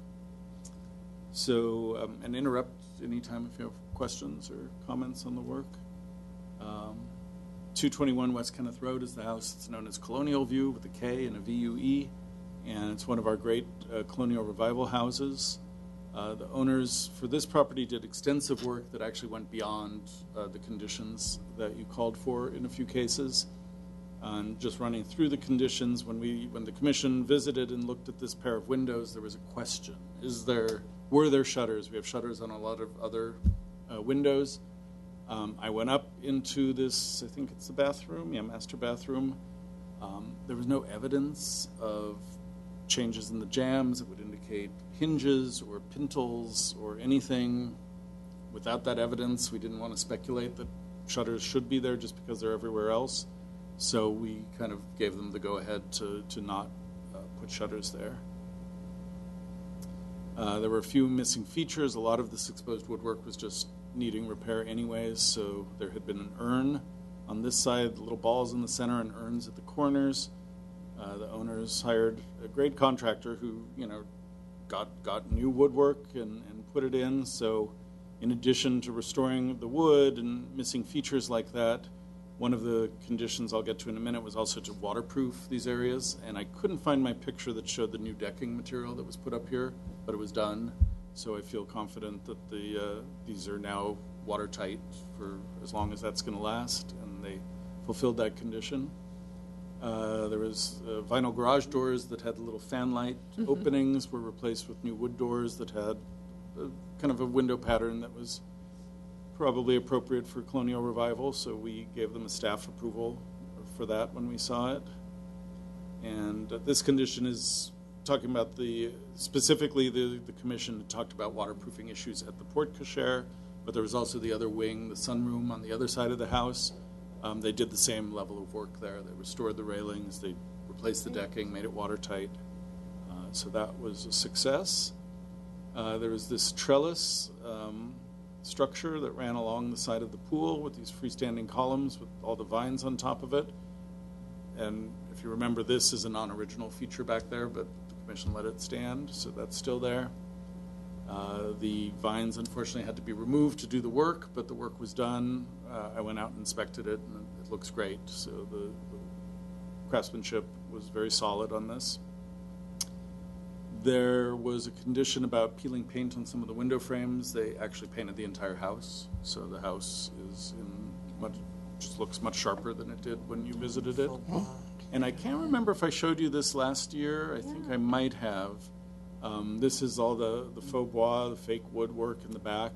So, and interrupt anytime if you have questions or comments on the work. 221 West Kenneth Road is the house. It's known as Colonial View with a K and a VUE, and it's one of our great colonial revival houses. The owners for this property did extensive work that actually went beyond the conditions that you called for in a few cases. Just running through the conditions, when the commission visited and looked at this pair of windows, there was a question: were there shutters? We have shutters on a lot of other windows. I went up into this, I think it's the bathroom, master bathroom. There was no evidence of changes in the jambs that would indicate hinges or pintles or anything. Without that evidence, we didn't want to speculate that shutters should be there just because they're everywhere else. So we kind of gave them the go-ahead to not put shutters there. There were a few missing features. A lot of this exposed woodwork was just needing repair anyways, so there had been an urn on this side, little balls in the center and urns at the corners. The owners hired a great contractor who, got new woodwork and put it in. So in addition to restoring the wood and missing features like that, one of the conditions I'll get to in a minute was also to waterproof these areas. And I couldn't find my picture that showed the new decking material that was put up here, but it was done. So I feel confident that these are now watertight for as long as that's going to last, and they fulfilled that condition. There was vinyl garage doors that had little fan light openings were replaced with new wood doors that had kind of a window pattern that was probably appropriate for colonial revival, so we gave them a staff approval for that when we saw it. And this condition is talking about specifically the commission talked about waterproofing issues at the porte cochere, but there was also the other wing, the sunroom on the other side of the house. They did the same level of work there. They restored the railings, they replaced the decking, made it watertight. So that was a success. There was this trellis structure that ran along the side of the pool with these freestanding columns with all the vines on top of it. And if you remember, this is a non-original feature back there, but the commission let it stand, so that's still there. The vines, unfortunately, had to be removed to do the work, but the work was done. I went out and inspected it, and it looks great. So the craftsmanship was very solid on this. There was a condition about peeling paint on some of the window frames. They actually painted the entire house, so the house is just looks much sharper than it did when you visited it. And I can't remember if I showed you this last year. I think I might have. This is all the faux bois, the fake woodwork in the back.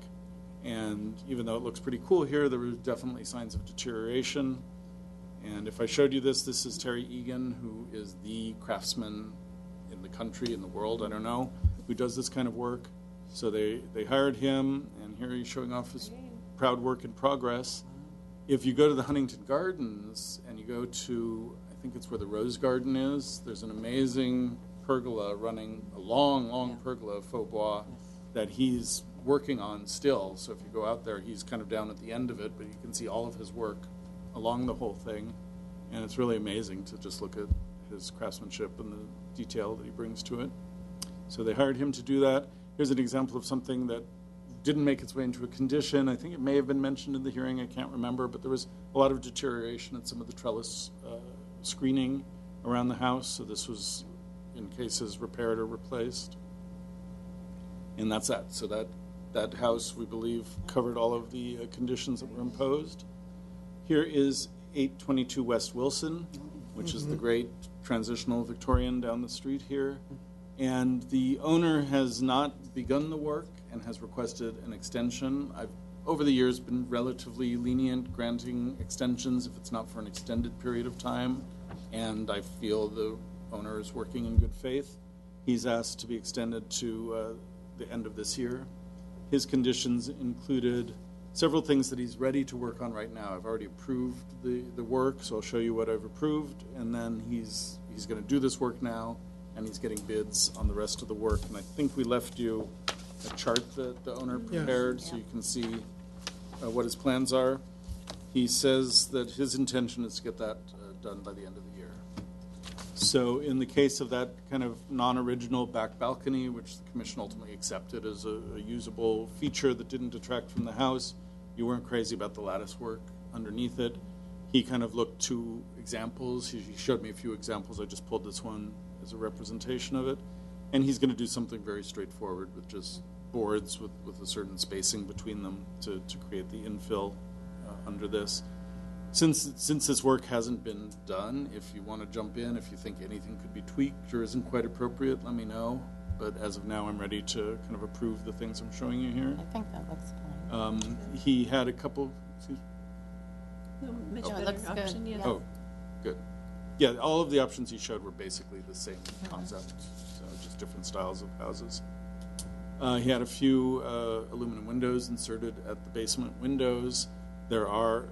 And even though it looks pretty cool here, there were definitely signs of deterioration. And if I showed you this is Terry Egan, who is the craftsman in the country, in the world, I don't know, who does this kind of work. So they hired him, and here he's showing off his proud work in progress. If you go to the Huntington Gardens and you go to, I think it's where the Rose Garden is, there's an amazing pergola running, a long pergola of faux bois that he's working on still. So if you go out there, he's kind of down at the end of it, but you can see all of his work along the whole thing. And it's really amazing to just look at his craftsmanship and the detail that he brings to it. So they hired him to do that. Here's an example of something that didn't make its way into a condition. I think it may have been mentioned in the hearing, I can't remember, but there was a lot of deterioration in some of the trellis screening around the house, so this was, in cases, repaired or replaced. And that's that. So that house, we believe, covered all of the conditions that were imposed. Here is 822 West Wilson, which is the great transitional Victorian down the street here. And the owner has not begun the work and has requested an extension. I've, over the years, been relatively lenient granting extensions if it's not for an extended period of time, and I feel the owner is working in good faith. He's asked to be extended to the end of this year. His conditions included several things that he's ready to work on right now. I've already approved the work, so I'll show you what I've approved, and then he's going to do this work now, and he's getting bids on the rest of the work. And I think we left you a chart that the owner prepared, so you can see what his plans are. He says that his intention is to get that done by the end of the year. So in the case of that kind of non-original back balcony, which the commission ultimately accepted as a usable feature that didn't detract from the house, you weren't crazy about the lattice work underneath it. He kind of looked to examples. He showed me a few examples. I just pulled this one as a representation of it. And he's going to do something very straightforward with just boards with a certain spacing between them to create the infill under this. Since this work hasn't been done, if you want to jump in, if you think anything could be tweaked or isn't quite appropriate, let me know. But as of now, I'm ready to kind of approve the things I'm showing you here. I think that looks fine. He had a couple. Excuse me. Much Oh, it better looks good. option, yeah. Oh, good. Yeah, all of the options he showed were basically the same concept, so just different styles of houses. He had a few aluminum windows inserted at the basement windows. There are,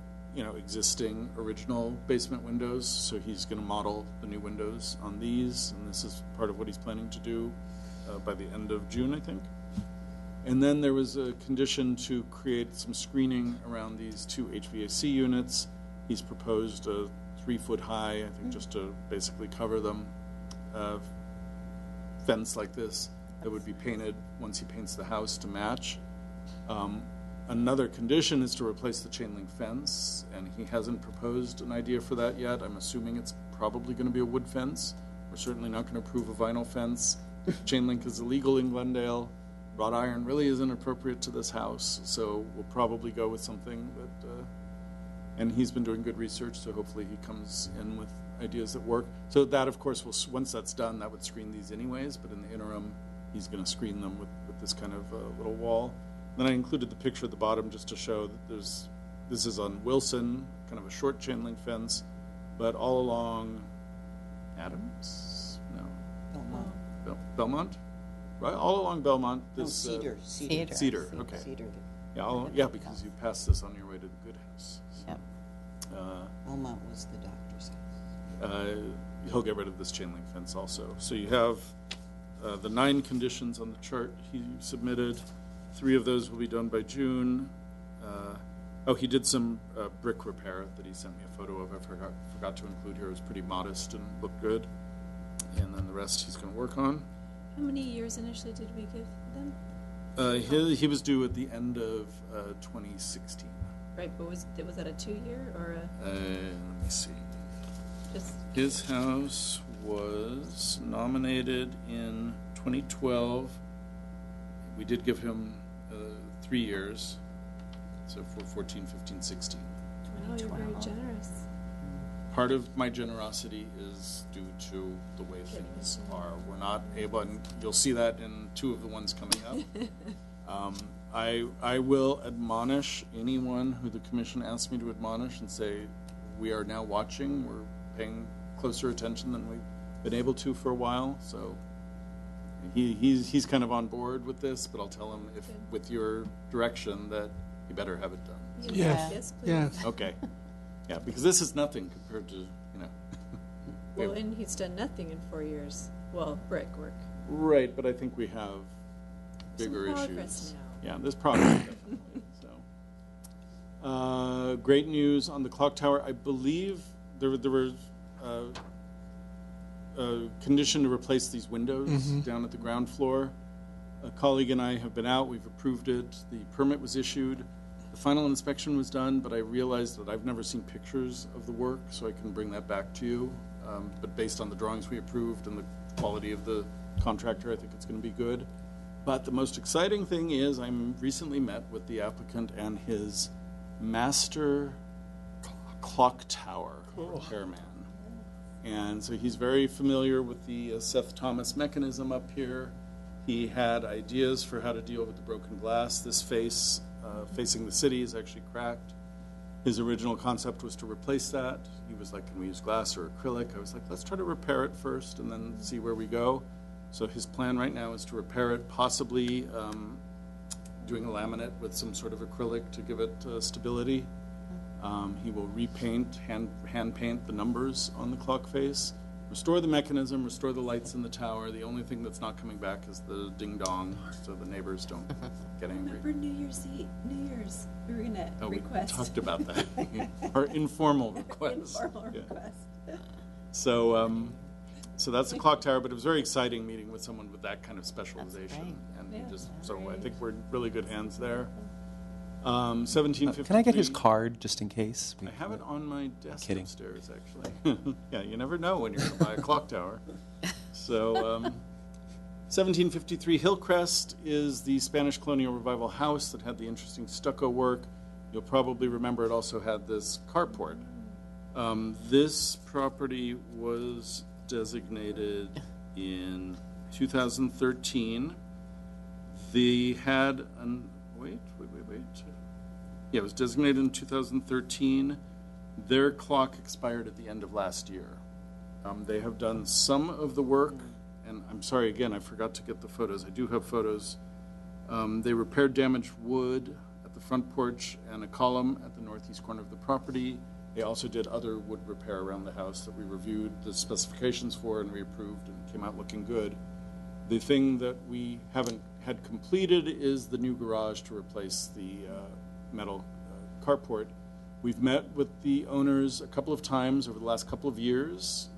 existing original basement windows, so he's going to model the new windows on these, and this is part of what he's planning to do by the end of June, I think. And then there was a condition to create some screening around these two HVAC units. He's proposed a 3-foot high, I think, just to basically cover them, fence like this that would be painted once he paints the house to match. Another condition is to replace the chain link fence, and he hasn't proposed an idea for that yet. I'm assuming it's probably going to be a wood fence. We're certainly not going to approve a vinyl fence. Chain link is illegal in Glendale. Wrought iron really isn't appropriate to this house, so we'll probably go with something that, and he's been doing good research, so hopefully he comes in with ideas that work. So that, of course, once that's done, that would screen these anyways, but in the interim, he's going to screen them with this kind of little wall. Then I included the picture at the bottom just to show that this is on Wilson, kind of a short chain link fence, but all along Adams? No. Belmont? Right, all along Belmont. This, Cedar. Cedar, okay. Cedar. Yeah, because you passed this on your way to the good house. Yep. Belmont was the doctor's house. He'll get rid of this chain link fence also. So you have the 9 conditions on the chart he submitted. 3 of those will be done by June. He did some brick repair that he sent me a photo of. I forgot to include here. It was pretty modest and looked good. And then the rest he's going to work on. How many years initially did we give them? He was due at the end of 2016. Right, but was that a 2-year or a? Let me see. Just His house was nominated in 2012. We did give him 3 years, so for 14, 15, 16. wow, you're very generous. Part of my generosity is due to the way things are. We're not able, and you'll see that in 2 of the ones coming up. I will admonish anyone who the commission asks me to admonish and say, we are now watching, we're paying closer attention than we've been able to for a while, so he's kind of on board with this, but I'll tell him if, with your direction, that he better have it done. Yes. Yes, please. Yes. Okay. Yeah, because this is nothing compared to, Well, and he's done nothing in 4 years. Well, brick work. Right, but I think we have bigger Some progress issues. now. Yeah, there's progress definitely. So, great news on the clock tower. I believe there was a condition to replace these windows down at the ground floor. A colleague and I have been out, we've approved it, the permit was issued, the final inspection was done, but I realized that I've never seen pictures of the work, so I can bring that back to you. But based on the drawings we approved and the quality of the contractor, I think it's going to be good. But the most exciting thing is I'm recently met with the applicant and his master clock tower repairman. And so he's very familiar with the Seth Thomas mechanism up here. He had ideas for how to deal with the broken glass. This face facing the city is actually cracked. His original concept was to replace that. He was like, can we use glass or acrylic? I was like, let's try to repair it first and then see where we go. So his plan right now is to repair it, possibly doing a laminate with some sort of acrylic to give it stability. He will repaint, hand paint the numbers on the clock face, restore the mechanism, restore the lights in the tower. The only thing that's not coming back is the ding-dong, so the neighbors don't get angry. Remember New Year's Eve, we were going to request. We talked about that. Our informal request. Informal Yeah. request. So that's the clock tower, but it was very exciting meeting with someone with that kind of specialization. And Yeah. I think we're in really good hands there. 1753. Can I get his card just in case? I have it on my desk Kidding. upstairs, actually. Yeah, you never know when you're going to buy a clock tower. So, 1753 Hillcrest is the Spanish colonial revival house that had the interesting stucco work. You'll probably remember it also had this carport. This property was designated in 2013. They had wait. Yeah, it was designated in 2013. Their clock expired at the end of last year. They have done some of the work, and I'm sorry, again, I forgot to get the photos. I do have photos. They repaired damaged wood at the front porch and a column at the northeast corner of the property. They also did other wood repair around the house that we reviewed the specifications for and we approved and came out looking good. The thing that we haven't had completed is the new garage to replace the metal carport. We've met with the owners a couple of times over the last couple of years.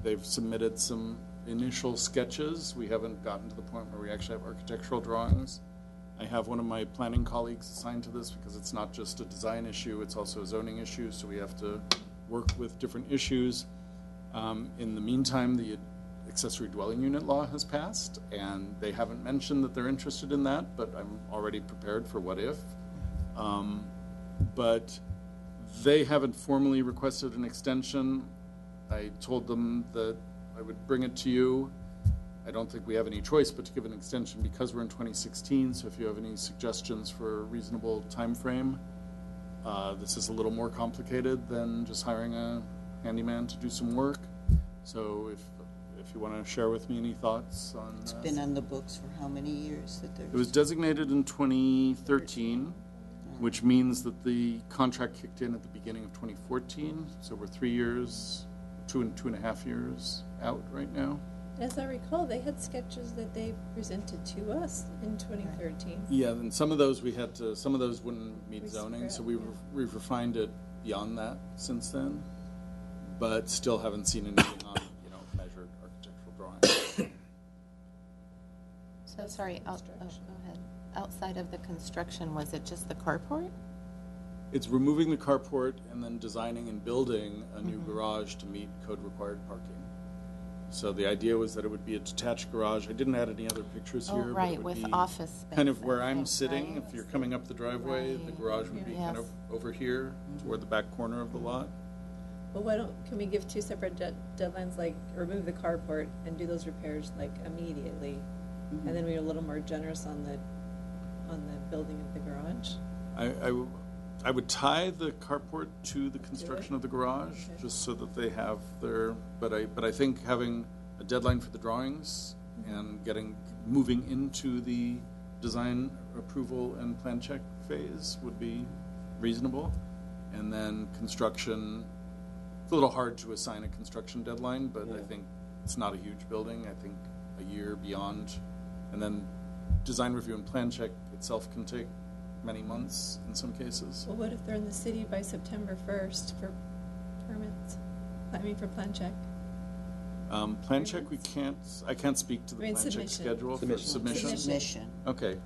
They've submitted some initial sketches. We haven't gotten to the point where we actually have architectural drawings. I have one of my planning colleagues assigned to this because it's not just a design issue, it's also a zoning issue, so we have to work with different issues. In the meantime, the accessory dwelling unit law has passed, and they haven't mentioned that they're interested in that, but I'm already prepared for what if. But they haven't formally requested an extension. I told them that I would bring it to you. I don't think we have any choice but to give an extension because we're in 2016, so if you have any suggestions for a reasonable time frame, this is a little more complicated than just hiring a handyman to do some work. So if you want to share with me any thoughts on It's been on the books for how many years that there's... It was designated in 2013, which means that the contract kicked in at the beginning of 2014, so we're 3 years, 2.5 years out right now. As I recall, they had sketches that they presented to us in 2013. Yeah, and some of those some of those wouldn't meet We zoning, so scrapped, we've refined it beyond that since then, but still haven't seen anything on, measured architectural drawings. So sorry, go ahead. Outside of the construction, was it just the carport? It's removing the carport and then designing and building a new garage to meet code-required parking. So the idea was that it would be a detached garage. I didn't add any other pictures Oh, here. but right, it would with be office space. kind of where I I'm think, sitting. right? If you're coming up the driveway, the Right. garage would be kind of Yes. over here toward the back corner of the lot. Well, can we give two separate deadlines, like remove the carport and do those repairs like immediately? And then we're a little more generous on the building of the garage? I would tie the carport to the construction of the garage, just so that they have their, but I think having a deadline for the drawings and moving into the design approval and plan check phase would be reasonable. And then construction, it's a little hard to assign a construction deadline, but I think it's not a huge building. I think a year beyond. And then design review and plan check itself can take many months in some cases. Well, what if they're in the city by September 1st for permits? I mean, for plan check? Plan check, I can't speak to the I mean, plan check submission. schedule for submission. Submission. Okay,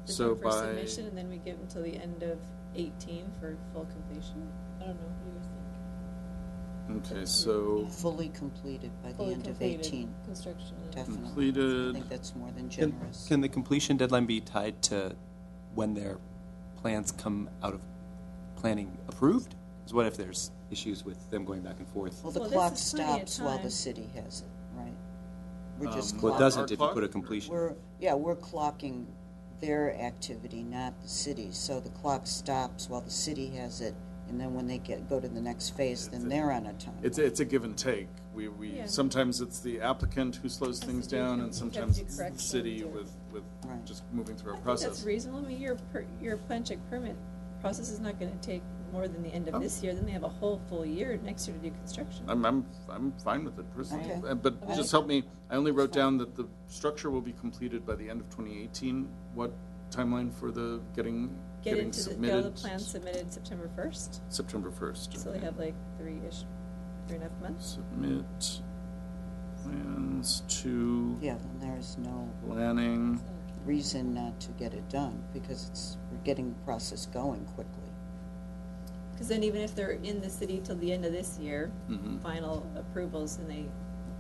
The so for by, submission, and then we give until the end of 18 for full completion. I don't know. What do you guys think? okay, so Fully completed by the Fully end of completed 18. construction. Definitely. I completed, think that's more than Can, generous. can the completion deadline be tied to when their plans come out of planning approved? Because what if there's issues with them going back and forth? Well, the Well, clock this is plenty of stops while the time. city has it, right? We're just Well, it Our doesn't if you clock? put a completion. we're clocking their activity, not the city's. So the clock stops while the city has it, and then when they go to the next phase, then they're on a time. it's a give and take. We Yeah. Sometimes it's the applicant who slows Has to things do down, com- and you have sometimes to do it's the corrections city or- with Right. just moving through I our think that's process. reasonable. I mean, your plan check permit process is not going to take more than the end of Oh. this year. Then they have a whole full year next year to do construction. I'm fine with it personally. Okay. But Okay. just help me, I only wrote down that the structure will be completed by the end of 2018. What timeline for the getting Get into the, submitted? the plan submitted September 1st. September 1st. So they have like 3 and a half months. Submit plans to Yeah, then there's no planning. reason not to get it done, because we're getting the process going quickly. Because then even if they're in the city till the end of this year, Mhm. final approvals, and they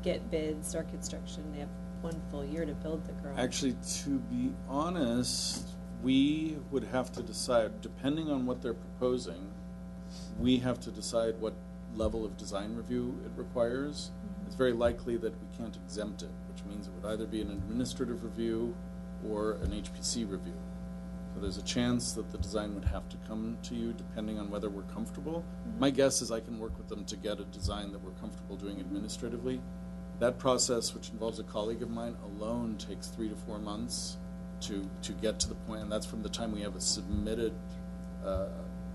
get bids, start construction, they have 1 full year to build the garage. Actually, to be honest, we would have to decide, depending on what they're proposing, we have to decide what level of design review it requires. It's very likely that we can't exempt it, which means it would either be an administrative review or an HPC review. So there's a chance that the design would have to come to you depending on whether we're comfortable. My guess is I can work with them to get a design that we're comfortable doing administratively. That process, which involves a colleague of mine, alone takes 3 to 4 months to get to the point, and that's from the time we have a submitted,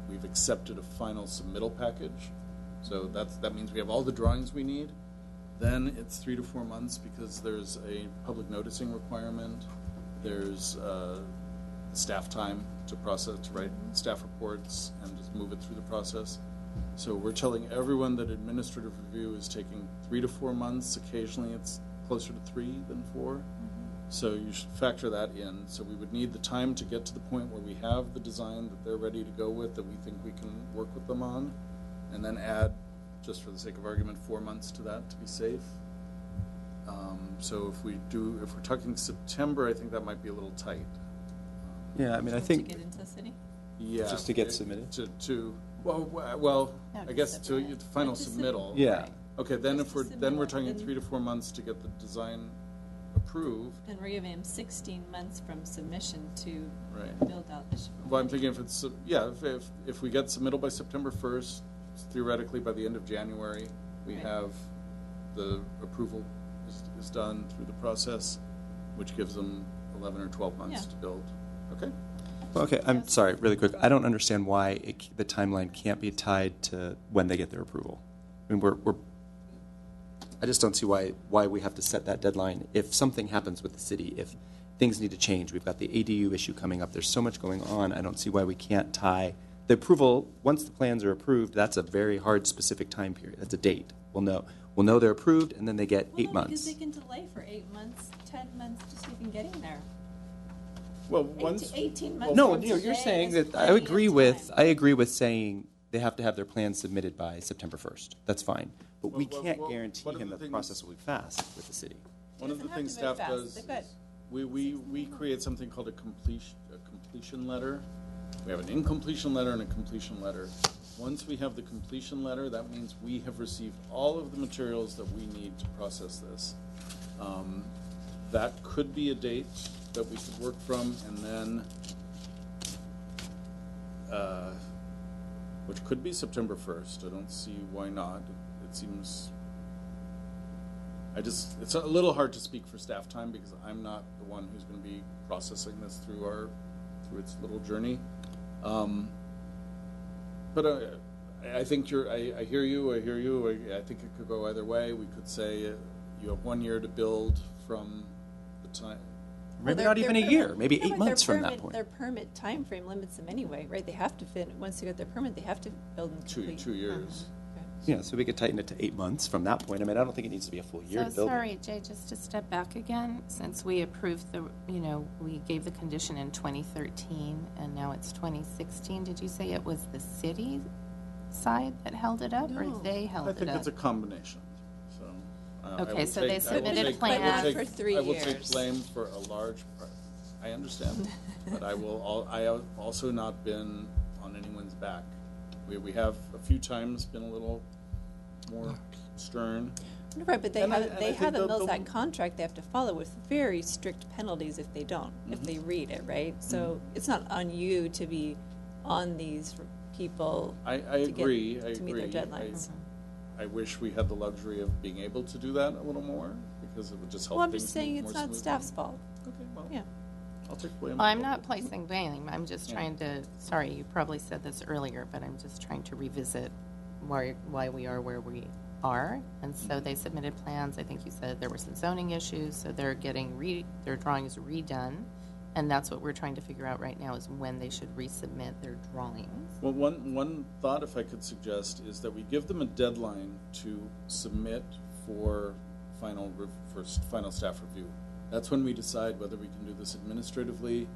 we've accepted a final submittal package. So that means we have all the drawings we need. Then it's 3 to 4 months because there's a public noticing requirement. There's staff time to process, to write staff reports and just move it through the process. So we're telling everyone that administrative review is taking 3 to 4 months. Occasionally it's closer to 3 than 4. So you should factor that in. So we would need the time to get to the point where we have the design that they're ready to go with, that we think we can work with them on, and then add, just for the sake of argument, 4 months to that to be safe. So if we're talking September, I think that might be a little tight. Yeah, I mean, I To think get into the city? Yeah. Just to get submitted? Well, No, I guess just to submit. the final Just submittal. Yeah. Okay, then Just if to then we're submittal, talking then- 3 to 4 months to get the design approved. And we're giving them 16 months from submission to Right. build out this. Well, I'm thinking if it's, if we get submittal by September 1st, theoretically by the end of January, we Right. have the approval is done through the process, which gives them 11 or 12 months Yeah. to build. Okay? Okay, I'm sorry, really quick. I don't understand why the timeline can't be tied to when they get their approval. I mean, I just don't see why we have to set that deadline. If something happens with the city, if things need to change, we've got the ADU issue coming up, there's so much going on, I don't see why we can't tie the approval. Once the plans are approved, that's a very hard, specific time period. That's a date. We'll know they're approved, and then they get 8 Because months. they can delay for 8 months, 10 months, just even getting there. Well, once, 18 months. No, from you're today saying is that I plenty agree of with. time. I agree with saying they have to have their plans submitted by September 1st. That's fine, but we Well, can't well, guarantee one of him the that the things- process will be fast with the city. one of the doesn't have things to move staff fast. does, They're good. we create something called a completion letter. We have an incompletion letter and a completion letter. Once we have the completion letter, that means we have received all of the materials that we need to process this. That could be a date that we could work from, and then, which could be September 1st. I don't see why not. It seems, it's a little hard to speak for staff time because I'm not the one who's going to be processing this through its little journey. But I think I hear you. I think it could go either way. We could say you have 1 year to build from the time. Maybe not even a year. Maybe No, 8 but months their from that permit- point. Their permit timeframe limits them anyway, right? They have to once they get their permit, they have to build and complete. 2 years. Okay. Yeah, so we could tighten it to 8 months from that point. I mean, I don't think it needs to be a full year to So build it. sorry, Jay, just to step back again, since we approved we gave the condition in 2013 and now it's 2016. Did you say it was the city side that held it up or they held I it think up? it's a combination, so. I Okay, will so they take- I will submitted take- plans. I will For take- 3 I will take years. blame for a large part. I understand, but I have also not been on anyone's back. We have a few times been a little more stern. Right, but they And I have think a the- Millsack contract they have to follow with very strict penalties if they don't, if they read it, right? So it's not on you to be on these people. I to get- agree, to meet their deadlines. I wish we had the luxury of being able to do that a little more, because it would just help Well, I'm things just saying move it's more not smoothly. staff's fault. Okay, well, Yeah. I'll take blame. Well, I'm not placing blame. I'm just Yeah. trying to, sorry, you probably said this earlier, but I'm just trying to revisit why we are where we are. And so they submitted plans. I think you said there were some zoning issues, so they're getting their drawings redone. And that's what we're trying to figure out right now is when they should resubmit their drawings. Well, one thought, if I could suggest, is that we give them a deadline to submit for final staff review. That's when we decide whether we can do this administratively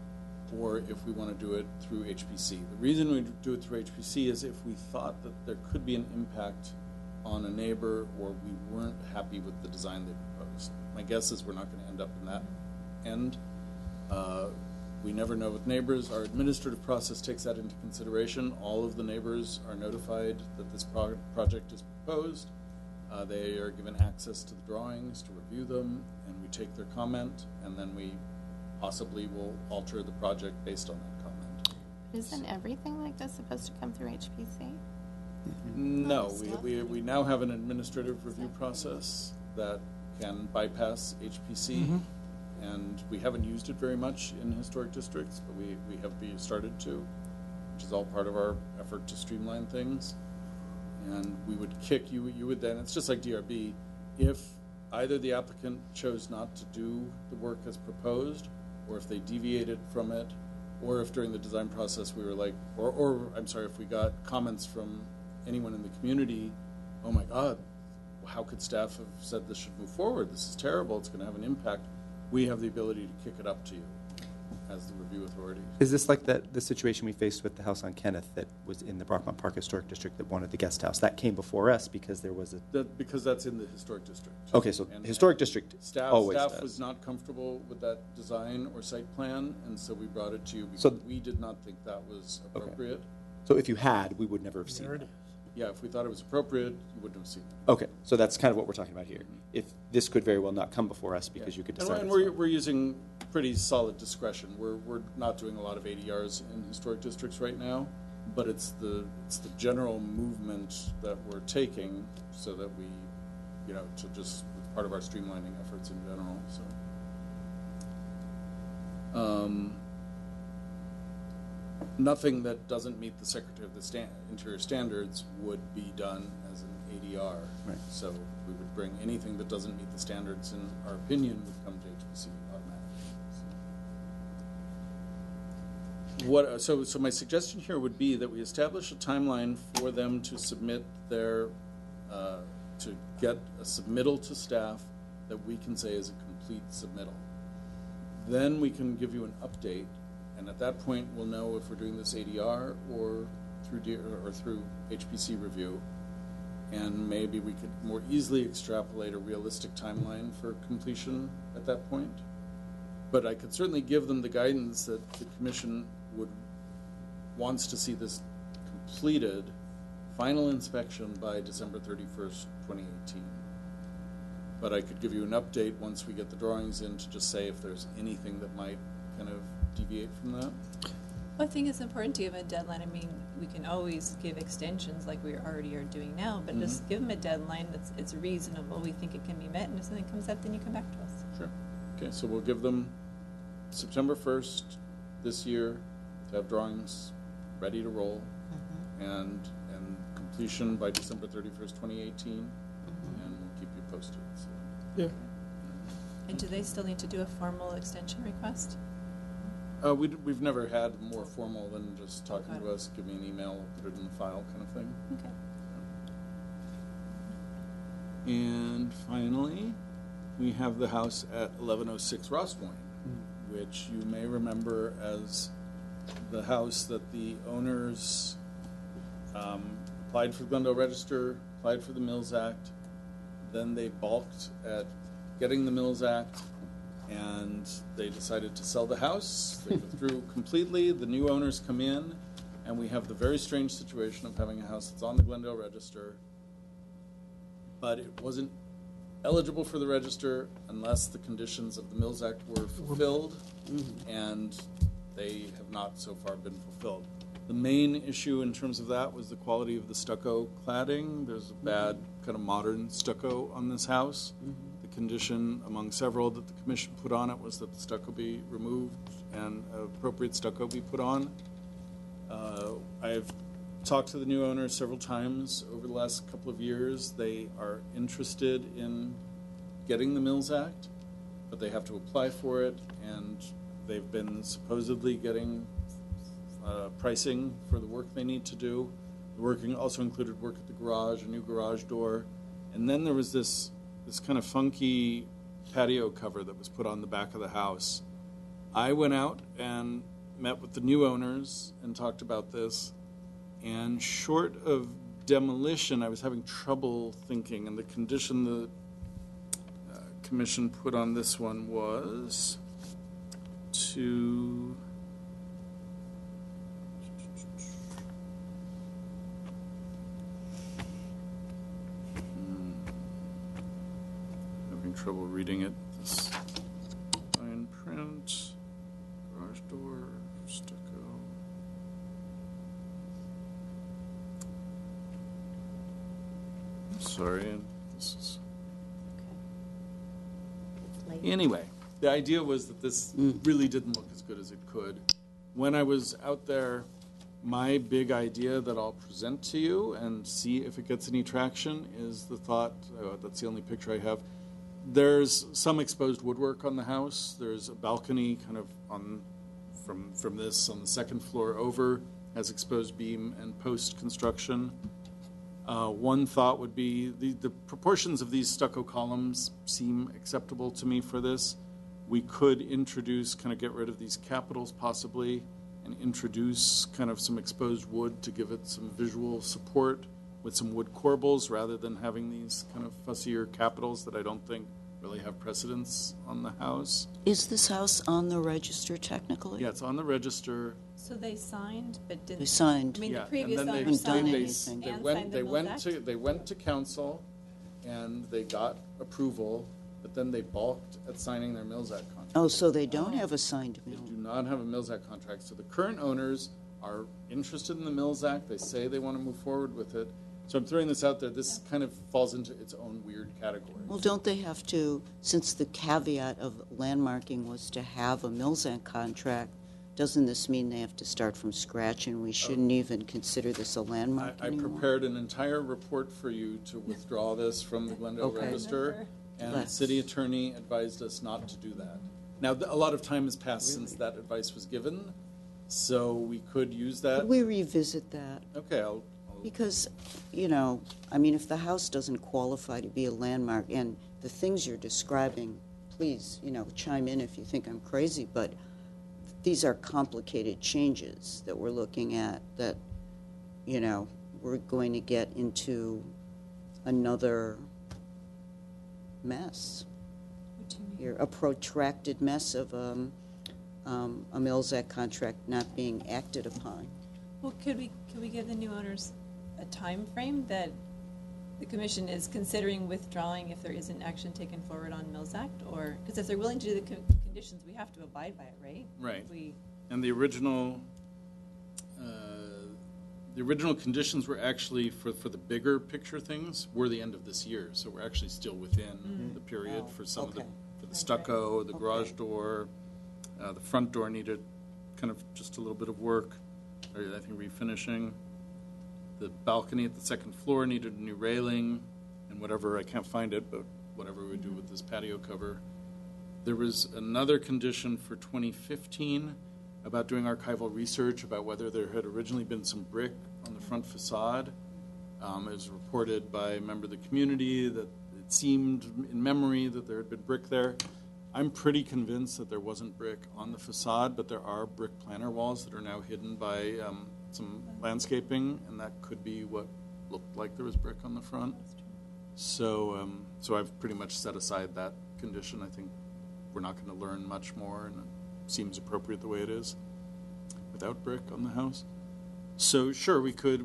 or if we want to do it through HPC. The reason we do it through HPC is if we thought that there could be an impact on a neighbor or we weren't happy with the design they proposed. My guess is we're not going to end up in that end. We never know with neighbors. Our administrative process takes that into consideration. All of the neighbors are notified that this project is proposed. They are given access to the drawings to review them, and we take their comment, and then we possibly will alter the project based on that comment. Isn't everything like this supposed to come through HPC? No, we now have an administrative review process that can bypass HPC, and we haven't used it very much in historic districts, but we have started to, which is all part of our effort to streamline things. And we would kick you would then, it's just like DRB, if either the applicant chose not to do the work as proposed, or if they deviated from it, or if during the design process we were like, or I'm sorry, if we got comments from anyone in the community, oh my God, how could staff have said this should move forward? This is terrible, it's going to have an impact. We have the ability to kick it up to you as the review authority. Is this like the situation we faced with the house on Kenneth that was in the Brockmont Park Historic District that wanted the guest house? That came before us because there was Because that's in the historic district. Okay, so And historic district always staff does. was not comfortable with that design or site plan, and so we brought it to you because So- we did not think that was appropriate. So if you had, we would never have seen There it. it is. Yeah, if we thought it was appropriate, you wouldn't have seen it. Okay, so that's kind of what we're talking about here. If this could very well not come before us because you could decide. And it's fine. we're using pretty solid discretion. We're not doing a lot of ADRs in historic districts right now, but it's the general movement that we're taking so that we, to just part of our streamlining efforts in general. So, nothing that doesn't meet the Secretary of the Interior standards would be done as an ADR. Right. So we would bring anything that doesn't meet the standards, in our opinion, would come to HPC automatically. So my suggestion here would be that we establish a timeline for them to submit their, to get a submittal to staff that we can say is a complete submittal. Then we can give you an update. And at that point, we'll know if we're doing this ADR or through HPC review, and maybe we could more easily extrapolate a realistic timeline for completion at that point. But I could certainly give them the guidance that the commission wants to see this completed, final inspection by December 31st, 2018. But I could give you an update once we get the drawings in to just say if there's anything that might kind of deviate from that. Well, I think it's important to give a deadline. I mean, we can always give extensions like we already are doing now, but just give them a deadline that's it's reasonable. We think it can be met, and if something comes up, then you come back to us. Sure. Okay, so we'll give them September 1st this year to have drawings ready to roll, and completion by December 31st, 2018, and we'll keep you posted. So. Yeah. And do they still need to do a formal extension request? We've never had more formal than just talking to us, give me an email, put it in the file kind of thing. Okay. And finally, we have the house at 1106 Ross Point, which you may remember as the house that the owners applied for the Glendale Register, applied for the Mills Act, then they balked at getting the Mills Act, and they decided to sell the house. They withdrew completely. The new owners come in, and we have the very strange situation of having a house that's on the Glendale Register, but it wasn't eligible for the register unless the conditions of the Mills Act were fulfilled, and they have not so far been fulfilled. The main issue in terms of that was the quality of the stucco cladding. There's a bad kind of modern stucco on this house. The condition among several that the commission put on it was that the stucco be removed and appropriate stucco be put on. I've talked to the new owners several times over the last couple of years. They are interested in getting the Mills Act, but they have to apply for it, and they've been supposedly getting pricing for the work they need to do. The working also included work at the garage, a new garage door, and then there was this kind of funky patio cover that was put on the back of the house. I went out and met with the new owners and talked about this, and short of demolition, I was having trouble thinking, and the condition the commission put on this one was to having trouble reading it. This fine print, garage door, stucco. I'm sorry, this is. Anyway, the idea was that this really didn't look as good as it could. When I was out there, my big idea that I'll present to you and see if it gets any traction is the thought, that's the only picture I have, there's some exposed woodwork on the house. There's a balcony kind of on from this on the second floor over, has exposed beam and post construction. One thought would be the proportions of these stucco columns seem acceptable to me for this. We could introduce, kind of get rid of these capitals possibly, and introduce kind of some exposed wood to give it some visual support with some wood corbels rather than having these kind of fussier capitals that I don't think really have precedence on the house. Is this house on the register technically? Yeah, it's on the register. So they signed, but didn't. They signed. I mean, Yeah, the previous and then owner signed done it anything. They and went. signed the They Mills went Act? to. They went to council, and they got approval. But then they balked at signing their Mills Act contract. Oh, so they don't have a signed They mill. do not have a Mills Act contract. So the current owners are interested in the Mills Act. They say they want to move forward with it. So I'm throwing this out there. This kind of falls into its own weird category. Well, don't they have to, since the caveat of landmarking was to have a Mills Act contract, doesn't this mean they have to start from scratch and we shouldn't even consider this a landmark I anymore? prepared an entire report for you to withdraw this from the Glendale Okay. Register, and the Let's. city attorney advised us not to do that. Now, a lot of time has passed since that advice was given, so we could use that. Could we revisit that? Okay, I'll Because, you know, I mean, if the house doesn't qualify to be a landmark, and the things you're describing, please, you know, chime in if you think I'm crazy, but these are complicated changes that we're looking at that, you know, we're going to get into another mess. What do you mean? Here, a protracted mess of a Mills Act contract not being acted upon. Well, could we give the new owners a time frame that the commission is considering withdrawing if there isn't action taken forward on Mills Act? Or, because if they're willing to do the conditions, we have to abide by it, right? Right. We, And the original conditions were actually for the bigger picture things were the end of this year, so we're actually still within the period Oh, for some of the okay. for the stucco, the garage Okay. door, the front door needed kind of just a little bit of work, or I think refinishing. The balcony at the second floor needed a new railing, and whatever, I can't find it, but whatever we do with this patio cover. There was another condition for 2015 about doing archival research about whether there had originally been some brick on the front facade. It was reported by a member of the community that it seemed in memory that there had been brick there. I'm pretty convinced that there wasn't brick on the facade, but there are brick planter walls that are now hidden by some landscaping, and that could be what looked like there was brick on the front. So, so I've pretty much set aside that condition. I think we're not going to learn much more, and it seems appropriate the way it is without brick on the house. So sure, we could,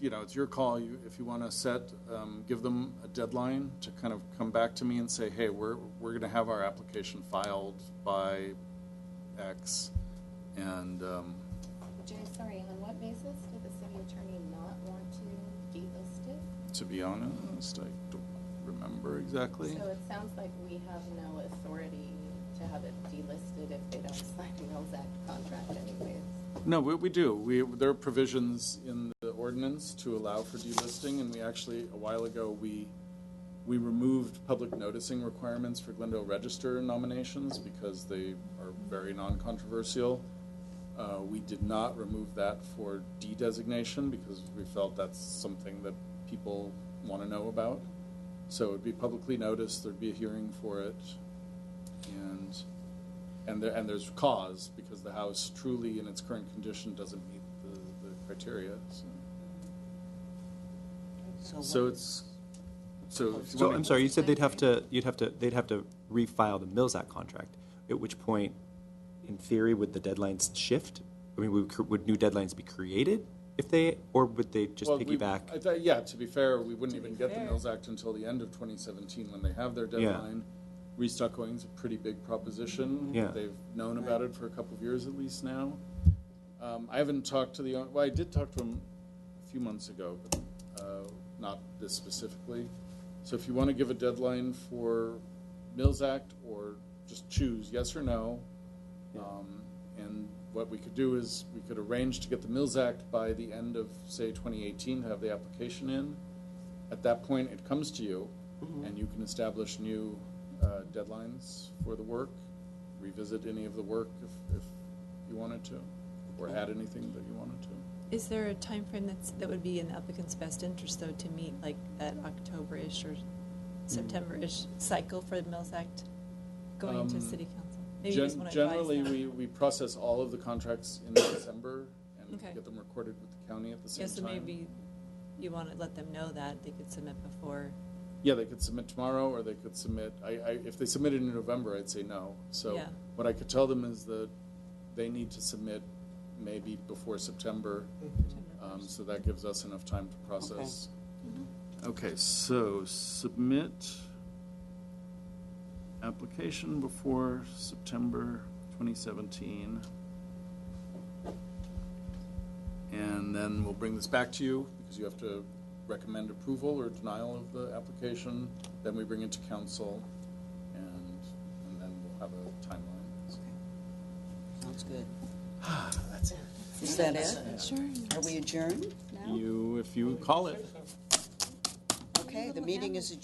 you know, it's your call. If you want to set, give them a deadline to kind of come back to me and say, hey, we're going to have our application filed by X, and Jay, sorry, on what basis did the city attorney not want to delist it? to be honest, I don't remember exactly. So it sounds like we have no authority to have it delisted if they don't sign a Mills Act contract anyways. No, we do. There are provisions in the ordinance to allow for delisting, and we actually, a while ago, we removed public noticing requirements for Glendale Register nominations because they are very non-controversial. We did not remove that for de-designation because we felt that's something that people want to know about. So it would be publicly noticed, there'd be a hearing for it, and there's cause because the house truly in its current condition doesn't meet the criteria. So it's if you So want I'm sorry, you said they'd have to refile the Mills Act contract, at which point, in theory, would the deadlines shift? I mean, would new deadlines be created or would they just piggyback? Yeah, to be fair, we wouldn't even get the Mills Act until the end of 2017 when they have their deadline. Restuccoing is a pretty big proposition. Yeah. They've known about it for a couple of years at least now. I haven't talked to I did talk to him a few months ago, but not this specifically. So if you want to give a deadline for Mills Act or just choose yes or no, and what we could do is we could arrange to get the Mills Act by the end of, say, 2018 to have the application in. At that point, it comes to you, and you can establish new deadlines for the work, revisit any of the work if you wanted to, or add anything that you wanted to. Is there a time frame that would be in the applicant's best interest, though, to meet like that October-ish or September-ish cycle for the Mills Act going to City Council? Maybe you just want to generally, advise them. we process all of the contracts in December and get them recorded with the county at the same time. So maybe you want to let them know that they could submit before. Yeah, they could submit tomorrow, or they could submit. If they submitted in November, I'd say no. So what I could tell them is that they need to submit maybe before September, so that gives us enough time to process. Okay, so submit application before September 2017, and then we'll bring this back to you because you have to recommend approval or denial of the application. Then we bring it to council, and then we'll have a timeline. Sounds good. That's it. Is that it? Sure. Are we adjourned now? If you call it. Okay, the meeting is adjourned.